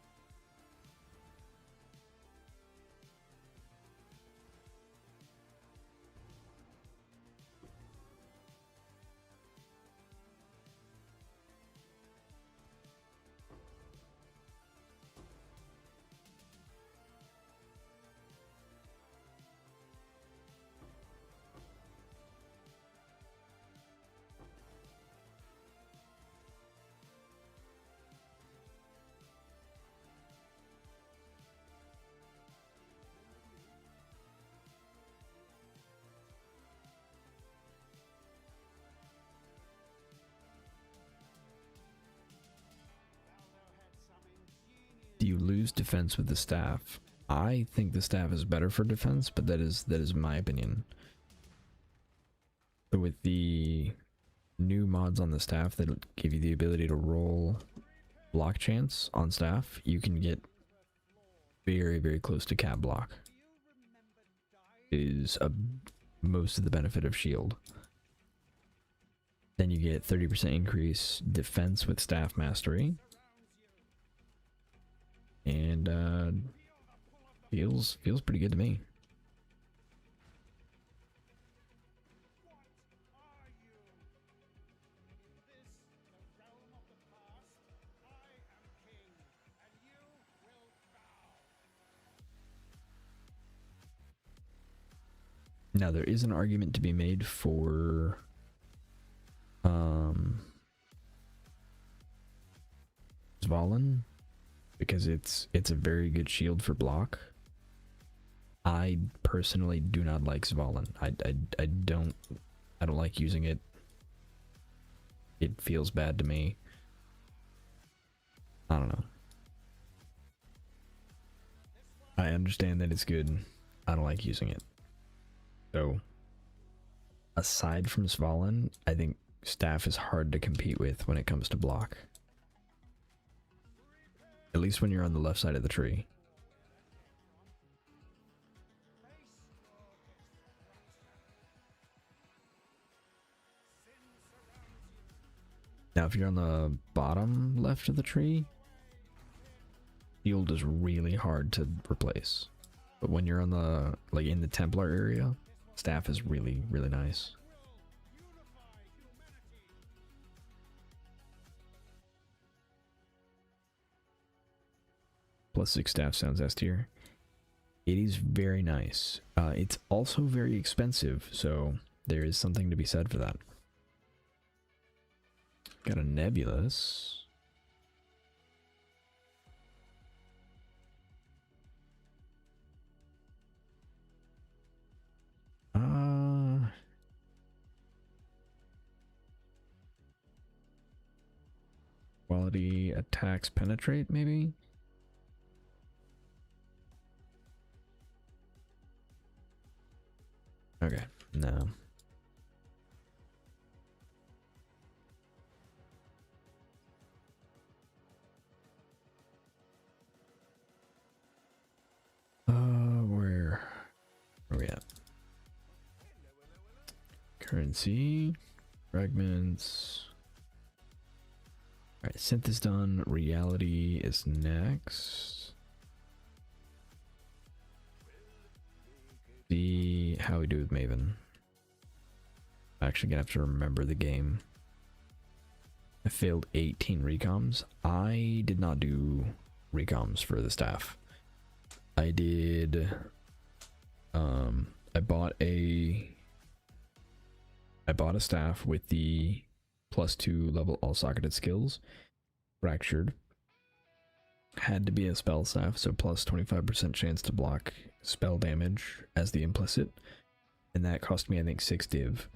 Do you lose defense with the staff? I think the staff is better for defense, but that is my opinion. So with the new mods on the staff that give you the ability to roll block chance on staff, you can get very, very close to cap block. Is most of the benefit of shield. Then you get 30% increase defense with staff mastery. And feels pretty good to me. Now there is an argument to be made for Svalin, because it's a very good shield for block. I personally do not like Svalin. I don't like using it. It feels bad to me. I don't know. I understand that it's good. I don't like using it. So, aside from Svalin, I think staff is hard to compete with when it comes to block. At least when you're on the left side of the tree. Now if you're on the bottom left of the tree, shield is really hard to replace. But when you're on the, like in the Templar area, staff is really, really nice. +6 staff sounds S tier. It is very nice. It's also very expensive, so there is something to be said for that. Got a Nebulous. Quality attacks penetrate, maybe? Okay, no. Where are we at? Currency, fragments. All right, synth is done. Reality is next. See how we do with Maven. I'm actually gonna have to remember the game. I failed 18 recoms. I did not do recoms for the staff. I did. I bought a staff with the +2 level all socketed skills. Fractured. Had to be a spell staff, so plus 25% chance to block spell damage as the implicit. And that cost me, I think, 6 div.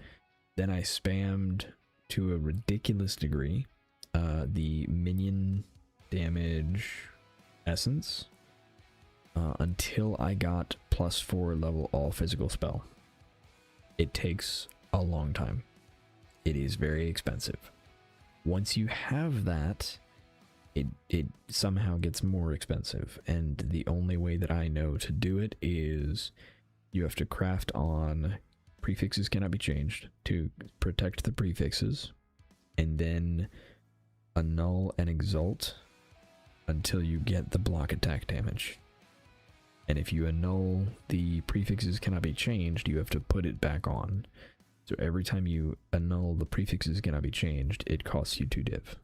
Then I spammed to a ridiculous degree the minion damage essence until I got +4 level all physical spell. It takes a long time. It is very expensive. Once you have that, it somehow gets more expensive, and the only way that I know to do it is you have to craft on prefixes cannot be changed to protect the prefixes, and then annul and exalt until you get the block attack damage. And if you annul the prefixes cannot be changed, you have to put it back on. So every time you annul the prefixes cannot be changed, it costs you 2 div.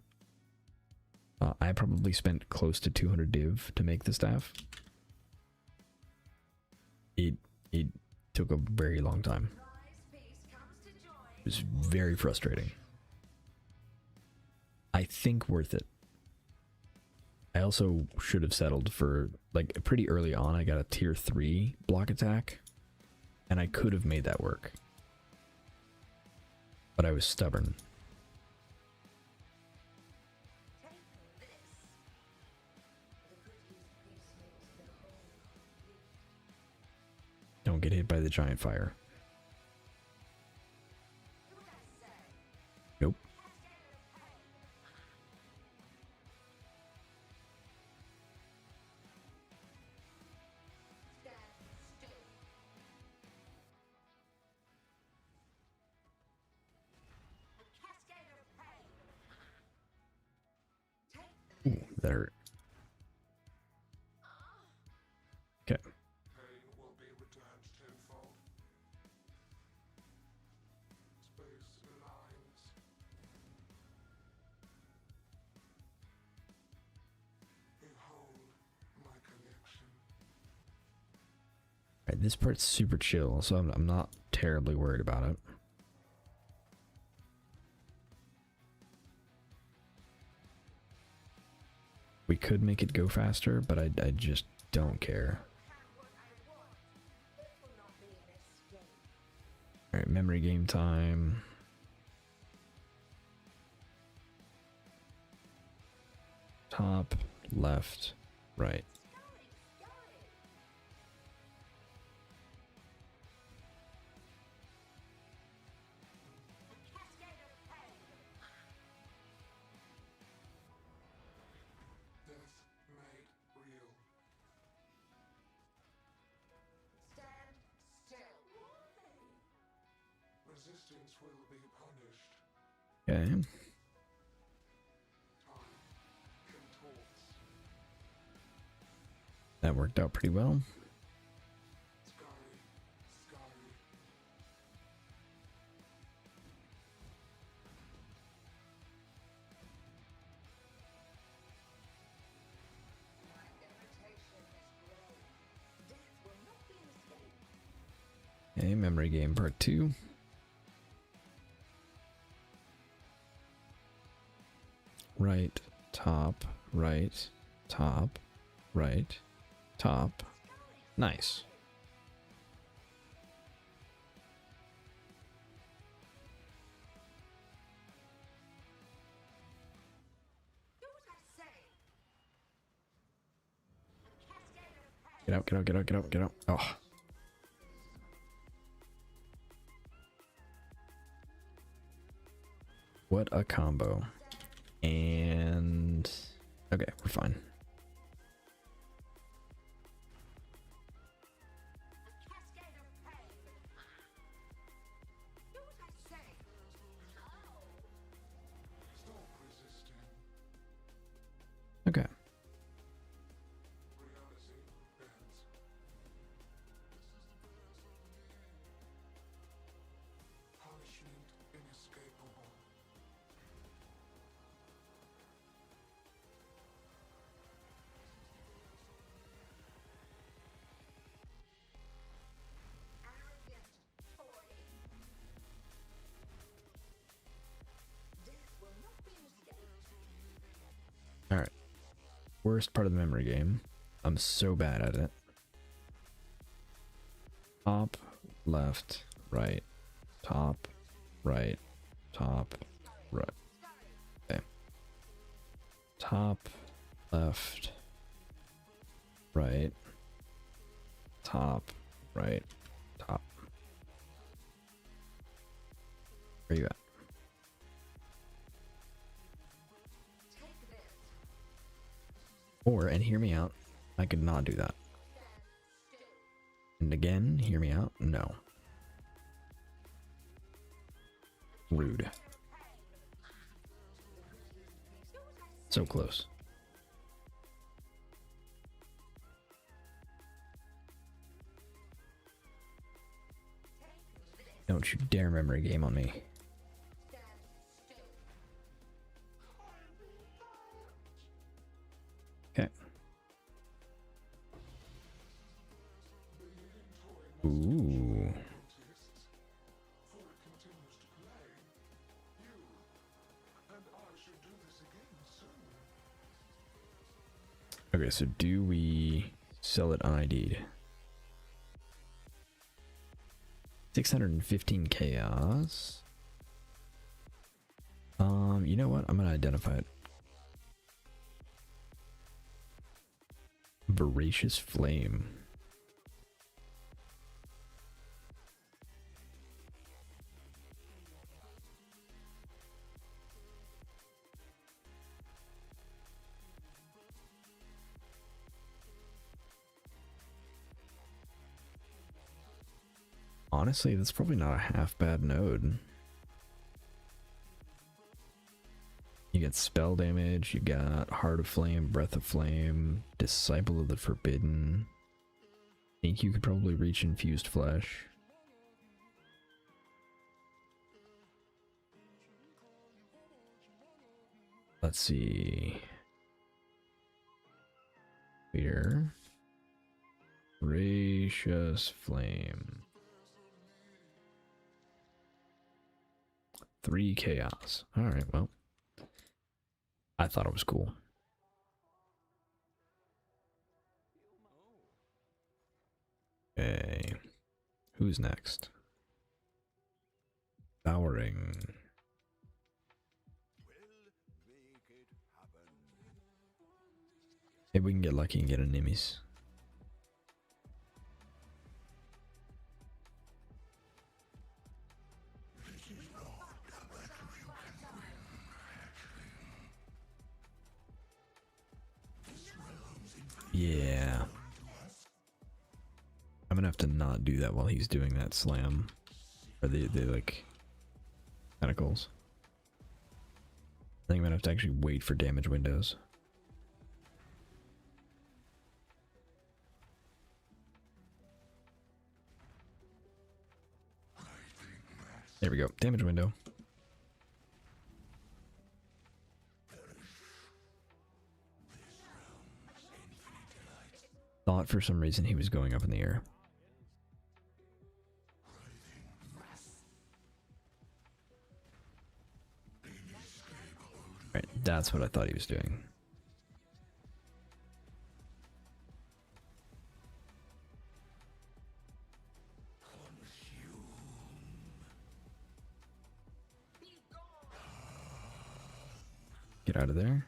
I probably spent close to 200 div to make the staff. It took a very long time. It was very frustrating. I think worth it. I also should have settled for, like, pretty early on I got a tier 3 block attack, and I could have made that work. But I was stubborn. Don't get hit by the giant fire. Nope. Ooh, that hurt. Okay. Pain will be returned tenfold. Space aligns. Behold my connection. Alright, this part's super chill, so I'm not terribly worried about it. We could make it go faster, but I just don't care. Alright, memory game time. Top, left, right. Death made real. Stand still. Resistance will be punished. Okay. Time contorts. That worked out pretty well. Scary. Scary. My irritation has grown. Death will not be an escape. Okay, memory game part 2. Right, top, right, top, right, top. Nice. Do what I say. Cascade of pain. Get out, get out, get out, get out, get out. Oh. What a combo. And okay, we're fine. Cascade of pain. Do what I say. Oh. Stop resisting. Okay. Reality bends. Punishment inescapable. Arrogant toy. Death will not be an escape. Alright. Worst part of the memory game. I'm so bad at it. Top, left, right, top, right, top, right. Okay. Top, left, right, top, right, top. Where you at? Or, and hear me out, I could not do that. And again, hear me out, no. Rude. So close. Don't you dare memory game on me. Okay. Ooh. Okay, so do we sell it UNID'd? 615 chaos. You know what? I'm gonna identify it. Voracious flame. Honestly, that's probably not a half bad node. You get spell damage, you got Heart of Flame, Breath of Flame, Disciple of the Forbidden. I think you could probably reach Infused Flesh. Let's see. Here. Gracious Flame. 3 chaos. Alright, well. I thought it was cool. Okay. Who's next? Bowering. Maybe we can get lucky and get an Nimis. Yeah. I'm gonna have to not do that while he's doing that slam. Or the like tentacles. I think I'm gonna have to actually wait for damage windows. There we go. Damage window. Thought for some reason he was going up in the air. Right, that's what I thought he was doing. Get out of there.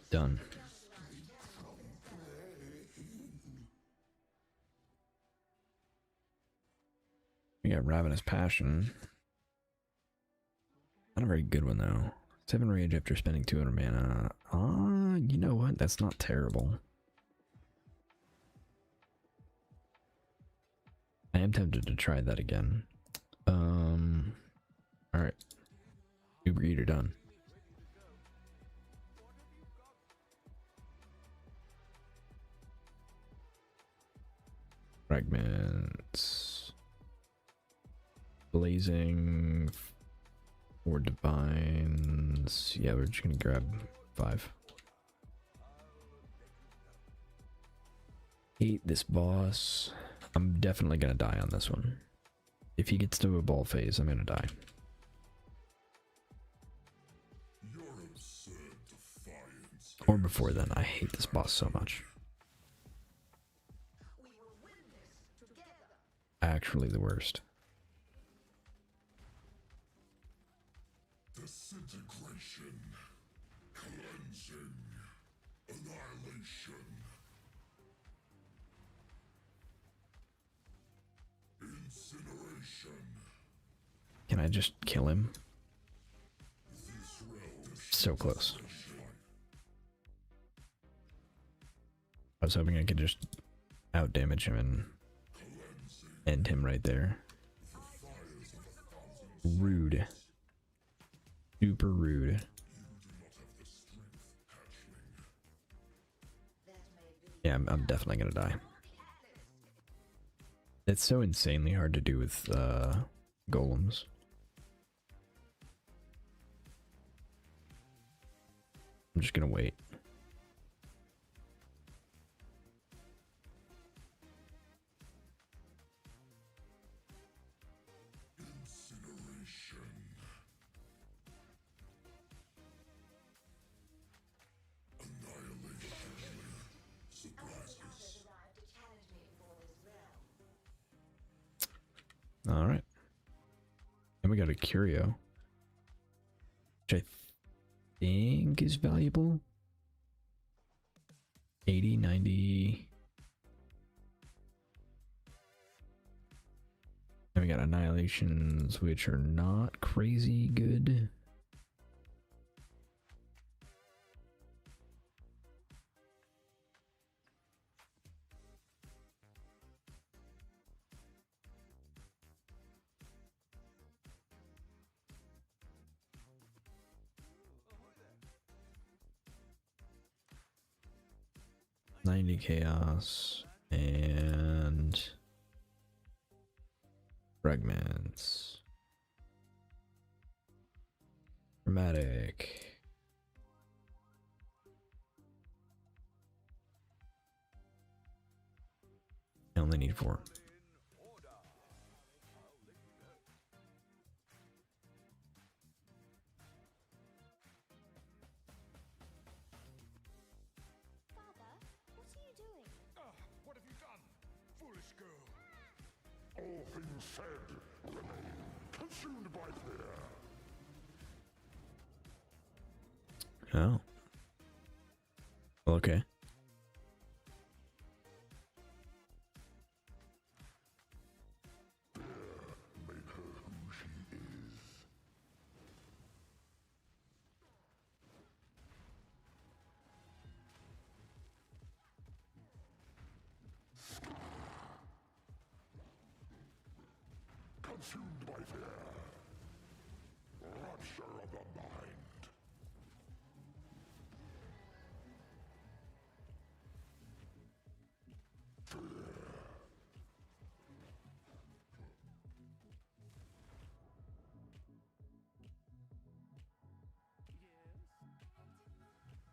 Done. We got Ravenous Passion. Not a very good one though. 7 rage after spending 200 mana. You know what? That's not terrible. I am tempted to try that again. Alright. Uber Eater done. Fragments. Blazing. 4 divines. Yeah, we're just gonna grab 5. Hate this boss. I'm definitely gonna die on this one. If he gets to a ball phase, I'm gonna die. Or before then. I hate this boss so much. We will win this together. Actually the worst. Disintegration, cleansing, annihilation, incineration. Can I just kill him? This realm So close. shall I was hoping I could just out damage him and end him right there. Rude. Super rude. Yeah, I'm definitely gonna die. It's so insanely hard to do with golems. I'm just gonna wait. incineration. Annihilation. Surprises. Arrived to challenge me for this realm. Alright. And we got a curio. Which I think is valuable. 80, 90. And we got annihilations, which are not crazy good. $90 chaos and fragments. Dramatic. I only need 4. Father, what are you doing? What have you done, foolish girl? All things said remain consumed by fear. Oh. Well, okay. Make her who she is. Consumed by fear. Rupture of the mind.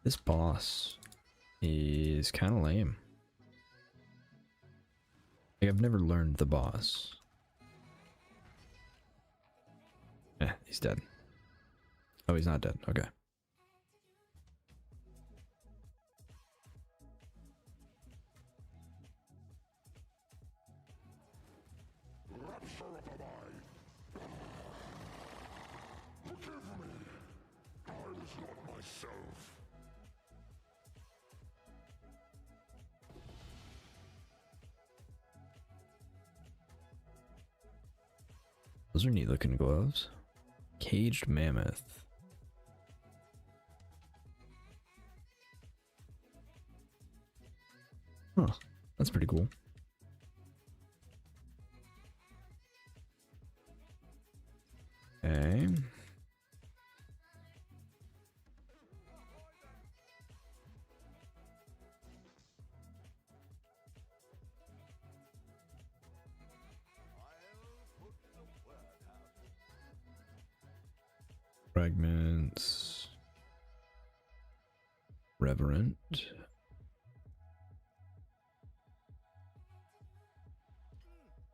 This boss is kind of lame. Like, I've never learned the boss. He's dead. Oh, he's not dead. Okay. Rupture of the mind. Forgive me. I was not myself. Those are neat looking gloves. Caged mammoth. Huh. That's pretty cool. Okay. Fragments. Reverent.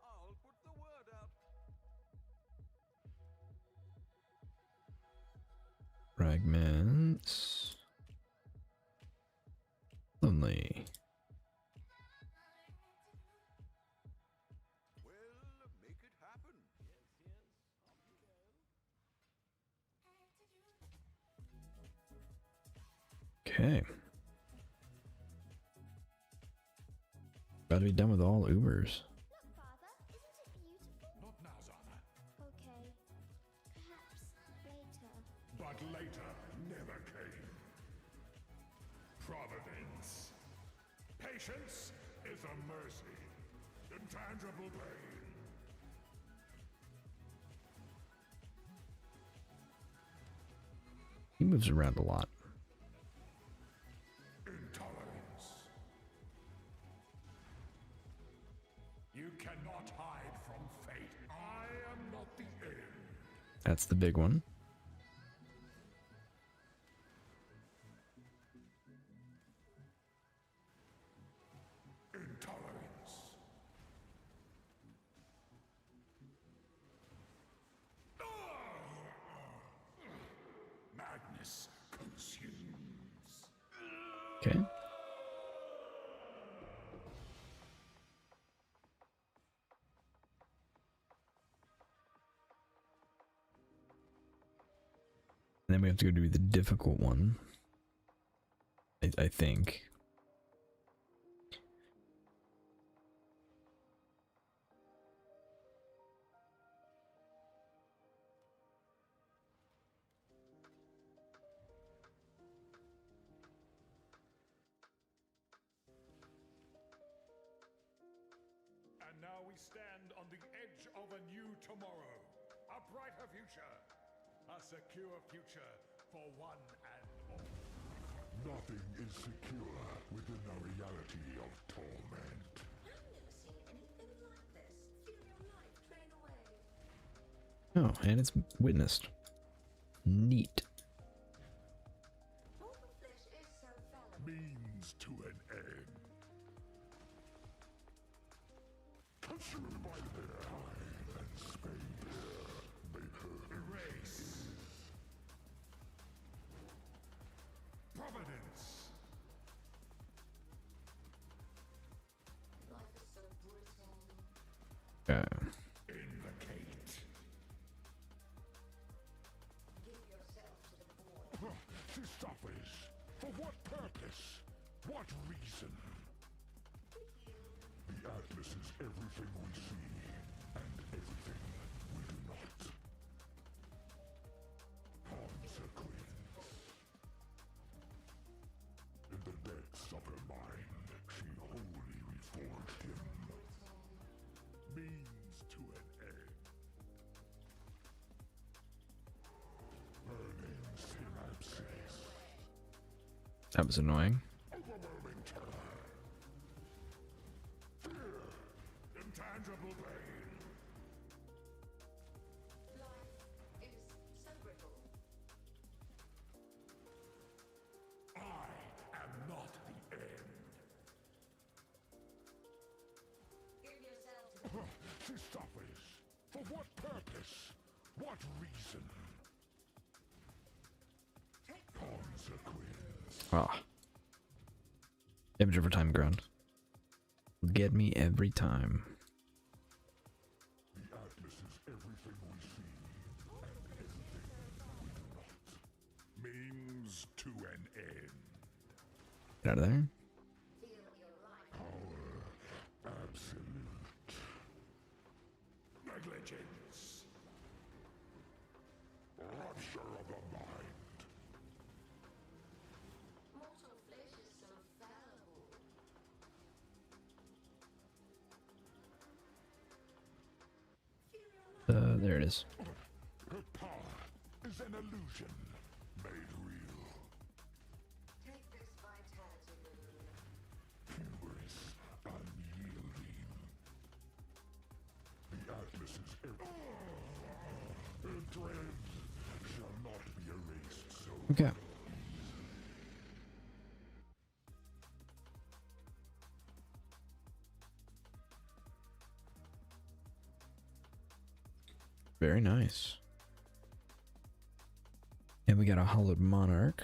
I'll put the word out. Fragments. Okay. About to be done with all Ubers. Look, Father, isn't it beautiful? Not now, Zana. Okay. Perhaps later. But later never came. Providence. Patience is a mercy. Intangible pain. He moves around a lot. Intolerance. You cannot hide from fate. I am not the end. That's the big one. Intolerance. Madness consumes. Okay. And then we have to go do the difficult one. I think. And now we stand on the edge of a new tomorrow. A brighter future. A secure future for one and all. Nothing is secure within the reality of torment. I've never seen anything like this. Feel your life drain away. Oh, and it's witnessed. Neat. Mortal flesh is so fallible. Means to an end. Consumed by their time and space. Erase. Providence. Life is so brutal. Invocate. Give yourself to the void. This suffers. For what purpose? What reason? The Atlas is everything we see, and everything we do not. Consequence. In the depths of her mind, she wholly reforged him. Means to an end. Burning synapses. That was annoying. Overwhelming terror. Fear. Intangible pain. Life is so brittle. I am not the end. Give yourself to She suffers. For what purpose? What reason? Consequence. Ah. Image over time ground. Get me every time. The Atlas is everything we see, and everything we do not. Means to an end. Get out of there. feel your life. Power absolute. Negligence. Rupture of the mind. Mortal flesh is so fallible. Feel your life. There it is. Her power is an illusion made real. Take this vitality balloon. Hubris unyielding. The Atlas is her dread shall not be erased so. Okay. Very nice. And we got a hollowed monarch.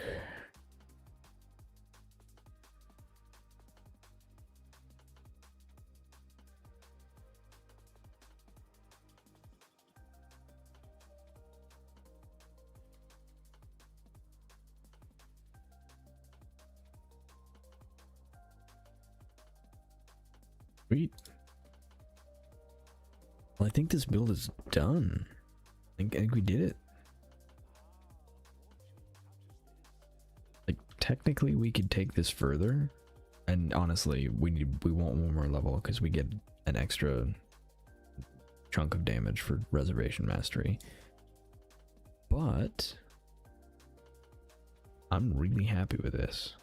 Sweet. Well, I think this build is done. I think we did it. Like, technically we could take this further. And honestly, we want one more level because we get an extra chunk of damage for Reservation Mastery. But I'm really happy with this.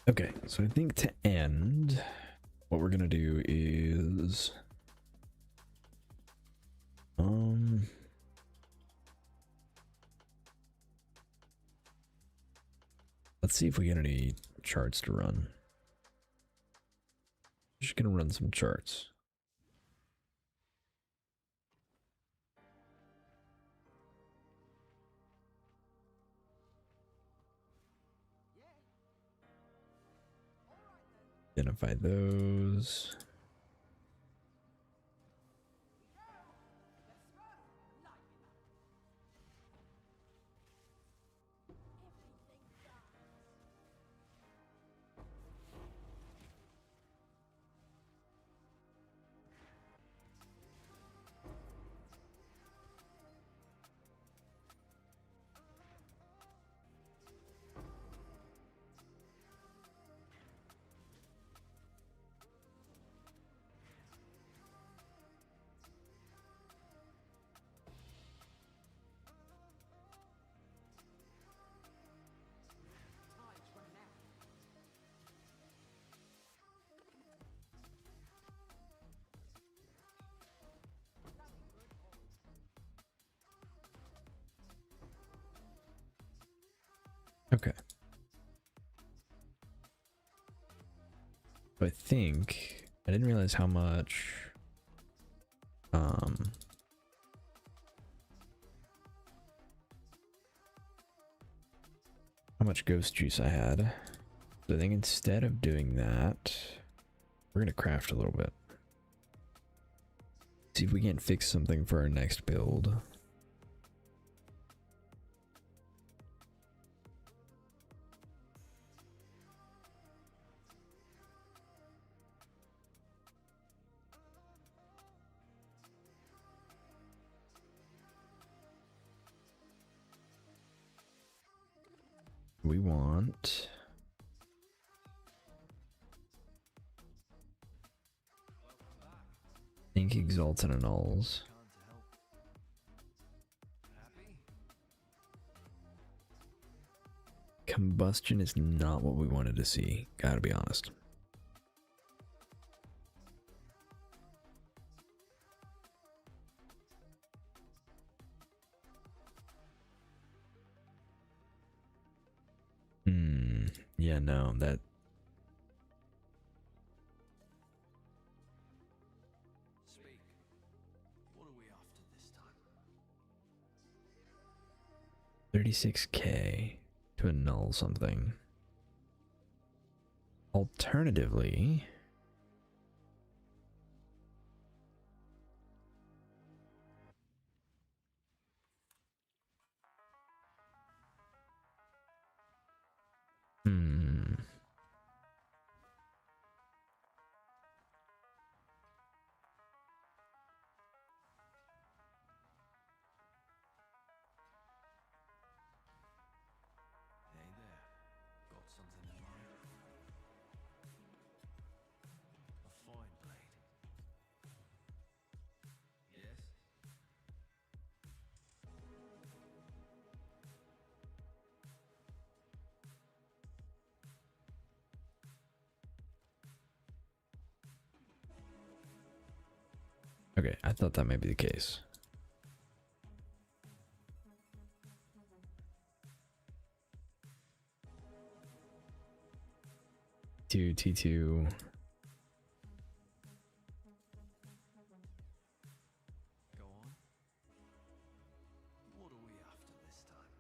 Okay, so I think to end, what we're gonna do is let's see if we get any charts to run. Just gonna run some charts. Identify those. Okay. So I think I didn't realize how much ghost juice I had. So I think instead of doing that, we're gonna craft a little bit. See if we can't fix something for our next build. We want ink exalts and annuls. Combustion is not what we wanted to see, gotta be honest. Yeah, no, that... Speak. What are we after this time? 36k to annul something. Alternatively... Hey there. Got something in mind? A fine blade. Yes? Okay, I thought that might be the case. T2. Go on. What are we after this time?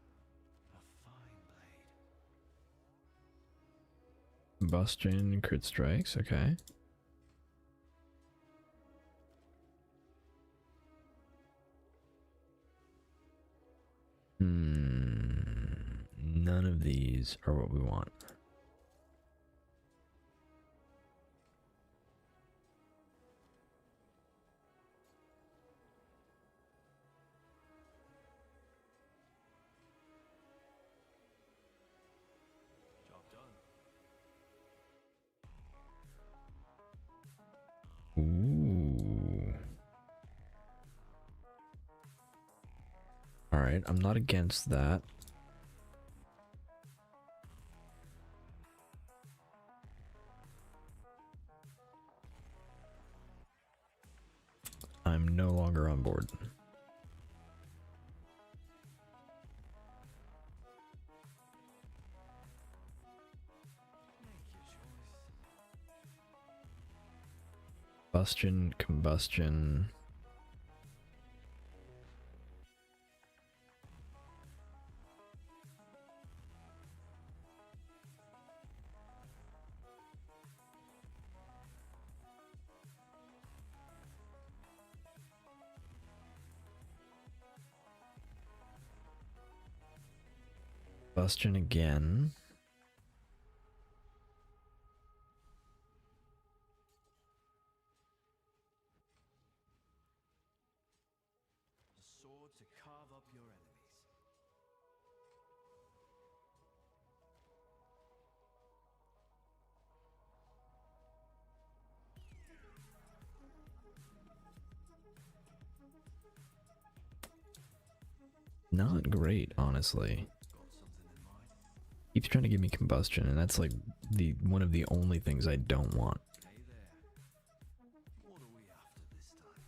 A fine blade. Combustion, crit strikes, okay. of these are what we want. Job done. Ooh. All right, I'm not against that. I'm no longer on board. Make your choice. Combustion, combustion. Combustion again. A sword to carve up your enemies. Not great, honestly. Got something in mind? Keeps trying to give me combustion, and that's like the one of the only things I don't want. Hey there. What are we after this time?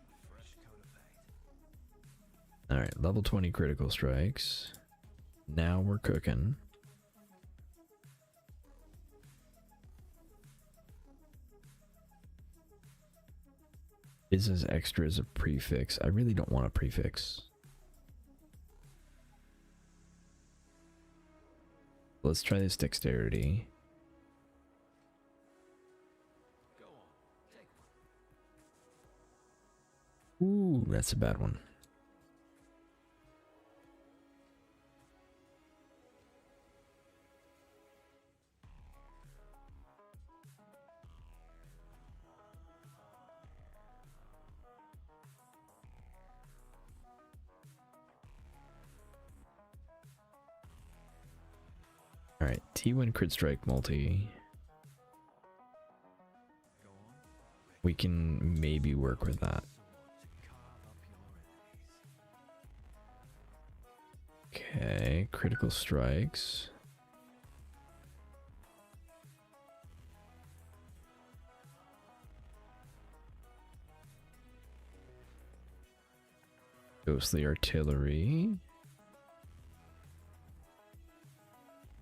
A fresh coat of paint. Alright, level 20 critical strikes. Now we're cooking. Is as extra as a prefix. I really don't want a prefix. Let's try this dexterity. Go on, take one. Ooh, that's a bad one. Alright, T1 crit strike multi. Go on. We can maybe work with that. Sword to carve up your enemies. Okay, critical strikes. Ghostly artillery.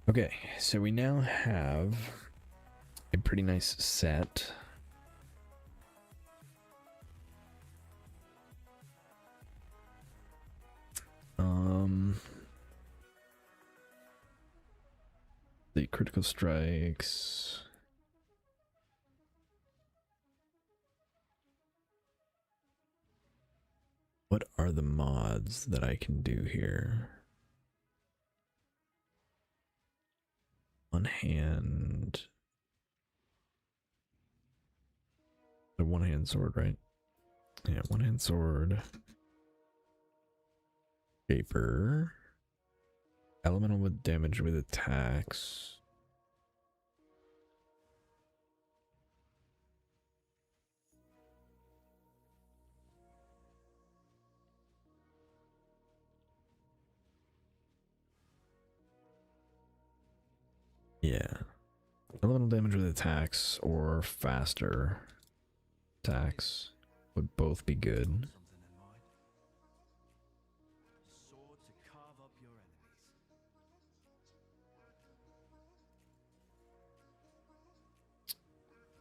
Okay, so we now have a pretty nice set. The critical strikes. What are the mods that I can do here? One hand. The one hand sword, right? Yeah, one hand sword. Shaper. Elemental with damage with attacks. Yeah. Elemental damage with attacks or faster attacks would both be good. Something in mind? A sword to carve up your enemies.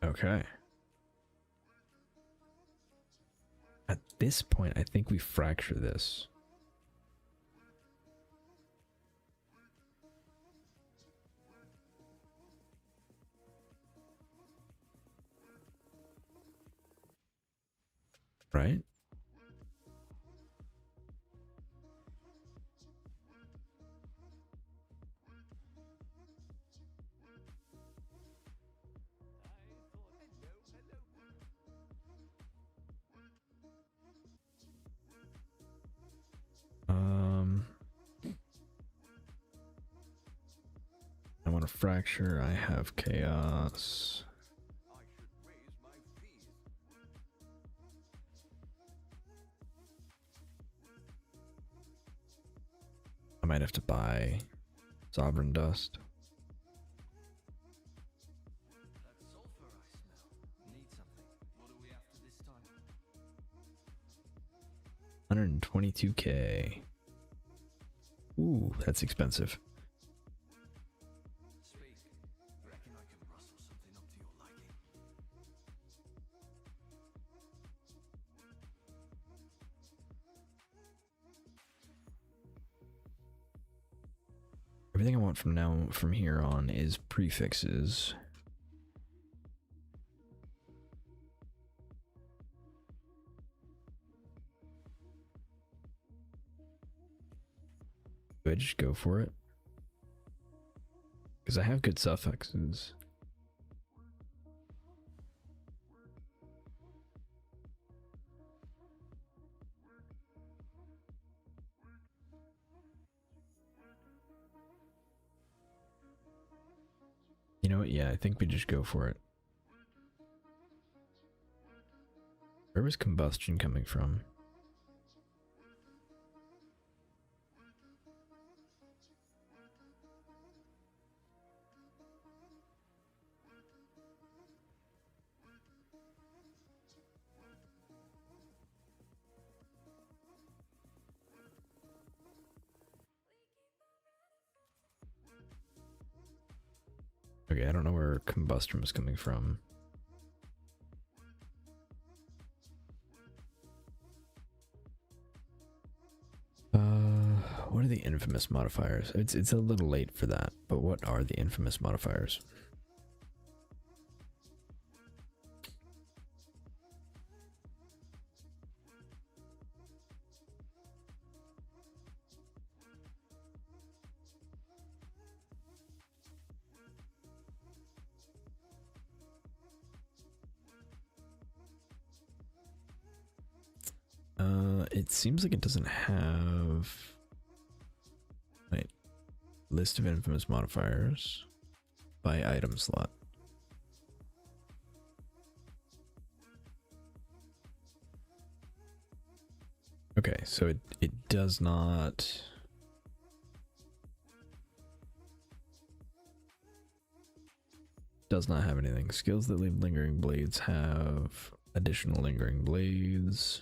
Okay. At this point, I think we fracture this. Right? a fracture. I have chaos. I should raise my fees. I might have to buy sovereign dust. That sulfur I smell. Need something. What are we after this time? 122k. Ooh, that's expensive. Speak. Reckon I can rustle something up to your liking. Everything I want from here on is prefixes. Do I just go for it? Because I have good suffixes. You know what? Yeah, I think we just go for it. Where was combustion coming from? Okay, I don't know where combustion was coming from. What are the infamous modifiers? It's a little late for that, but what are the infamous modifiers? It seems like it doesn't have... Wait. List of infamous modifiers by item slot. Okay, so it does not... Does not have anything. Skills that leave lingering blades have additional lingering blades.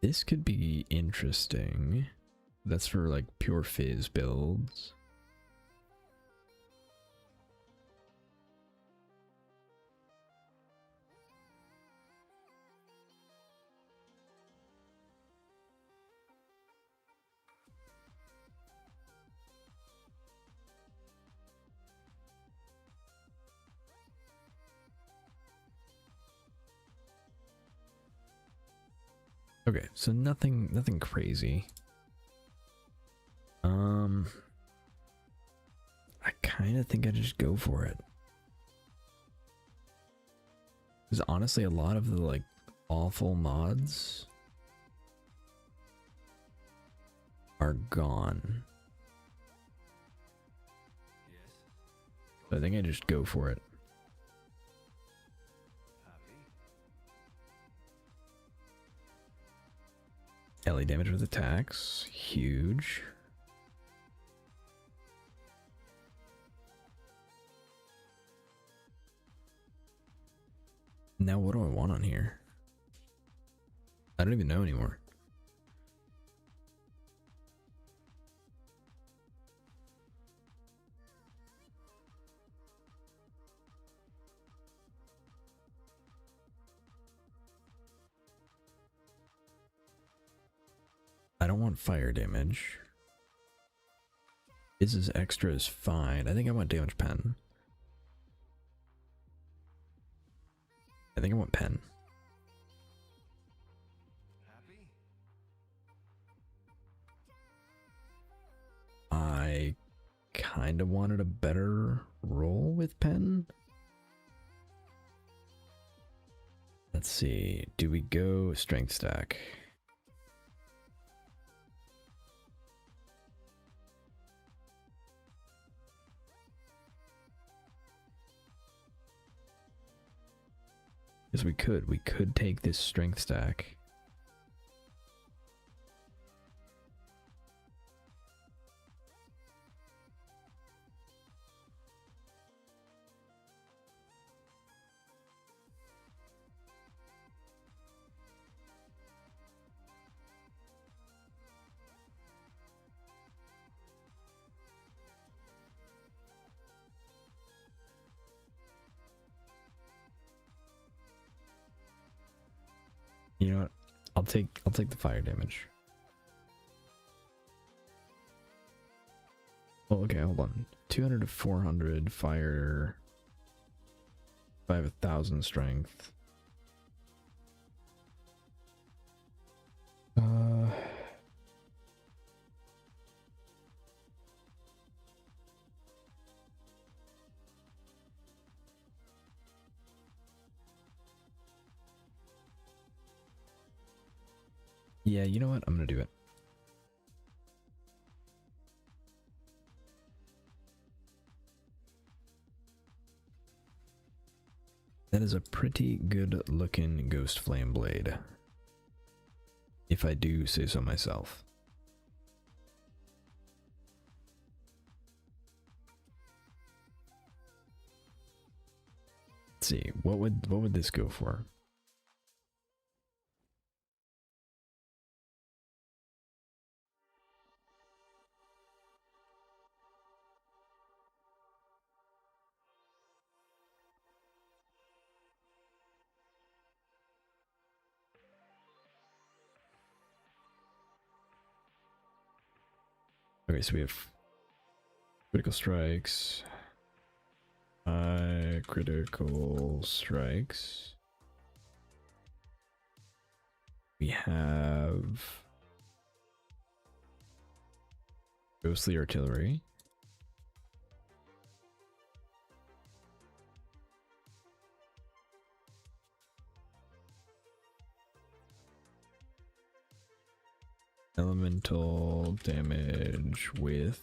This could be interesting. That's for like pure Phys builds. Okay, so nothing crazy. I kind of think I just go for it. Because honestly, a lot of the like awful mods are gone. Yes. So I think I just go for it. Happy? LE damage with attacks, huge. Now what do I want on here? I don't even know anymore. don't want fire damage. Phys's extra is fine. I think I want damage pen. I think I want pen. Happy? I kind of wanted a better roll with pen. Let's see. Do we go strength stack? Because we could take this strength stack. You know what? I'll take the fire damage. Oh, okay, hold on. 200 to 400 fire. If I have 1,000 strength. Yeah, you know what? I'm gonna do it. That is a pretty good looking ghost flame blade. If I do say so myself. Let's see, what would this go for? Okay, so we have critical strikes, critical strikes. We have ghostly artillery. Elemental damage with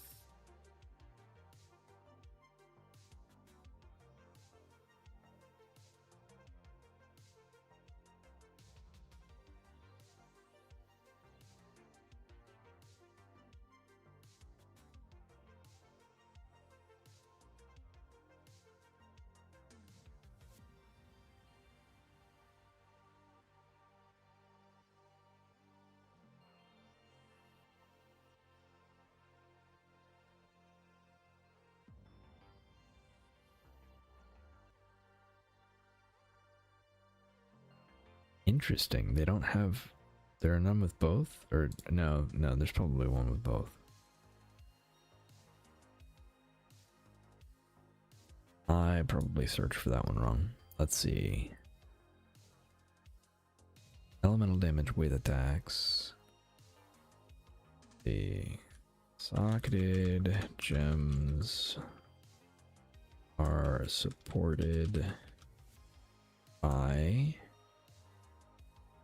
interesting. They don't have. There are none with both, or no, there's probably one with both. I probably searched for that one wrong. Let's see. Elemental damage with attacks. The socketed gems are supported by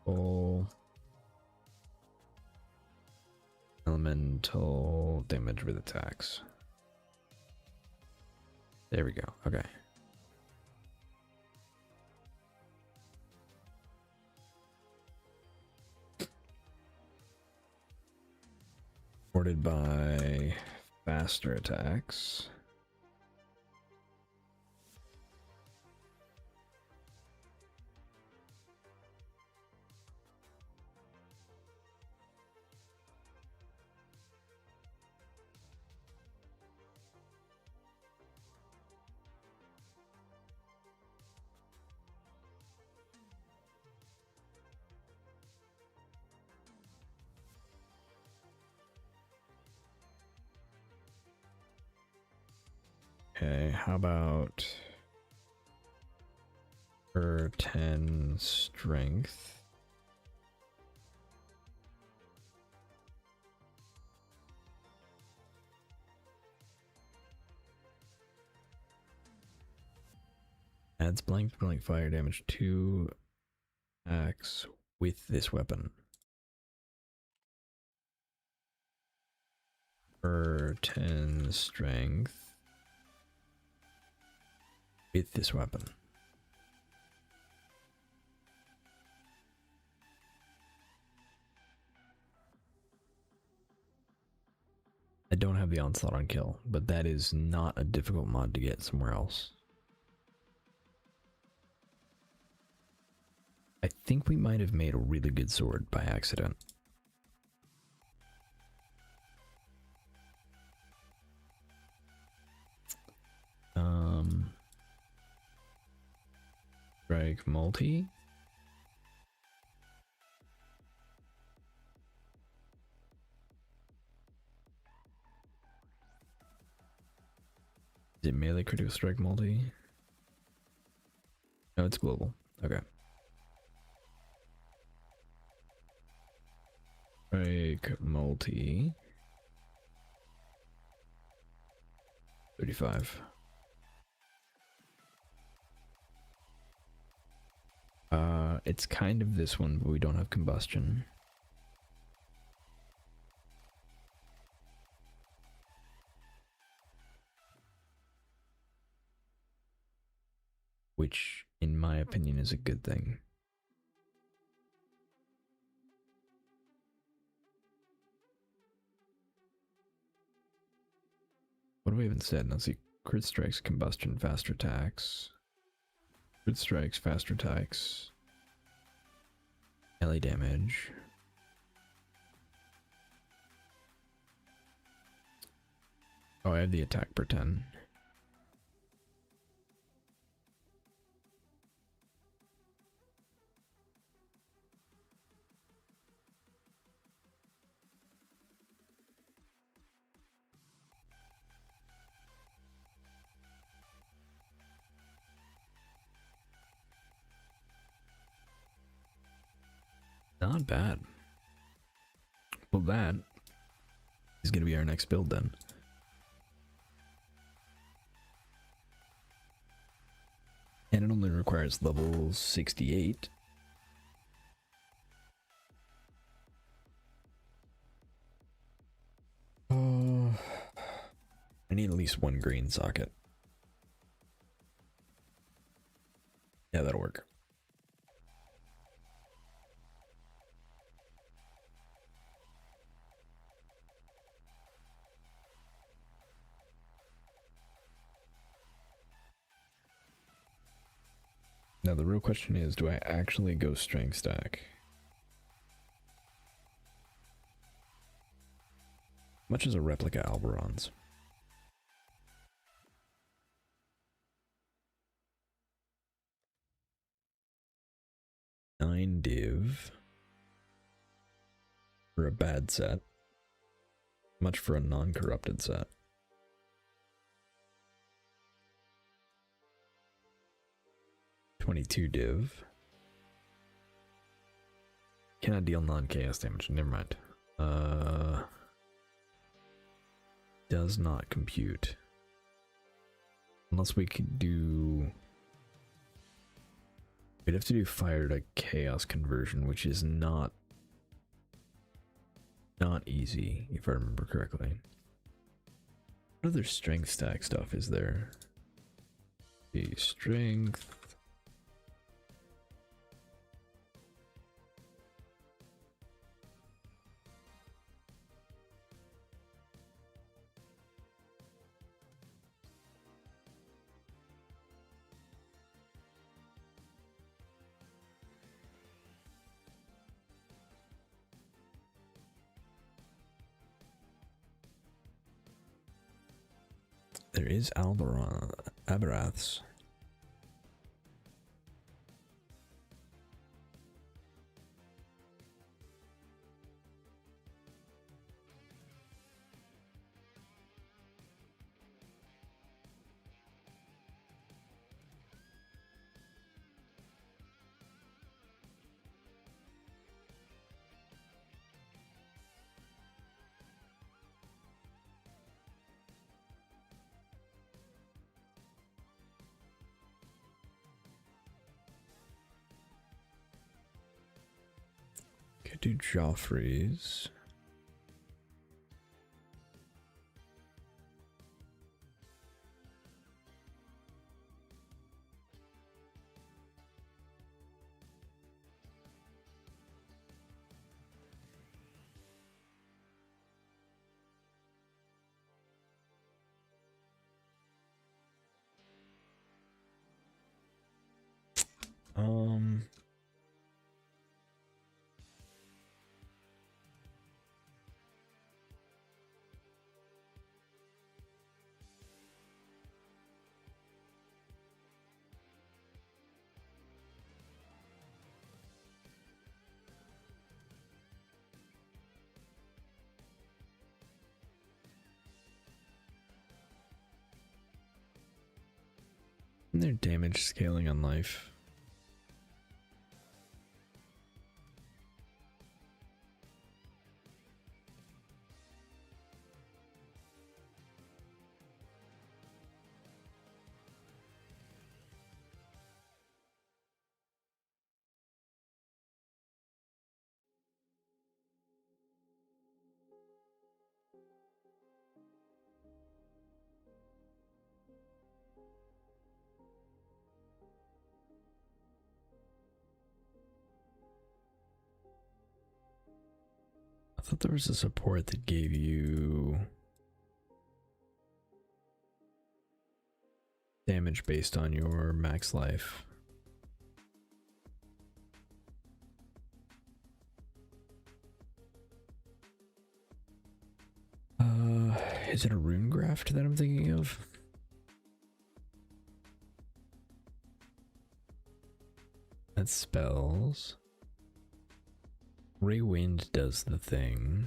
full elemental damage with attacks. There we go. Okay. Supported by faster attacks. Okay, how about for 10 strength? Adds blank fire damage to axe with this weapon. For 10 strength with this weapon. I don't have the onslaught on kill, but that is not a difficult mod to get somewhere else. I think we might have made a really good sword by accident. Strike multi. Is it melee critical strike multi? No, it's global. Okay. Strike multi. 35. It's kind of this one, but we don't have combustion. Which, in my opinion, is a good thing. What do we even said? Let's see. Crit strikes, combustion, faster attacks. Crit strikes, faster attacks. Melee damage. Oh, I have the attack per 10. Not bad. Well, that is going to be our next build then. And it only requires level 68. Oh, I need at least one green socket. Yeah, that'll work. Now the real question is, do I actually go strength stack? Much as a replica Alberon's. Nine div for a bad set. Much for a non-corrupted set. .22 div. Cannot deal non-chaos damage. Never mind. Does not compute. Unless we could do... We'd have to do fire to chaos conversion, which is not easy, if I remember correctly. What other strength stack stuff is there? The strength... There is Aberaths. Could do Joffrey's. Um, and their damage scaling on life. I thought there was a support that gave you damage based on your max life. Is it a rune graft that I'm thinking of? That's spells. Ray Wind does the thing.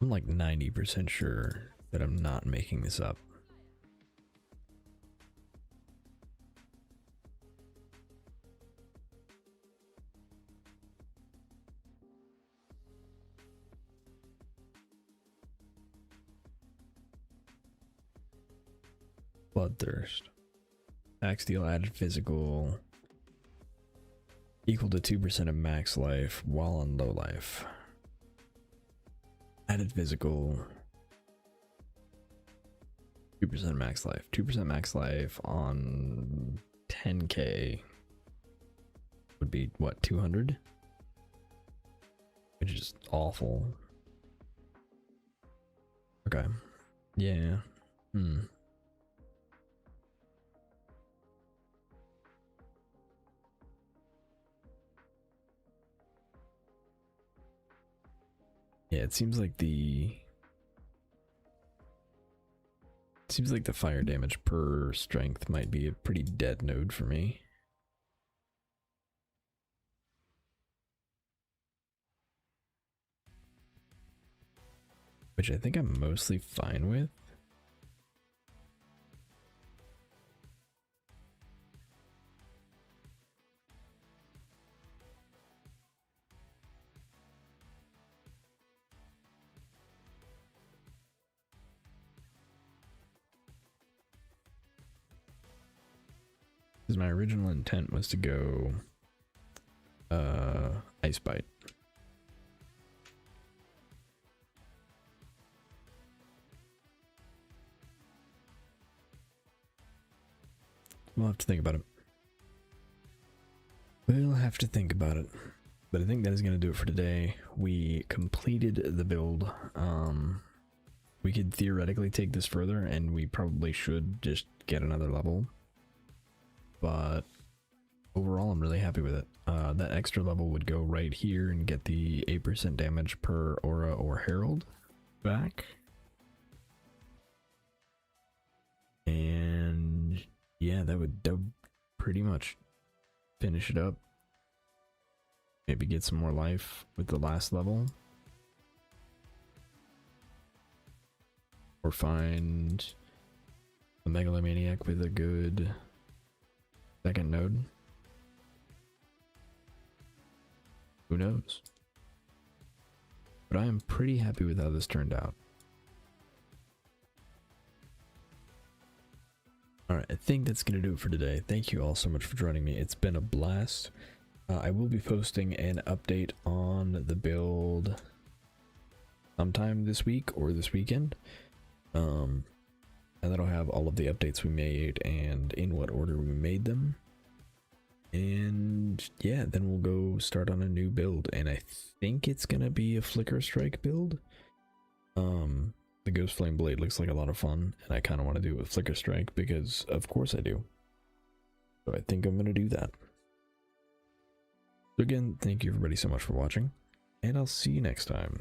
I'm like 90% sure that I'm not making this up. Bloodthirst. Max deal added physical equal to 2% of max life while on low life. Added physical 2% max life. 2% max life on 10k would be what, 200? Which is awful. Okay. Yeah. Yeah, it seems like the fire damage per strength might be a pretty dead node for me. Which I think I'm mostly fine with. Because my original intent was to go Ice Bite. We'll have to think about it. We'll have to think about it. But I think that is going to do it for today. We completed the build. We could theoretically take this further, and we probably should just get another level. But overall, I'm really happy with it. That extra level would go right here and get the 8% damage per aura or herald back. yeah, that would pretty much finish it up. Maybe get some more life with the last level. Or find a megalomaniac with a good second node. Who knows? But I am pretty happy with how this turned out. Alright, I think that's going to do it for today. Thank you all so much for joining me. It's been a blast. I will be posting an update on the build sometime this week or this weekend. And that'll have all of the updates we made and in what order we made them. And yeah, then we'll go start on a new build. And I think it's going to be a Flicker Strike build. The Ghost Flame Blade looks like a lot of fun, and I kind of want to do it with Flicker Strike because of course I do. So I think I'm going to do that. So again, thank you everybody so much for watching, and I'll see you next time.